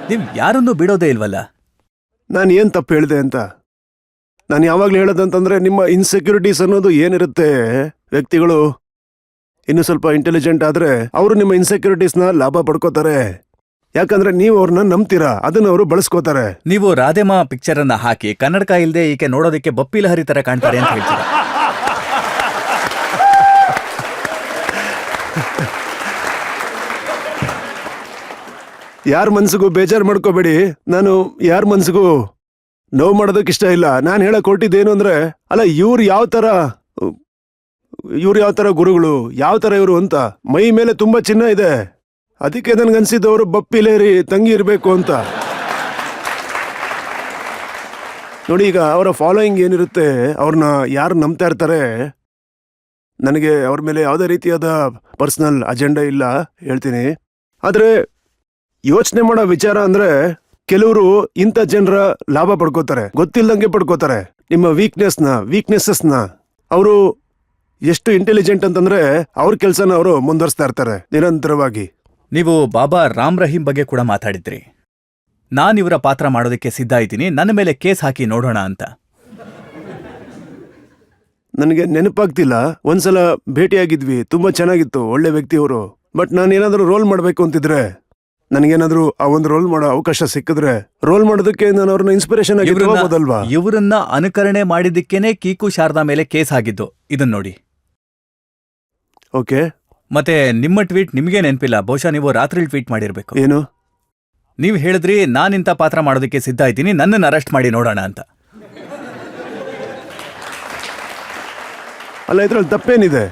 ನೀವ್ ಯಾರನ್ನೂ ಬಿಡೋದೇ ಇಲ್ವಲ್ಲ. ನಾನು ಏನ್ ತಪ್ಪು ಹೇಳಿದೆ ಅಂತ ನಾನು ಯಾವಾಗ್ಲೂ ಹೇಳೋದಂತಂದ್ರೆ, ನಿಮ್ಮ ಇನ್ಸೆಕ್ಯೂರಿಟೀಸ್ ಅನ್ನೋದು ಏನಿರುತ್ತೆ, ವ್ಯಕ್ತಿಗಳು ಇನ್ನು ಸ್ವಲ್ಪ ಇಂಟೆಲಿಜೆಂಟ್ ಆದ್ರೆ ಅವರು ನಿಮ್ಮ ಇನ್ಸೆಕ್ಯೂರಿಟೀಸ್ನ ಲಾಭ ಪಡ್ಕೋತಾರೆ. ಯಾಕಂದ್ರೆ ನೀವು ಅವ್ರನ್ನ ನಂಬ್ತೀರಾ, ಅದನ್ನ ಅವರು ಬಳಸ್ಕೋತಾರೆ. ನೀವು ರಾಧೇಮಾ ಪಿಕ್ಚರ್ ಅನ್ನ ಹಾಕಿ ಕನ್ನಡಕ ಇಲ್ದೆ ಈಕೆ ನೋಡೋದಕ್ಕೆ ಬಪ್ಪಿ ಲಹರಿ ತರ ಕಾಣ್ತಾರೆ ಅಂತ ಹೇಳ್ತೀರಾ. ಯಾರ ಮನ್ಸಿಗೂ ಬೇಜಾರು ಮಾಡ್ಕೋಬೇಡಿ. ನಾನು ಯಾರ ಮನ್ಸಿಗೂ ನೋವು ಮಾಡೋದಕ್ಕೆ ಇಷ್ಟ ಇಲ್ಲ. ನಾನು ಹೇಳಕ್ ಹೊರಟಿದ್ದೇನು ಅಂದ್ರೆ, ಅಲ್ಲ ಇವ್ರು ಯಾವ ತರ ಗುರುಗಳು, ಯಾವ ತರ ಇವರು ಅಂತ. ಮೈ ಮೇಲೆ ತುಂಬಾ ಚಿನ್ನ ಇದೆ, ಅದಕ್ಕೆ ನನ್ಗನ್ಸಿದ್ದವರು ಬಪ್ಪಿಲೇರಿ ತಂಗಿ ಇರಬೇಕು ಅಂತ. ನೋಡಿ, ಈಗ ಅವರ ಫಾಲೋಯಿಂಗ್ ಏನಿರುತ್ತೆ, ಅವ್ರನ್ನ ಯಾರು ನಂಬ್ತಾ ಇರ್ತಾರೆ. ನನಗೆ ಅವ್ರ ಮೇಲೆ ಯಾವುದೇ ರೀತಿಯಾದ ಪರ್ಸನಲ್ ಅಜೆಂಡಾ ಇಲ್ಲ, ಹೇಳ್ತೀನಿ. ಆದ್ರೆ ಯೋಚನೆ ಮಾಡೋ ವಿಚಾರ ಅಂದ್ರೆ, ಕೆಲವರು ಇಂಥ ಜನರ ಲಾಭ ಪಡ್ಕೋತಾರೆ, ಗೊತ್ತಿಲ್ದಂಗೆ ಪಡ್ಕೋತಾರೆ. ನಿಮ್ಮ ವೀಕ್ನೆಸ್ಸಸ್ನ ಅವರು ಎಷ್ಟು ಇಂಟೆಲಿಜೆಂಟ್ ಅಂತಂದ್ರೆ ಅವ್ರ ಕೆಲಸನ ಅವರು ಮುಂದುವರಿಸ್ತಾ ಇರ್ತಾರೆ ನಿರಂತರವಾಗಿ. ನೀವು ಬಾಬಾ ರಾಮ್ ರಹೀಂ ಬಗ್ಗೆ ಕೂಡ ಮಾತಾಡಿದ್ರಿ. ನಾನಿವರ ಪಾತ್ರ ಮಾಡೋದಕ್ಕೆ ಸಿದ್ಧ ಇದ್ದೀನಿ, ನನ್ನ ಮೇಲೆ ಕೇಸ್ ಹಾಕಿ ನೋಡೋಣ ಅಂತ. ನನಗೆ ನೆನಪಾಗ್ತಿಲ್ಲ. ಒಂದ್ಸಲ ಭೇಟಿಯಾಗಿದ್ವಿ, ತುಂಬಾ ಚೆನ್ನಾಗಿತ್ತು, ಒಳ್ಳೆ ವ್ಯಕ್ತಿ ಅವರು. ಬಟ್ ನಾನು ಏನಾದರೂ ರೋಲ್ ಮಾಡಬೇಕು ಅಂತಿದ್ರೆ, ನನಗೇನಾದ್ರೂ ಆ ಒಂದು ರೋಲ್ ಮಾಡೋ ಅವಕಾಶ ಸಿಕ್ಕಿದ್ರೆ, ರೋಲ್ ಮಾಡೋದಕ್ಕೆ ನಾನು ಅವ್ರನ್ನ ಇನ್ಸ್ಪಿರೇಷನ್ ಆಗಿ ತಗೋಬೋದಲ್ವಾ? ಇವರನ್ನ ಅನುಕರಣೆ ಮಾಡಿದ್ದಕ್ಕೇನೆ ಕೀಕು ಶಾರದಾ ಮೇಲೆ ಕೇಸ್ ಆಗಿದ್ದು. ಇದನ್ನ ನೋಡಿ. ಓಕೆ. ಮತ್ತೆ ನಿಮ್ಮ ಟ್ವೀಟ್ ನಿಮ್ಗೆ ನೆನಪಿಲ್ಲ, ಬಹುಶಃ ನೀವು ರಾತ್ರಿ ಟ್ವೀಟ್ ಮಾಡಿರ್ಬೇಕು. ಏನು? ನೀವು ಹೇಳಿದ್ರಿ ನಾನಿಂತ ಪಾತ್ರ ಮಾಡೋದಕ್ಕೆ ಸಿದ್ಧ ಇದ್ದೀನಿ, ನನ್ನನ್ನು ಅರೆಸ್ಟ್ ಮಾಡಿ ನೋಡೋಣ ಅಂತ. ಅಲ್ಲ, ಇದ್ರಲ್ಲಿ ತಪ್ಪೇನಿದೆ?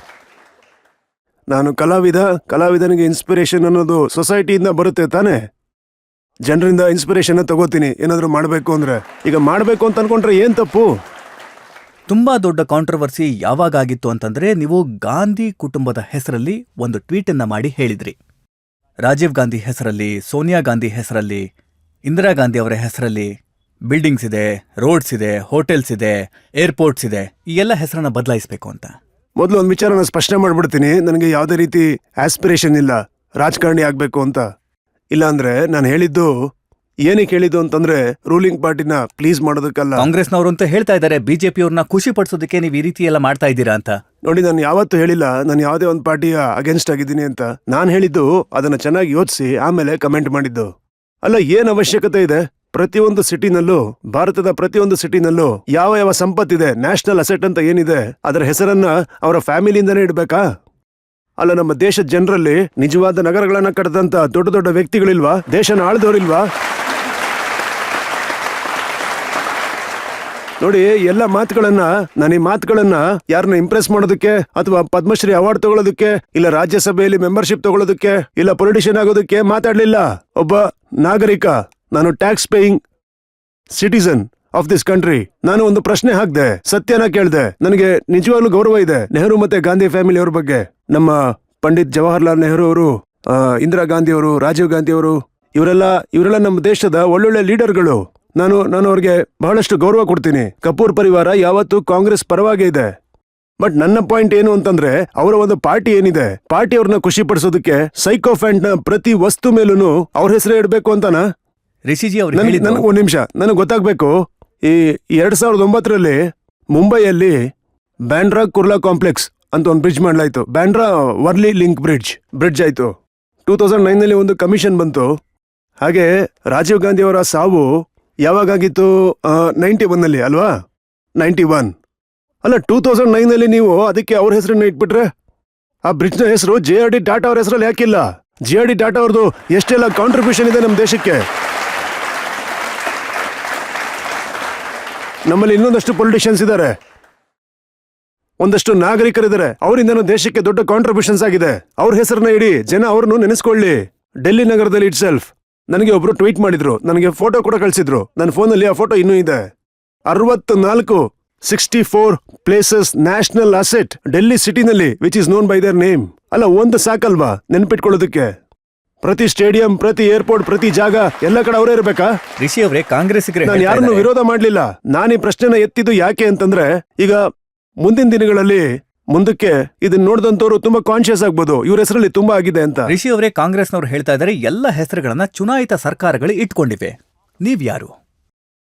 ನಾನು ಕಲಾವಿದನಿಗೆ ಇನ್ಸ್ಪಿರೇಷನ್ ಅನ್ನೋದು ಸೊಸೈಟಿಯಿಂದ ಬರುತ್ತೆ ತಾನೇ. ಜನರಿಂದ ಇನ್ಸ್ಪಿರೇಷನ್ ತಗೋತೀನಿ ಏನಾದರೂ ಮಾಡಬೇಕು ಅಂದ್ರೆ. ಈಗ ಮಾಡಬೇಕು ಅಂತ ಅನ್ಕೊಂಡ್ರೆ ಏನ್ ತಪ್ಪು? ತುಂಬಾ ದೊಡ್ಡ ಕಾಂಟ್ರವರ್ಸಿ ಯಾವಾಗ ಆಗಿತ್ತು ಅಂತಂದ್ರೆ, ನೀವು ಗಾಂಧಿ ಕುಟುಂಬದ ಹೆಸರಲ್ಲಿ ಒಂದು ಟ್ವೀಟ್ ಅನ್ನ ಮಾಡಿ ಹೇಳಿದ್ರಿ. ರಾಜೀವ್ ಗಾಂಧಿ ಹೆಸರಲ್ಲಿ, ಸೋನಿಯಾ ಗಾಂಧಿ ಹೆಸರಲ್ಲಿ, ಇಂದಿರಾ ಗಾಂಧಿ ಅವರ ಹೆಸರಲ್ಲಿ ಬಿಲ್ಡಿಂಗ್ಸ್ ಇದೆ, ರೋಡ್ಸ್ ಇದೆ, ಹೋಟೆಲ್ಸ್ ಇದೆ, ಏರ್ಪೋರ್ಟ್ಸ್ ಇದೆ, ಈ ಎಲ್ಲ ಹೆಸರನ್ನ ಬದಲಾಯಿಸಬೇಕು ಅಂತ. ಮೊದಲು ಒಂದು ವಿಚಾರನ ಸ್ಪಷ್ಟನೆ ಮಾಡ್ಬಿಡ್ತೀನಿ. ನನಗೆ ಯಾವುದೇ ರೀತಿ ಆಸ್ಪಿರೇಷನ್ ಇಲ್ಲ ರಾಜಕಾರಣಿ ಆಗ್ಬೇಕು ಅಂತ. ಇಲ್ಲಾಂದ್ರೆ ನಾನು ಹೇಳಿದ್ದು ಏನಕ್ಕೆ ಹೇಳಿದ್ದು ಅಂತಂದ್ರೆ, ರೂಲಿಂಗ್ ಪಾರ್ಟಿನ ಪ್ಲೀಸ್ ಮಾಡೋದಕ್ಕಲ್ಲ. ಕಾಂಗ್ರೆಸ್ನವರು ಅಂತ ಹೇಳ್ತಾ ಇದ್ದಾರೆ, ಬಿಜೆಪಿಯವ್ರನ್ನ ಖುಷಿ ಪಡಿಸೋದಕ್ಕೆ ನೀವು ಈ ರೀತಿ ಎಲ್ಲ ಮಾಡ್ತಾ ಇದ್ದೀರಾ ಅಂತ. ನೋಡಿ, ನಾನು ಯಾವತ್ತೂ ಹೇಳಿಲ್ಲ ನಾನು ಯಾವುದೇ ಒಂದು ಪಾರ್ಟಿಯ ಅಗೇನ್ಸ್ಟ್ ಆಗಿದ್ದೀನಿ ಅಂತ. ನಾನು ಹೇಳಿದ್ದು ಅದನ್ನ ಚೆನ್ನಾಗಿ ಯೋಚಿಸಿ ಆಮೇಲೆ ಕಮೆಂಟ್ ಮಾಡಿದ್ದು. ಅಲ್ಲ, ಏನ್ ಅವಶ್ಯಕತೆ ಇದೆ? ಪ್ರತಿಯೊಂದು ಸಿಟಿನಲ್ಲೂ, ಭಾರತದ ಪ್ರತಿಯೊಂದು ಸಿಟಿನಲ್ಲೂ ಯಾವ ಯಾವ ಸಂಪತ್ತಿದೆ, ನ್ಯಾಷನಲ್ ಅಸೆಟ್ ಅಂತ ಏನಿದೆ, ಅದರ ಹೆಸರನ್ನ ಅವರ ಫ್ಯಾಮಿಲಿಯಿಂದನೇ ಇಡ್ಬೇಕಾ? ಅಲ್ಲ, ನಮ್ಮ ದೇಶದ ಜನರಲ್ಲಿ ನಿಜವಾದ ನಗರಗಳನ್ನ ಕಟ್ಟದಂತ ದೊಡ್ಡ ದೊಡ್ಡ ವ್ಯಕ್ತಿಗಳಿಲ್ವಾ? ದೇಶನ ಆಳ್ದವ್ರಿಲ್ವಾ? ನೋಡಿ, ಎಲ್ಲ ಮಾತುಗಳನ್ನ, ನಾನು ಈ ಮಾತುಗಳನ್ನ ಯಾರನ್ನ ಇಂಪ್ರೆಸ್ ಮಾಡೋದಕ್ಕೆ ಅಥವಾ ಪದ್ಮಶ್ರೀ ಅವಾರ್ಡ್ ತಗೊಳ್ಳೋದಕ್ಕೆ, ಇಲ್ಲ ರಾಜ್ಯಸಭೆಯಲ್ಲಿ ಮೆಂಬರ್ಶಿಪ್ ತಗೊಳ್ಳೋದಕ್ಕೆ, ಇಲ್ಲ ಪೊಲಿಟಿಷಿಯನ್ ಆಗೋದಕ್ಕೆ ಮಾತಾಡ್ಲಿಲ್ಲ. ಒಬ್ಬ ನಾಗರಿಕ, ನಾನು tax paying citizen of this country. ನಾನು ಒಂದು ಪ್ರಶ್ನೆ ಹಾಕ್ದೆ, ಸತ್ಯನ ಕೇಳ್ದೆ. ನನಗೆ ನಿಜವಾಗ್ಲೂ ಗೌರವ ಇದೆ ನೆಹರು ಮತ್ತೆ ಗಾಂಧಿ ಫ್ಯಾಮಿಲಿ ಅವ್ರ ಬಗ್ಗೆ. ನಮ್ಮ ಪಂಡಿತ್ ಜವಾಹರ್ಲಾಲ್ ನೆಹರು ಅವರು, ಇಂದಿರಾ ಗಾಂಧಿ ಅವರು, ರಾಜೀವ್ ಗಾಂಧಿ ಅವರು, ಇವರೆಲ್ಲ ನಮ್ಮ ದೇಶದ ಒಳ್ಳೊಳ್ಳೆ ಲೀಡರ್ಗಳು. ನಾನು ಅವ್ರಿಗೆ ಬಹಳಷ್ಟು ಗೌರವ ಕೊಡ್ತೀನಿ. ಕಪೂರ್ ಪರಿವಾರ ಯಾವತ್ತೂ ಕಾಂಗ್ರೆಸ್ ಪರವಾಗೇ ಇದೆ. ಬಟ್ ನನ್ನ ಪಾಯಿಂಟ್ ಏನು ಅಂತಂದ್ರೆ, ಅವರ ಒಂದು ಪಾರ್ಟಿ ಏನಿದೆ, ಪಾರ್ಟಿ ಅವ್ರನ್ನ ಖುಷಿ ಪಡಿಸೋದಕ್ಕೆ ಸೈಕೋಫ್ಯಾಂಟ್ ನ ಪ್ರತಿ ವಸ್ತು ಮೇಲೂ ಅವ್ರ ಹೆಸರೇ ಇಡಬೇಕು ಅಂತನಾ? ರಿಷಿಜಿ ಅವರು ನನಗೆ ಒಂದ್ ನಿಮಿಷ, ನನಗೆ ಗೊತ್ತಾಗ್ಬೇಕು. ಈ 2009ರಲ್ಲಿ ಮುಂಬೈಯಲ್ಲಿ ಬ್ಯಾಂಡ್ರಾ ಕುರ್ಲಾ ಕಾಂಪ್ಲೆಕ್ಸ್ ಅಂತ ಒಂದು ಬ್ರಿಡ್ಜ್ ಮಾಡಲಾಯ್ತು. ಬ್ಯಾಂಡ್ರಾ ವರ್ಲಿ ಲಿಂಕ್ ಬ್ರಿಡ್ಜ್ ಆಯ್ತು. 2009ನಲ್ಲಿ ಒಂದು ಕಮಿಷನ್ ಬಂತು. ಹಾಗೆ ರಾಜೀವ್ ಗಾಂಧಿ ಅವರ ಸಾವು ಯಾವಾಗಾಗಿತ್ತು? 91ನಲ್ಲಿ ಅಲ್ವಾ? 91 ಅಲ್ಲ, 2009ನಲ್ಲಿ ನೀವು ಅದಕ್ಕೆ ಅವ್ರ ಹೆಸರನ್ನ ಇಟ್ಬಿಟ್ರೆ, ಆ ಬ್ರಿಡ್ಜ್ ನ ಹೆಸರು JRD ಟಾಟಾ ಅವ್ರ ಹೆಸರಲ್ಲಿ ಯಾಕಿಲ್ಲ? JRD ಟಾಟಾ ಅವ್ರದ್ದು ಎಷ್ಟೆಲ್ಲ ಕಾಂಟ್ರಿಬ್ಯೂಷನ್ ಇದೆ ನಮ್ಮ ದೇಶಕ್ಕೆ. ನಮ್ಮಲ್ಲಿ ಇನ್ನೊಂದಷ್ಟು ಪೊಲಿಟಿಷಿಯನ್ಸ್ ಇದ್ದಾರೆ, ಒಂದಷ್ಟು ನಾಗರಿಕರಿದ್ದಾರೆ, ಅವರಿಂದನೂ ದೇಶಕ್ಕೆ ದೊಡ್ಡ ಕಾಂಟ್ರಿಬ್ಯೂಷನ್ಸ್ ಆಗಿದೆ. ಅವ್ರ ಹೆಸರನ್ನ ಇಡಿ, ಜನ ಅವ್ರನ್ನು ನೆನೆಸ್ಕೊಳ್ಳಿ. ಡೆಲ್ಲಿ ನಗರದಲ್ಲಿ ಇಟ್ ಸೆಲ್ಫ್ ನನಗೆ ಒಬ್ರು ಟ್ವೀಟ್ ಮಾಡಿದ್ರು, ನನಗೆ ಫೋಟೋ ಕೂಡ ಕಳಿಸಿದ್ರು. ನನ್ನ ಫೋನಲ್ಲಿ ಆ ಫೋಟೋ ಇನ್ನೂ ಇದೆ. 64 ಪ್ಲೇಸಸ್ ನ್ಯಾಷನಲ್ ಅಸೆಟ್ ಡೆಲ್ಲಿ ಸಿಟಿನಲ್ಲಿ, which is known by their name. ಅಲ್ಲ, ಒಂದು ಸಾಕಲ್ವಾ ನೆನ್ಪಿಟ್ಕೊಳ್ಳೋದಕ್ಕೆ? ಪ್ರತಿ ಸ್ಟೇಡಿಯಂ, ಪ್ರತಿ ಏರ್ಪೋರ್ಟ್, ಪ್ರತಿ ಜಾಗ ಎಲ್ಲ ಕಡೆ ಅವರೇ ಇರ್ಬೇಕಾ? ರಿಷಿ ಅವರೇ, ಕಾಂಗ್ರೆಸ್ಸಿಗರೇ ನಾನು ಯಾರನ್ನು ವಿರೋಧ ಮಾಡ್ಲಿಲ್ಲ. ನಾನು ಈ ಪ್ರಶ್ನೆನ ಎತ್ತಿದ್ದು ಯಾಕೆ ಅಂತಂದ್ರೆ, ಈಗ ಮುಂದಿನ ದಿನಗಳಲ್ಲಿ ಮುಂದಕ್ಕೆ ಇದನ್ನ ನೋಡಿದಂತವ್ರು ತುಂಬಾ ಕಾನ್ಶಿಯಸ್ ಆಗ್ಬೋದು, ಇವ್ರ ಹೆಸರಲ್ಲಿ ತುಂಬಾ ಆಗಿದೆ ಅಂತ. ರಿಷಿ ಅವರೇ, ಕಾಂಗ್ರೆಸ್ನವರು ಹೇಳ್ತಾ ಇದ್ದಾರೆ ಎಲ್ಲ ಹೆಸರುಗಳನ್ನ ಚುನಾಯಿತ ಸರ್ಕಾರಗಳು ಇಟ್ಕೊಂಡಿವೆ. ನೀವ್ ಯಾರು?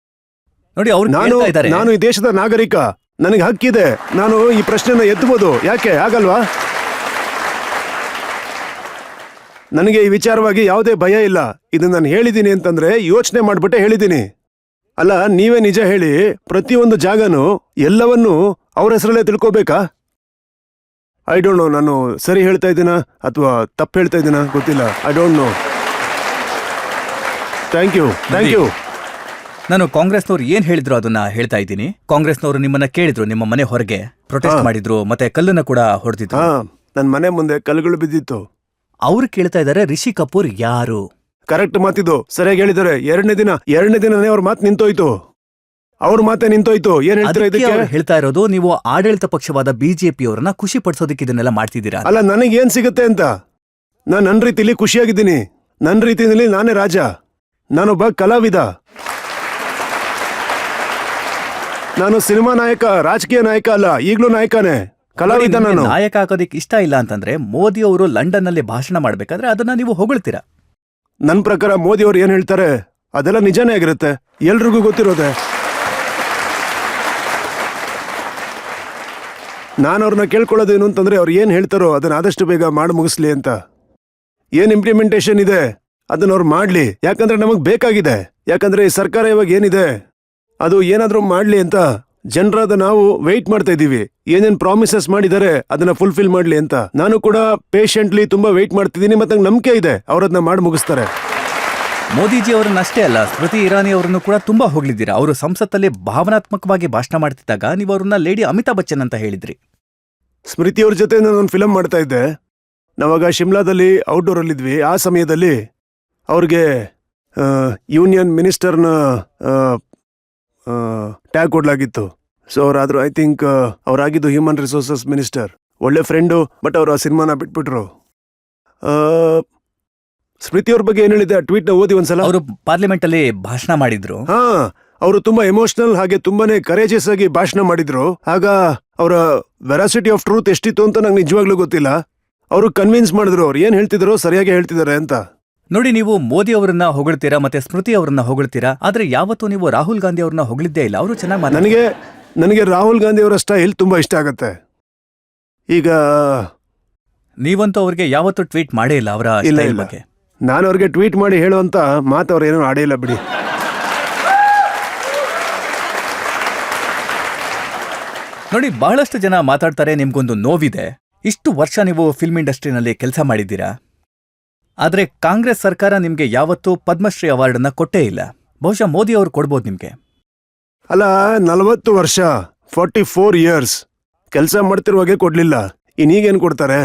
ನೋಡಿ, ಅವ್ರು ಹೇಳ್ತಾ ಇದ್ದಾರೆ, ನಾನು ಈ ದೇಶದ ನಾಗರಿಕ, ನನಗೆ ಹಕ್ಕಿದೆ, ನಾನು ಈ ಪ್ರಶ್ನೆನ ಎತ್ತಬಹುದು. ಯಾಕೆ ಆಗಲ್ವಾ? ನನಗೆ ಈ ವಿಚಾರವಾಗಿ ಯಾವುದೇ ಭಯ ಇಲ್ಲ. ಇದನ್ನ ನಾನು ಹೇಳಿದ್ದೀನಿ ಅಂತಂದ್ರೆ ಯೋಚನೆ ಮಾಡ್ಬಿಟ್ಟೆ ಹೇಳಿದ್ದೀನಿ. ಅಲ್ಲ, ನೀವೇ ನಿಜ ಹೇಳಿ, ಪ್ರತಿಯೊಂದು ಜಾಗನೂ ಎಲ್ಲವನ್ನೂ ಅವ್ರ ಹೆಸರಲ್ಲೇ ತಿಳ್ಕೋಬೇಕಾ? ಐ ಡೋಂಟ್ ನೋ, ನಾನು ಸರಿ ಹೇಳ್ತಾ ಇದ್ದೀನಾ ಅಥವಾ ತಪ್ಪು ಹೇಳ್ತಾ ಇದ್ದೀನಾ ಗೊತ್ತಿಲ್ಲ. I don't know. Thank you. ನಾನು ಕಾಂಗ್ರೆಸ್ನವ್ರು ಏನ್ ಹೇಳಿದ್ರು ಅದನ್ನ ಹೇಳ್ತಾ ಇದ್ದೀನಿ. ಕಾಂಗ್ರೆಸ್ನವರು ನಿಮ್ಮನ್ನ ಕೇಳಿದ್ರು, ನಿಮ್ಮ ಮನೆ ಹೊರಗೆ ಪ್ರೊಟೆಸ್ಟ್ ಮಾಡಿದ್ರು, ಮತ್ತೆ ಕಲ್ಲನ್ನ ಕೂಡ ಹೊಡೆದಿದ್ರು. ನನ್ನ ಮನೆ ಮುಂದೆ ಕಲ್ಲುಗಳು ಬಿದ್ದಿತ್ತು. ಅವ್ರು ಕೇಳ್ತಾ ಇದ್ದಾರೆ, ರಿಷಿ ಕಪೂರ್ ಯಾರು? ಕರೆಕ್ಟ್ ಮಾತಿದ್ದು, ಸರಿಯಾಗಿ ಹೇಳಿದ್ದಾರೆ. ಎರಡನೇ ದಿನನೇ ಅವ್ರ ಮಾತು ನಿಂತೋಯ್ತು. ಅವ್ರ ಮಾತೆ ನಿಂತೋಯ್ತು. ಏನ್ ಹೇಳ್ತೀರಾ ಇದಕ್ಕೆ? ಹೇಳ್ತಾ ಇರೋದು, ನೀವು ಆಡಳಿತ ಪಕ್ಷವಾದ ಬಿಜೆಪಿ ಅವರನ್ನ ಖುಷಿ ಪಡಿಸೋದಕ್ಕೆ ಇದನ್ನೆಲ್ಲ ಮಾಡ್ತಿದ್ದೀರಾ. ಅಲ್ಲ, ನನಗೆ ಏನ್ ಸಿಗುತ್ತೆ ಅಂತ? ನಾನು ನನ್ನ ರೀತಿಲಿ ಖುಷಿಯಾಗಿದ್ದೀನಿ. ನನ್ನ ರೀತಿಯಲ್ಲಿ ನಾನೇ ರಾಜ. ನಾನೊಬ್ಬ ಕಲಾವಿದ. ನಾನು ಸಿನಿಮಾ ನಾಯಕ, ರಾಜಕೀಯ ನಾಯಕ ಅಲ್ಲ, ಈಗ್ಲೂ ನಾಯಕನೇ, ಕಲಾವಿದ. ನಾನು ನಾಯಕ ಆಗೋದಿಕ್ ಇಷ್ಟ ಇಲ್ಲ ಅಂತಂದ್ರೆ, ಮೋದಿ ಅವರು ಲಂಡನ್ ನಲ್ಲಿ ಭಾಷಣ ಮಾಡ್ಬೇಕಾದ್ರೆ ಅದನ್ನ ನೀವು ಹೊಗಳ್ತೀರಾ. ನನ್ನ ಪ್ರಕಾರ ಮೋದಿ ಅವ್ರು ಏನ್ ಹೇಳ್ತಾರೆ ಅದೆಲ್ಲ ನಿಜಾನೇ ಆಗಿರುತ್ತೆ, ಎಲ್ರಿಗೂ ಗೊತ್ತಿರೋದೆ. ನಾನು ಅವ್ರನ್ನ ಕೇಳ್ಕೊಳ್ಳೋದೇನು ಅಂತಂದ್ರೆ, ಅವ್ರು ಏನ್ ಹೇಳ್ತಾರೋ ಅದನ್ನ ಆದಷ್ಟು ಬೇಗ ಮಾಡಿ ಮುಗಿಸ್ಲಿ ಅಂತ. ಏನ್ ಇಂಪ್ಲಿಮೆಂಟೇಷನ್ ಇದೆ ಅದನ್ನ ಅವ್ರು ಮಾಡ್ಲಿ, ಯಾಕಂದ್ರೆ ನಮಗ್ ಬೇಕಾಗಿದೆ. ಯಾಕಂದ್ರೆ ಈ ಸರ್ಕಾರ ಇವಾಗ ಏನಿದೆ ಅದು ಏನಾದ್ರೂ ಮಾಡ್ಲಿ ಅಂತ ಜನರಾದ ನಾವು ವೆಯ್ಟ್ ಮಾಡ್ತಾ ಇದೀವಿ. ಏನೇನ್ ಪ್ರಾಮಿಸಸ್ ಮಾಡಿದ್ದಾರೆ ಅದನ್ನ ಫುಲ್ಫಿಲ್ ಮಾಡ್ಲಿ ಅಂತ. ನಾನು ಕೂಡ ಪೇಷಂಟ್ಲಿ ತುಂಬಾ ವೆಯ್ಟ್ ಮಾಡ್ತಿದ್ದೀನಿ, ಮತ್ತೆ ನಂಬಿಕೆ ಇದೆ ಅವ್ರದನ್ನ ಮಾಡಿ ಮುಗಿಸ್ತಾರೆ. ಮೋದಿಜಿ ಅವರನ್ನಷ್ಟೇ ಅಲ್ಲ, ಸ್ಮೃತಿ ಇರಾನಿ ಅವರನ್ನು ಕೂಡ ತುಂಬಾ ಹೊಗಳಿದ್ದೀರಾ. ಅವರು ಸಂಸತ್ತಲ್ಲಿ ಭಾವನಾತ್ಮಕವಾಗಿ ಭಾಷಣ ಮಾಡ್ತಿದ್ದಾಗ ನೀವು ಅವ್ರನ್ನ ಲೇಡಿ ಅಮಿತಾಬ್ ಬಚ್ಚನ್ ಅಂತ ಹೇಳಿದ್ರಿ. ಸ್ಮೃತಿ ಅವ್ರ ಜೊತೆ ನಾನು ಫಿಲಂ ಮಾಡ್ತಾ ಇದ್ದೆ. ನಾವಾಗ ಶಿಮ್ಲಾದಲ್ಲಿ ಔಟ್ಡೋರ್ ಅಲ್ಲಿದ್ವಿ. ಆ ಸಮಯದಲ್ಲಿ ಅವ್ರಿಗೆ ಯೂನಿಯನ್ ಮಿನಿಸ್ಟರ್ನ ಟ್ಯಾಗ್ ಕೊಡ್ಲಾಗಿತ್ತು. ಸೊ ಅವರಾದ್ರು, ಐ ಥಿಂಕ್ ಅವರಾಗಿದ್ದು ಹ್ಯೂಮನ್ ರಿಸೋರ್ಸಸ್ ಮಿನಿಸ್ಟರ್. ಒಳ್ಳೆ ಫ್ರೆಂಡು, ಬಟ್ ಅವರು ಆ ಸಿನಿಮಾನ ಬಿಟ್ಬಿಟ್ರು. ಸ್ಮೃತಿ ಅವ್ರ ಬಗ್ಗೆ ಏನ್ ಹೇಳಿದೆ ಆ ಟ್ವೀಟ್ ನ ಓದಿ ಒಂದ್ಸಲ. ಅವರು ಪಾರ್ಲಿಮೆಂಟ್ ಅಲ್ಲಿ ಭಾಷಣ ಮಾಡಿದ್ರು. ಅವರು ತುಂಬಾ ಎಮೋಷನಲ್ ಹಾಗೆ ತುಂಬಾನೇ ಕರೇಜಿಯಸ್ ಆಗಿ ಭಾಷಣ ಮಾಡಿದ್ರು. ಆಗ ಅವರ ವೆರಾಸಿಟಿ ಆಫ್ ಟ್ರೂತ್ ಎಷ್ಟಿತ್ತು ಅಂತ ನಂಗೆ ನಿಜವಾಗ್ಲೂ ಗೊತ್ತಿಲ್ಲ. ಅವರು ಕನ್ವಿನ್ಸ್ ಮಾಡಿದ್ರು, ಅವ್ರು ಏನ್ ಹೇಳ್ತಿದ್ರು ಸರಿಯಾಗಿ ಹೇಳ್ತಿದ್ದಾರೆ ಅಂತ. ನೋಡಿ, ನೀವು ಮೋದಿ ಅವರನ್ನ ಹೊಗಳ್ತೀರಾ, ಮತ್ತೆ ಸ್ಮೃತಿ ಅವರನ್ನ ಹೊಗಳ್ತೀರಾ, ಆದ್ರೆ ಯಾವತ್ತೂ ನೀವು ರಾಹುಲ್ ಗಾಂಧಿ ಅವ್ರನ್ನ ಹೊಗಳಿದ್ದೇ ಇಲ್ಲ. ಅವರು ಚೆನ್ನಾಗಿ ನನಗೆ ರಾಹುಲ್ ಗಾಂಧಿ ಅವರ ಸ್ಟೈಲ್ ತುಂಬಾ ಇಷ್ಟ ಆಗತ್ತೆ. ಈಗ ನೀವಂತೂ ಅವ್ರಿಗೆ ಯಾವತ್ತೂ ಟ್ವೀಟ್ ಮಾಡೇ ಇಲ್ಲ ಅವರ ಇಲ್ಲ ಸ್ಟೈಲ್ ಇಲ್ಲ ಬಗ್ಗೆ. ನಾನು ಅವ್ರಿಗೆ ಟ್ವೀಟ್ ಮಾಡಿ ಹೇಳುವಂತ ಮಾತು ಅವ್ರು ಏನೋ ಆಡೇ ಇಲ್ಲ ಬಿಡಿ. ನೋಡಿ, ಬಹಳಷ್ಟು ಜನ ಮಾತಾಡ್ತಾರೆ, ನಿಮ್ಗೊಂದು ನೋವಿದೆ. ಇಷ್ಟು ವರ್ಷ ನೀವು ಫಿಲ್ಮ್ ಇಂಡಸ್ಟ್ರಿನಲ್ಲಿ ಕೆಲಸ ಮಾಡಿದ್ದೀರಾ, ಆದ್ರೆ ಕಾಂಗ್ರೆಸ್ ಸರ್ಕಾರ ನಿಮ್ಗೆ ಯಾವತ್ತೂ ಪದ್ಮಶ್ರೀ ಅವಾರ್ಡನ್ನ ಕೊಟ್ಟೇ ಇಲ್ಲ. ಬಹುಶಃ ಮೋದಿ ಅವರು ಕೊಡ್ಬೋದು ನಿಮ್ಗೆ. ಅಲ್ಲ, 40 ವರ್ಷ 44 ಇಯರ್ಸ್ ಕೆಲಸ ಮಾಡ್ತಿರುವಾಗೆ ಕೊಡ್ಲಿಲ್ಲ, ಇನ್ನೀಗೇನು ಕೊಡ್ತಾರೆ?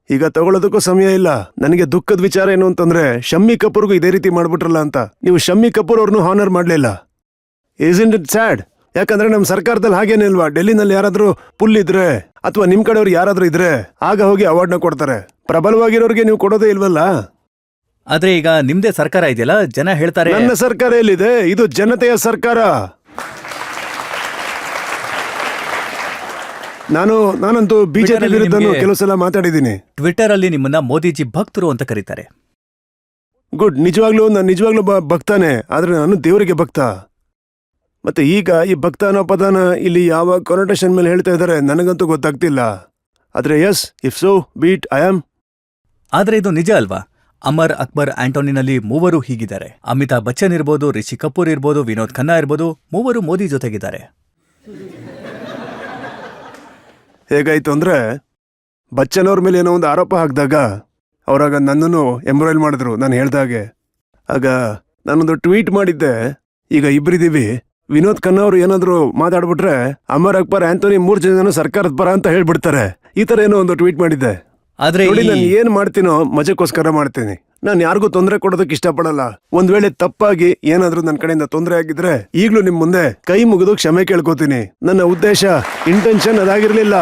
ಈಗ ತಗೊಳ್ಳೋದಕ್ಕೂ ಸಮಯ ಇಲ್ಲ. ನನಗೆ ದುಃಖದ ವಿಚಾರ ಏನು ಅಂತಂದ್ರೆ, ಶಮ್ಮಿ ಕಪೂರ್ಗೂ ಇದೇ ರೀತಿ ಮಾಡ್ಬಿಟ್ರಲ್ಲ ಅಂತ. ನೀವು ಶಮ್ಮಿ ಕಪೂರ್ ಅವ್ರನ್ನು ಹಾನರ್ ಮಾಡ್ಲಿಲ್ಲ. Isn't it sad? ಯಾಕಂದ್ರೆ ನಮ್ಮ ಸರ್ಕಾರದಲ್ಲಿ ಹಾಗೇನೇ ಇಲ್ವಾ? ಡೆಲ್ಲಿನಲ್ಲಿ ಯಾರಾದ್ರೂ ಪುಲ್ ಇದ್ರೆ ಅಥವಾ ನಿಮ್ ಕಡೆಯವ್ರು ಯಾರಾದ್ರೂ ಇದ್ರೆ ಆಗ ಹೋಗಿ ಅವಾರ್ಡ್ನ ಕೊಡ್ತಾರೆ. ಪ್ರಬಲವಾಗಿರೋರಿಗೆ ನೀವು ಕೊಡೋದೇ ಇಲ್ವಲ್ಲ. ಆದ್ರೆ ಈಗ ನಿಮ್ದೇ ಸರ್ಕಾರ ಇದೆಯಲ್ಲ, ಜನ ಹೇಳ್ತಾರೆ. ನನ್ನ ಸರ್ಕಾರ ಎಲ್ಲಿದೆ? ಇದು ಜನತೆಯ ಸರ್ಕಾರ. ನಾನಂತೂ ಬಿಜೆಪಿ ಟ್ವಿಟರಲ್ಲಿ ವಿರುದ್ಧನೂ ನಿಮ್ಗೆ- ಕೆಲವು ಸಲ ಮಾತಾಡಿದ್ದೀನಿ. ಟ್ವಿಟರ್ ಅಲ್ಲಿ ನಿಮ್ಮನ್ನ ಮೋದಿಜಿ ಭಕ್ತರು ಅಂತ ಕರೀತಾರೆ. ಗುಡ್, ನಾನು ನಿಜವಾಗ್ಲೂ ಭಕ್ತಾನೆ, ಆದ್ರೆ ನಾನು ದೇವರಿಗೆ ಭಕ್ತ. ಮತ್ತೆ ಈಗ ಈ ಭಕ್ತ ಅನ್ನೋ ಪದನ ಇಲ್ಲಿ ಯಾವ ಕೊನೋಟೇಷನ್ ಮೇಲೆ ಹೇಳ್ತಾ ಇದ್ದಾರೆ ನನಗಂತೂ ಗೊತ್ತಾಗ್ತಿಲ್ಲ. ಆದ್ರೆ yes, if so be it I am. ಆದ್ರೆ ಇದು ನಿಜ ಅಲ್ವಾ? ಅಮರ್, ಅಕ್ಬರ್, ಆಂಟೋನಿನಲ್ಲಿ ಮೂವರು ಹೀಗಿದ್ದಾರೆ. ಅಮಿತಾಬ್ ಬಚ್ಚನ್ ಇರ್ಬೋದು, ರಿಷಿ ಕಪೂರ್ ಇರ್ಬೋದು, ವಿನೋದ್ ಖನ್ನಾ ಇರ್ಬೋದು, ಮೂವರು ಮೋದಿ ಜೊತೆಗಿದ್ದಾರೆ. ಹೇಗಾಯ್ತು ಅಂದ್ರೆ, ಬಚ್ಚನ್ ಅವ್ರ ಮೇಲೆ ಏನೋ ಒಂದು ಆರೋಪ ಹಾಕಿದಾಗ ಅವರಾಗ ನನ್ನನ್ನು ಎಂಬ್ರಾಯ್ಲ್ ಮಾಡಿದ್ರು ನಾನು ಹೇಳ್ದಾಗೆ. ಆಗ ನಾನೊಂದು ಟ್ವೀಟ್ ಮಾಡಿದ್ದೆ, ಈಗ ಇಬ್ಬರಿದ್ದೀವಿ, ವಿನೋದ್ ಖನ್ನಾ ಅವರು ಏನಾದ್ರು ಮಾತಾಡ್ಬಿಟ್ರೆ ಅಮರ್, ಅಕ್ಬರ್, ಆಂಟೋನಿ 3 ಜನನು ಸರ್ಕಾರದ ಪರ ಅಂತ ಹೇಳ್ಬಿಡ್ತಾರೆ. ಈ ತರ ಏನೋ ಒಂದು ಟ್ವೀಟ್ ಮಾಡಿದ್ದೆ. ಆದ್ರೆ ನೋಡಿ, ನಾನು ಏನ್ ಮಾಡ್ತೀನೋ ಮಜಕ್ಕೋಸ್ಕರ ಮಾಡ್ತೀನಿ. ನಾನು ಯಾರಿಗೂ ತೊಂದರೆ ಕೊಡೋದಕ್ಕೆ ಇಷ್ಟಪಡಲ್ಲ. ಒಂದ್ ವೇಳೆ ತಪ್ಪಾಗಿ ಏನಾದ್ರೂ ನನ್ನ ಕಡೆಯಿಂದ ತೊಂದರೆ ಆಗಿದ್ರೆ ಈಗ್ಲೂ ನಿಮ್ ಮುಂದೆ ಕೈ ಮುಗಿದು ಕ್ಷಮೆ ಕೇಳ್ಕೊತೀನಿ. ನನ್ನ ಉದ್ದೇಶ, ಇಂಟೆನ್ಷನ್ ಅದಾಗಿರ್ಲಿಲ್ಲ.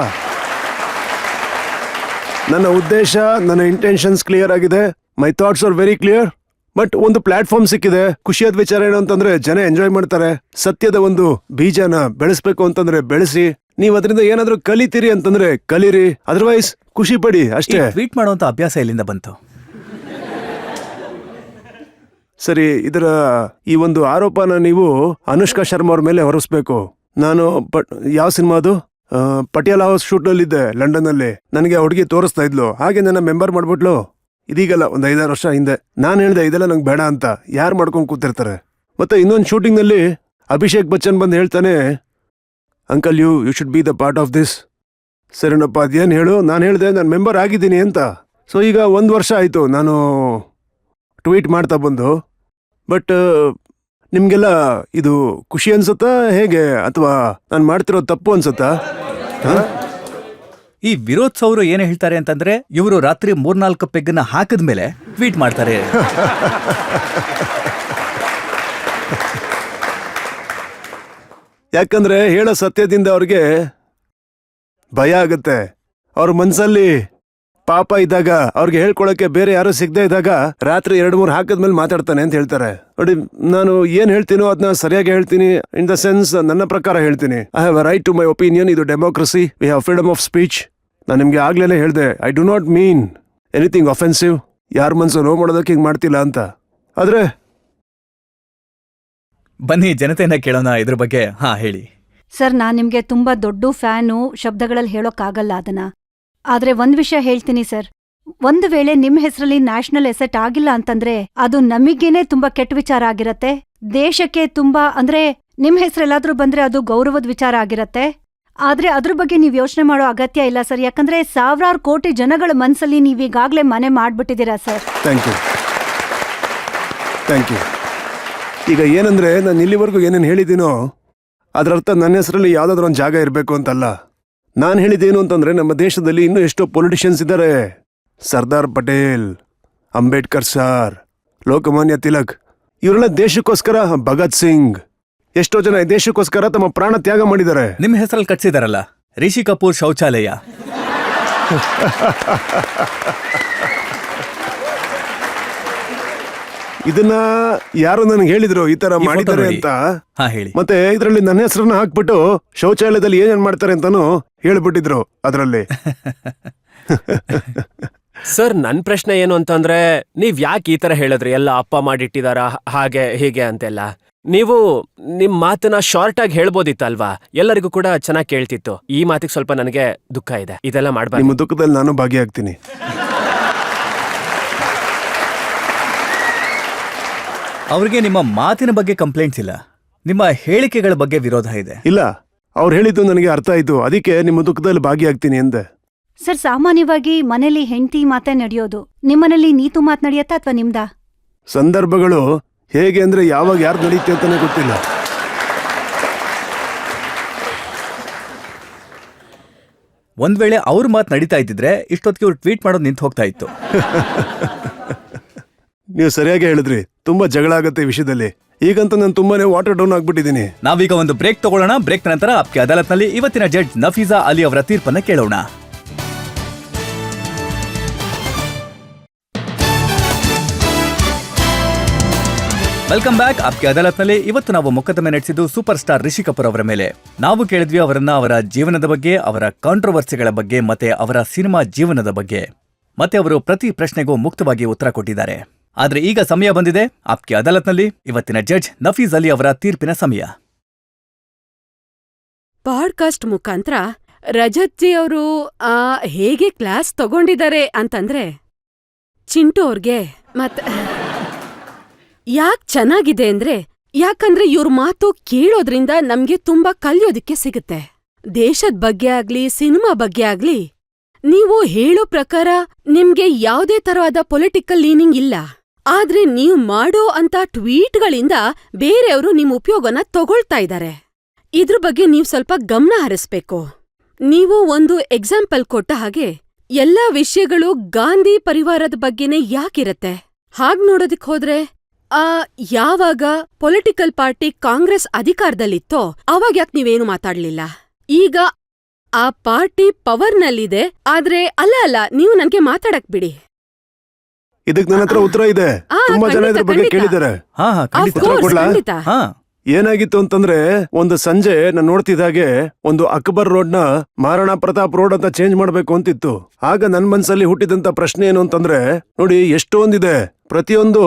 ನನ್ನ ಇಂಟೆನ್ಷನ್ಸ್ ಕ್ಲಿಯರ್ ಆಗಿದೆ. ಮೈ thoughts are very clear. But ಒಂದು ಪ್ಲಾಟ್ಫಾರ್ಮ್ ಸಿಕ್ಕಿದೆ. ಖುಷಿಯಾದ ವಿಚಾರ ಏನು ಅಂತಂದ್ರೆ, ಜನ ಎಂಜಾಯ್ ಮಾಡ್ತಾರೆ. ಸತ್ಯದ ಒಂದು ಬೀಜನ ಬೆಳೆಸ್ಬೇಕು ಅಂತಂದ್ರೆ ಬೆಳೆಸಿ, ನೀವ್ ಅದರಿಂದ ಏನಾದ್ರೂ ಕಲಿತೀರಿ ಅಂತಂದ್ರೆ ಕಲೀರಿ, ಅದರ್ವೈಸ್ ಖುಷಿ ಪಡಿ ಅಷ್ಟೇ. ಟ್ವೀಟ್ ಮಾಡುವಂತ ಅಭ್ಯಾಸ ಎಲ್ಲಿಂದ ಬಂತು? ಸರಿ, ಇದರ ಈ ಒಂದು ಆರೋಪನ ನೀವು ಅನುಷ್ಕಾ ಶರ್ಮಾ ಅವ್ರ ಮೇಲೆ ಹೊರಿಸ್ಬೇಕು. ನಾನು ಯಾವ ಸಿನಿಮಾ ಅದು? ಪಟಿಯಾಲ ಹೌಸ್ ಶೂಟ್ ನಲ್ಲಿದ್ದೆ ಲಂಡನ್ ಅಲ್ಲಿ. ನನಗೆ ಆ ಹುಡುಗಿ ತೋರಿಸ್ತಾ ಇದ್ಲು, ಹಾಗೆ ನನ್ನ ಮೆಂಬರ್ ಮಾಡ್ಬಿಟ್ಲು. ಇದೀಗಲ್ಲ, ಒಂದ್ 5-6 ವರ್ಷ ಹಿಂದೆ. ನಾನು ಹೇಳ್ದೆ ಇದೆಲ್ಲ ನಂಗೆ ಬೇಡ ಅಂತ. ಯಾರು ಮಾಡ್ಕೊಂಡು ಕೂತಿರ್ತಾರೆ? ಮತ್ತೆ ಇನ್ನೊಂದು ಶೂಟಿಂಗ್ ನಲ್ಲಿ ಅಭಿಷೇಕ್ ಬಚ್ಚನ್ ಬಂದು ಹೇಳ್ತಾನೆ, uncle you should be the part of this. ಸರಿನಪ್ಪ, ಅದೇನು ಹೇಳು. ನಾನು ಹೇಳ್ದೆ ನಾನು ಮೆಂಬರ್ ಆಗಿದ್ದೀನಿ ಅಂತ. ಸೊ ಈಗ 1 ವರ್ಷ ಆಯ್ತು ನಾನು ಟ್ವೀಟ್ ಮಾಡ್ತಾ ಬಂದು. ಬಟ್ ನಿಮ್ಗೆಲ್ಲ ಇದು ಖುಷಿ ಅನ್ಸುತ್ತಾ ಹೇಗೆ, ಅಥವಾ ನಾನು ಮಾಡ್ತಿರೋ ತಪ್ಪು ಅನ್ಸುತ್ತಾ? ಈ ವಿರೋಧ್ ಅವರು ಏನ್ ಹೇಳ್ತಾರೆ ಅಂತಂದ್ರೆ, ಇವರು ರಾತ್ರಿ 3-4 ಪೆಗ್ಗನ್ನ ಹಾಕಿದ್ಮೇಲೆ ಟ್ವೀಟ್ ಮಾಡ್ತಾರೆ. ಯಾಕಂದ್ರೆ ಹೇಳೋ ಸತ್ಯದಿಂದ ಅವ್ರಿಗೆ ಭಯ ಆಗುತ್ತೆ. ಅವ್ರ ಮನ್ಸಲ್ಲಿ ಪಾಪ ಇದ್ದಾಗ, ಅವ್ರಿಗೆ ಹೇಳ್ಕೊಳಕ್ಕೆ ಬೇರೆ ಯಾರು ಸಿಗದೆ ಇದ್ದಾಗ ರಾತ್ರಿ 2-3 ಹಾಕಿದ್ಮೇಲೆ ಮಾತಾಡ್ತಾನೆ ಅಂತ ಹೇಳ್ತಾರೆ. ನೋಡಿ, ನಾನು ಏನ್ ಹೇಳ್ತೀನೋ ಅದನ್ನ ಸರಿಯಾಗಿ ಹೇಳ್ತೀನಿ. ಇನ್ ದ ಸೆನ್ಸ್, ನನ್ನ ಪ್ರಕಾರ ಹೇಳ್ತೀನಿ. I have a right to my opinion. ಇದು democracy. We have freedom of speech. ನಾನು ನಿಮ್ಗೆ ಆಗ್ಲೇನೆ ಹೇಳ್ದೆ, I do not mean anything offensive. ಯಾರ ಮನ್ಸು ನೋವು ಮಾಡೋದಕ್ಕೆ ಹಿಂಗ್ ಮಾಡ್ತಿಲ್ಲ ಅಂತ. ಆದ್ರೆ ಬನ್ನಿ ಜನತೆಯನ್ನ ಕೇಳೋಣ ಇದ್ರ ಬಗ್ಗೆ. ಹಾ, ಹೇಳಿ. ಸರ್, ನಾನ್ ನಿಮ್ಗೆ ತುಂಬಾ ದೊಡ್ಡ ಫ್ಯಾನು, ಶಬ್ದಗಳಲ್ಲಿ ಹೇಳೋಕ್ಕಾಗಲ್ಲ ಅದನ್ನ. ಆದ್ರೆ ಒಂದ್ ವಿಷಯ ಹೇಳ್ತೀನಿ ಸರ್. ಒಂದು ವೇಳೆ ನಿಮ್ ಹೆಸರಲ್ಲಿ ನ್ಯಾಷನಲ್ ಎಸೆಟ್ ಆಗಿಲ್ಲ ಅಂತಂದ್ರೆ ಅದು ನಮಿಗೇನೆ ತುಂಬಾ ಕೆಟ್ಟ ವಿಚಾರ ಆಗಿರತ್ತೆ. ದೇಶಕ್ಕೆ ತುಂಬಾ, ಅಂದ್ರೆ ನಿಮ್ ಹೆಸರೆಲ್ಲಾದ್ರೂ ಬಂದ್ರೆ ಅದು ಗೌರವದ ವಿಚಾರ ಆಗಿರತ್ತೆ. ಆದ್ರೆ ಅದ್ರ ಬಗ್ಗೆ ನೀವ್ ಯೋಚನೆ ಮಾಡೋ ಅಗತ್ಯ ಇಲ್ಲ ಸರ್. ಯಾಕಂದ್ರೆ 1000 ಕೋಟಿ ಜನಗಳ ಮನ್ಸಲ್ಲಿ ನೀವೀಗಾಗ್ಲೇ ಮನೆ ಮಾಡ್ಬಿಟ್ಟಿದ್ದೀರಾ ಸರ್. Thank you. ಈಗ ಏನಂದ್ರೆ, ನಾನು ಇಲ್ಲಿವರೆಗೂ ಏನೇನು ಹೇಳಿದ್ದೀನೋ ಅದರರ್ಥ ನನ್ನ ಹೆಸರಲ್ಲಿ ಯಾವ್ದಾದ್ರು ಒಂದು ಜಾಗ ಇರಬೇಕು ಅಂತಲ್ಲ. ನಾನು ಹೇಳಿದ್ದೇನು ಅಂತಂದ್ರೆ, ನಮ್ಮ ದೇಶದಲ್ಲಿ ಇನ್ನೂ ಎಷ್ಟೋ ಪೊಲಿಟಿಷಿಯನ್ಸ್ ಇದ್ದಾರೆ. ಸರ್ದಾರ್ ಪಟೇಲ್, ಅಂಬೇಡ್ಕರ್ ಸರ್, ಲೋಕಮಾನ್ಯ ತಿಲಕ್, ಇವರೆಲ್ಲ ದೇಶಕ್ಕೋಸ್ಕರ, ಭಗತ್ ಸಿಂಗ್, ಎಷ್ಟೋ ಜನ ದೇಶಕ್ಕೋಸ್ಕರ ತಮ್ಮ ಪ್ರಾಣ ತ್ಯಾಗ ಮಾಡಿದ್ದಾರೆ. ನಿಮ್ ಹೆಸರಲ್ಲಿ ಕಟ್ಸಿದಾರಲ್ಲ ರಿಷಿ ಕಪೂರ್ ಶೌಚಾಲಯ. ಇದನ್ನ ಯಾರು ನನಗೆ ಹೇಳಿದ್ರು ಈ ತರ ಮಾಡಿದ್ದಾರೆ ಅಂತ. ಹಾ, ಹೇಳಿ. ಮತ್ತೆ ಇದರಲ್ಲಿ ನನ್ನ ಹೆಸರನ್ನ ಹಾಕ್ಬಿಟ್ಟು ಶೌಚಾಲಯದಲ್ಲಿ ಏನೇನ್ ಮಾಡ್ತಾರೆ ಅಂತಾನು ಹೇಳ್ಬಿಟ್ಟಿದ್ರು ಅದರಲ್ಲಿ. ಸರ್, ನನ್ ಪ್ರಶ್ನೆ ಏನು ಅಂತಂದ್ರೆ, ನೀವ್ ಯಾಕೆ ಈ ತರ ಹೇಳಿದ್ರಿ? ಎಲ್ಲ ಅಪ್ಪ ಮಾಡಿಟ್ಟಿದಾರ ಹಾಗೆ ಹೀಗೆ ಅಂತೆಲ್ಲ. ನೀವು ನಿಮ್ ಮಾತನ್ನ ಶಾರ್ಟ್ ಆಗಿ ಹೇಳ್ಬೋದಿತ್ತಲ್ವಾ? ಎಲ್ಲರಿಗೂ ಕೂಡ ಚೆನ್ನಾಗಿ ಕೇಳ್ತಿತ್ತು. ಈ ಮಾತಿಗೆ ಸ್ವಲ್ಪ ನನಗೆ ದುಃಖ ಇದೆ. ಇದೆಲ್ಲ ಮಾಡ್ಬಾರ್ದು. ನಿಮ್ಮ ದುಃಖದಲ್ಲಿ ನಾನು ಭಾಗಿಯಾಗ್ತೀನಿ. ಅವ್ರಿಗೆ ನಿಮ್ಮ ಮಾತಿನ ಬಗ್ಗೆ ಕಂಪ್ಲೇಂಟ್ಸ್ ಇಲ್ಲ, ನಿಮ್ಮ ಹೇಳಿಕೆಗಳ ಬಗ್ಗೆ ವಿರೋಧ ಇದೆ. ಇಲ್ಲ, ಅವ್ರು ಹೇಳಿದ್ದು ನನಗೆ ಅರ್ಥ ಆಯ್ತು, ಅದಕ್ಕೆ ನಿಮ್ಮ ದುಃಖದಲ್ಲಿ ಭಾಗಿಯಾಗ್ತೀನಿ ಅಂದೆ. ಸರ್, ಸಾಮಾನ್ಯವಾಗಿ ಮನೇಲಿ ಹೆಂಡತಿ ಮಾತೇ ನಡೆಯೋದು. ನಿಮ್ಮನೇಲಿ ನೀತು ಮಾತ್ ನಡೆಯತ್ತಾ ಅಥವಾ ನಿಮ್ದಾ? ಸಂದರ್ಭಗಳು ಹೇಗೆ ಅಂದ್ರೆ ಯಾವಾಗ ಯಾರು ನಡೀತೆ ಅಂತಾನೆ ಗೊತ್ತಿಲ್ಲ. ಒಂದ್ ವೇಳೆ ಅವ್ರ ಮಾತು ನಡೀತಾ ಇದ್ದಿದ್ರೆ ಇಷ್ಟೊತ್ತಿಗೆ ಅವ್ರು ಟ್ವೀಟ್ ಮಾಡೋದು ನಿಂತು ಹೋಗ್ತಾ ಇತ್ತು. ನೀವು ಸರಿಯಾಗಿ ಹೇಳಿದ್ರಿ, ತುಂಬಾ ಜಗಳ ಆಗತ್ತೆ ಈ ವಿಷಯದಲ್ಲಿ. ಈಗಂತೂ ನಾನು ತುಂಬಾನೇ ವಾಟರ್ ಡೌನ್ ಆಗ್ಬಿಟ್ಟಿದ್ದೀನಿ. ನಾವೀಗ ಒಂದು ಬ್ರೇಕ್ ತಗೊಳ್ಳೋಣ. ಬ್ರೇಕ್ ನಂತರ ಆಪ್ಕೆ ಅದಾಲತ್ನಲ್ಲಿ ಇವತ್ತಿನ ಜಡ್ಜ್ ನಫೀಸಾ ಅಲಿ ಅವರ ತೀರ್ಪನ್ನ ಕೇಳೋಣ. Welcome back. ಆಪ್ಕೆ ಅದಾಲತ್ನಲ್ಲಿ ಇವತ್ತು ನಾವು ಮೊಕದ್ದಮೆ ನಡೆಸಿದ್ದು ಸೂಪರ್ ಸ್ಟಾರ್ ರಿಷಿ ಕಪೂರ್ ಅವರ ಮೇಲೆ. ನಾವು ಕೇಳಿದ್ವಿ ಅವರನ್ನ ಅವರ ಜೀವನದ ಬಗ್ಗೆ, ಅವರ ಕಾಂಟ್ರವರ್ಸಿಗಳ ಬಗ್ಗೆ, ಮತ್ತೆ ಅವರ ಸಿನಿಮಾ ಜೀವನದ ಬಗ್ಗೆ. ಮತ್ತೆ ಅವರು ಪ್ರತಿ ಪ್ರಶ್ನೆಗೂ ಮುಕ್ತವಾಗಿ ಉತ್ತರ ಕೊಟ್ಟಿದ್ದಾರೆ. ಆದ್ರೆ ಈಗ ಸಮಯ ಬಂದಿದೆ ಆಪ್ಕೆ ಅದಾಲತ್ನಲ್ಲಿ ಇವತ್ತಿನ ಜಡ್ಜ್ ನಫೀಸ್ ಅಲಿ ಅವರ ತೀರ್ಪಿನ ಸಮಯ. ಪಾಡ್ಕಾಸ್ಟ್ ಮುಖಾಂತರ ರಜತ್ ಜಿ ಅವರು ಹೇಗೆ ಕ್ಲಾಸ್ ತಗೊಂಡಿದ್ದಾರೆ ಅಂತಂದ್ರೆ, ಚಿಂಟು ಅವ್ರಿಗೆ ಯಾಕ್ ಚೆನ್ನಾಗಿದೆ ಅಂದ್ರೆ, ಯಾಕಂದ್ರೆ ಇವ್ರ ಮಾತು ಕೇಳೋದ್ರಿಂದ ನಮ್ಗೆ ತುಂಬಾ ಕಲಿಯೋದಿಕ್ಕೆ ಸಿಗುತ್ತೆ. ದೇಶದ್ ಬಗ್ಗೆ ಆಗ್ಲಿ, ಸಿನಿಮಾ ಬಗ್ಗೆ ಆಗ್ಲಿ, ನೀವು ಹೇಳೋ ಪ್ರಕಾರ ನಿಮ್ಗೆ ಯಾವುದೇ ತರವಾದ ಪೊಲಿಟಿಕಲ್ ಲೀನಿಂಗ್ ಇಲ್ಲ. ಆದ್ರೆ ನೀವು ಮಾಡೋ ಅಂತ ಟ್ವೀಟ್ಗಳಿಂದ ಬೇರೆಯವರು ನಿಮ್ ಉಪಯೋಗನ ತಗೊಳ್ತಾ ಇದ್ದಾರೆ. ಇದ್ರ ಬಗ್ಗೆ ನೀವ್ ಸ್ವಲ್ಪ ಗಮನ ಹರಿಸ್ಬೇಕು. ನೀವು ಒಂದು ಎಕ್ಸಾಂಪಲ್ ಕೊಟ್ಟ ಹಾಗೆ ಎಲ್ಲಾ ವಿಷಯಗಳು ಗಾಂಧಿ ಪರಿವಾರದ ಬಗ್ಗೆನೇ ಯಾಕಿರತ್ತೆ? ಹಾಗ್ ನೋಡೋದಿಕ್ ಹೋದ್ರೆ ಯಾವಾಗ ಪೊಲಿಟಿಕಲ್ ಪಾರ್ಟಿ ಕಾಂಗ್ರೆಸ್ ಅಧಿಕಾರದಲ್ಲಿತ್ತೋ ಅವಾಗ ಯಾಕೆ ನೀವೇನು ಮಾತಾಡ್ಲಿಲ್ಲ? ಈಗ ಆ ಪಾರ್ಟಿ ಪವರ್ನಲ್ಲಿದೆ. ಆದ್ರೆ ಅಲ್ಲ, ನೀವು ನನ್ಗೆ ಮಾತಾಡಕ್ ಬಿಡಿ. ಇದಕ್ಕೆ ನನ್ನ ಹತ್ರ ಉತ್ತರ ಇದೆ. ತುಂಬಾ ಜನ ಇದ್ರ ಬಗ್ಗೆ ಕೇಳಿದ್ದಾರೆ. ಉತ್ತರ ಕೊಡ್ಲಾ? ಏನಾಗಿತ್ತು ಅಂತಂದ್ರೆ, ಒಂದು ಸಂಜೆ ನಾನು ನೋಡ್ತಿದ್ದಾಗೆ ಒಂದು ಅಕ್ಬರ್ ರೋಡ್ ನ ಮಹಾರಾಣಾ ಪ್ರತಾಪ್ ರೋಡ್ ಅಂತ ಚೇಂಜ್ ಮಾಡ್ಬೇಕು ಅಂತಿತ್ತು. ಆಗ ನನ್ ಮನ್ಸಲ್ಲಿ ಹುಟ್ಟಿದಂತ ಪ್ರಶ್ನೆ ಏನು ಅಂತಂದ್ರೆ, ನೋಡಿ ಎಷ್ಟೊಂದಿದೆ, ಪ್ರತಿಯೊಂದು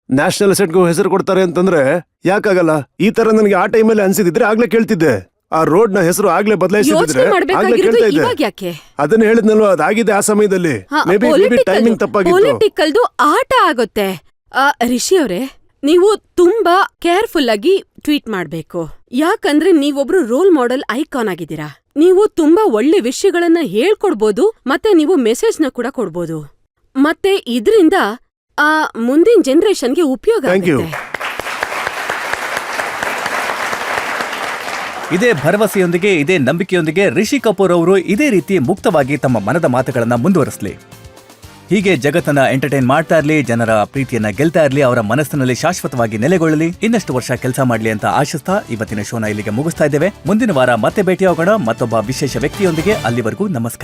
ನ್ಯಾಷನಲ್ ಅಸೆಟ್ಗೂ ಹೆಸರು ಕೊಡ್ತಾರೆ ಅಂತಂದ್ರೆ ಯಾಕಾಗಲ್ಲ? ಈ ತರ ನನಗೆ ಆ ಟೈಮಲ್ಲಿ ಅನ್ಸಿದ್ರೆ ಆಗ್ಲೇ ಕೇಳ್ತಿದ್ದೆ. ಆ ರೋಡ್ ನ ಹೆಸರು ಆಗ್ಲೇ ಬದಲಾಯಿಸಿದ್ರೆ ಆಗ್ಲೇ ಕೇಳ್ತಾ ಇದ್ದೆ. ಅದನ್ನ ಹೇಳಿದ್ನಲ್ವಾ, ಅದಾಗಿದೆ ಆ ಸಮಯದಲ್ಲಿ. ಮೇ ಬಿ ಟೈಮಿಂಗ್ ತಪ್ಪಾಗಿತ್ತು. ಪೊಲಿಟಿಕಲ್ದು ಆಟ ಆಗುತ್ತೆ. ರಿಷಿ ಅವರೇ, ನೀವು ತುಂಬಾ ಕೇರ್ಫುಲ್ ಆಗಿ ಟ್ವೀಟ್ ಮಾಡ್ಬೇಕು. ಯಾಕಂದ್ರೆ ನೀವೊಬ್ರು ರೋಲ್ ಮಾಡೆಲ್ ಐಕಾನ್ ಆಗಿದ್ದೀರಾ. ನೀವು ತುಂಬಾ ಒಳ್ಳೆ ವಿಷಯಗಳನ್ನ ಹೇಳ್ಕೊಡ್ಬೋದು, ಮತ್ತೆ ನೀವು ಮೆಸೇಜ್ನ ಕೂಡ ಕೊಡ್ಬೋದು. ಮತ್ತೆ ಇದ್ರಿಂದ ಮುಂದಿನ ಜನರೇಷನ್ಗೆ ಉಪಯೋಗ ಆಗುತ್ತೆ. ಇದೇ ಭರವಸೆಯೊಂದಿಗೆ, ಇದೇ ನಂಬಿಕೆಯೊಂದಿಗೆ ರಿಷಿ ಕಪೂರ್ ಅವರು ಇದೇ ರೀತಿ ಮುಕ್ತವಾಗಿ ತಮ್ಮ ಮನದ ಮಾತುಗಳನ್ನ ಮುಂದುವರಿಸಲಿ. ಹೀಗೆ ಜಗತ್ತನ್ನ ಎಂಟರ್ಟೈನ್ ಮಾಡ್ತಾ ಇರ್ಲಿ, ಜನರ ಪ್ರೀತಿಯನ್ನ ಗೆಲ್ತಾ ಇರ್ಲಿ, ಅವರ ಮನಸ್ಸಿನಲ್ಲಿ ಶಾಶ್ವತವಾಗಿ ನೆಲೆಗೊಳ್ಳಲಿ, ಇನ್ನಷ್ಟು ವರ್ಷ ಕೆಲಸ ಮಾಡ್ಲಿ ಅಂತ ಆಶಿಸ್ತಾ ಇವತ್ತಿನ ಶೋನ ಇಲ್ಲಿಗೆ ಮುಗಿಸ್ತಾ ಇದ್ದೇವೆ. ಮುಂದಿನ ವಾರ ಮತ್ತೆ ಭೇಟಿಯಾಗೋಣ ಮತ್ತೊಬ್ಬ ವಿಶೇಷ ವ್ಯಕ್ತಿಯೊಂದಿಗೆ. ಅಲ್ಲಿವರೆಗೂ ನಮಸ್ಕಾರ.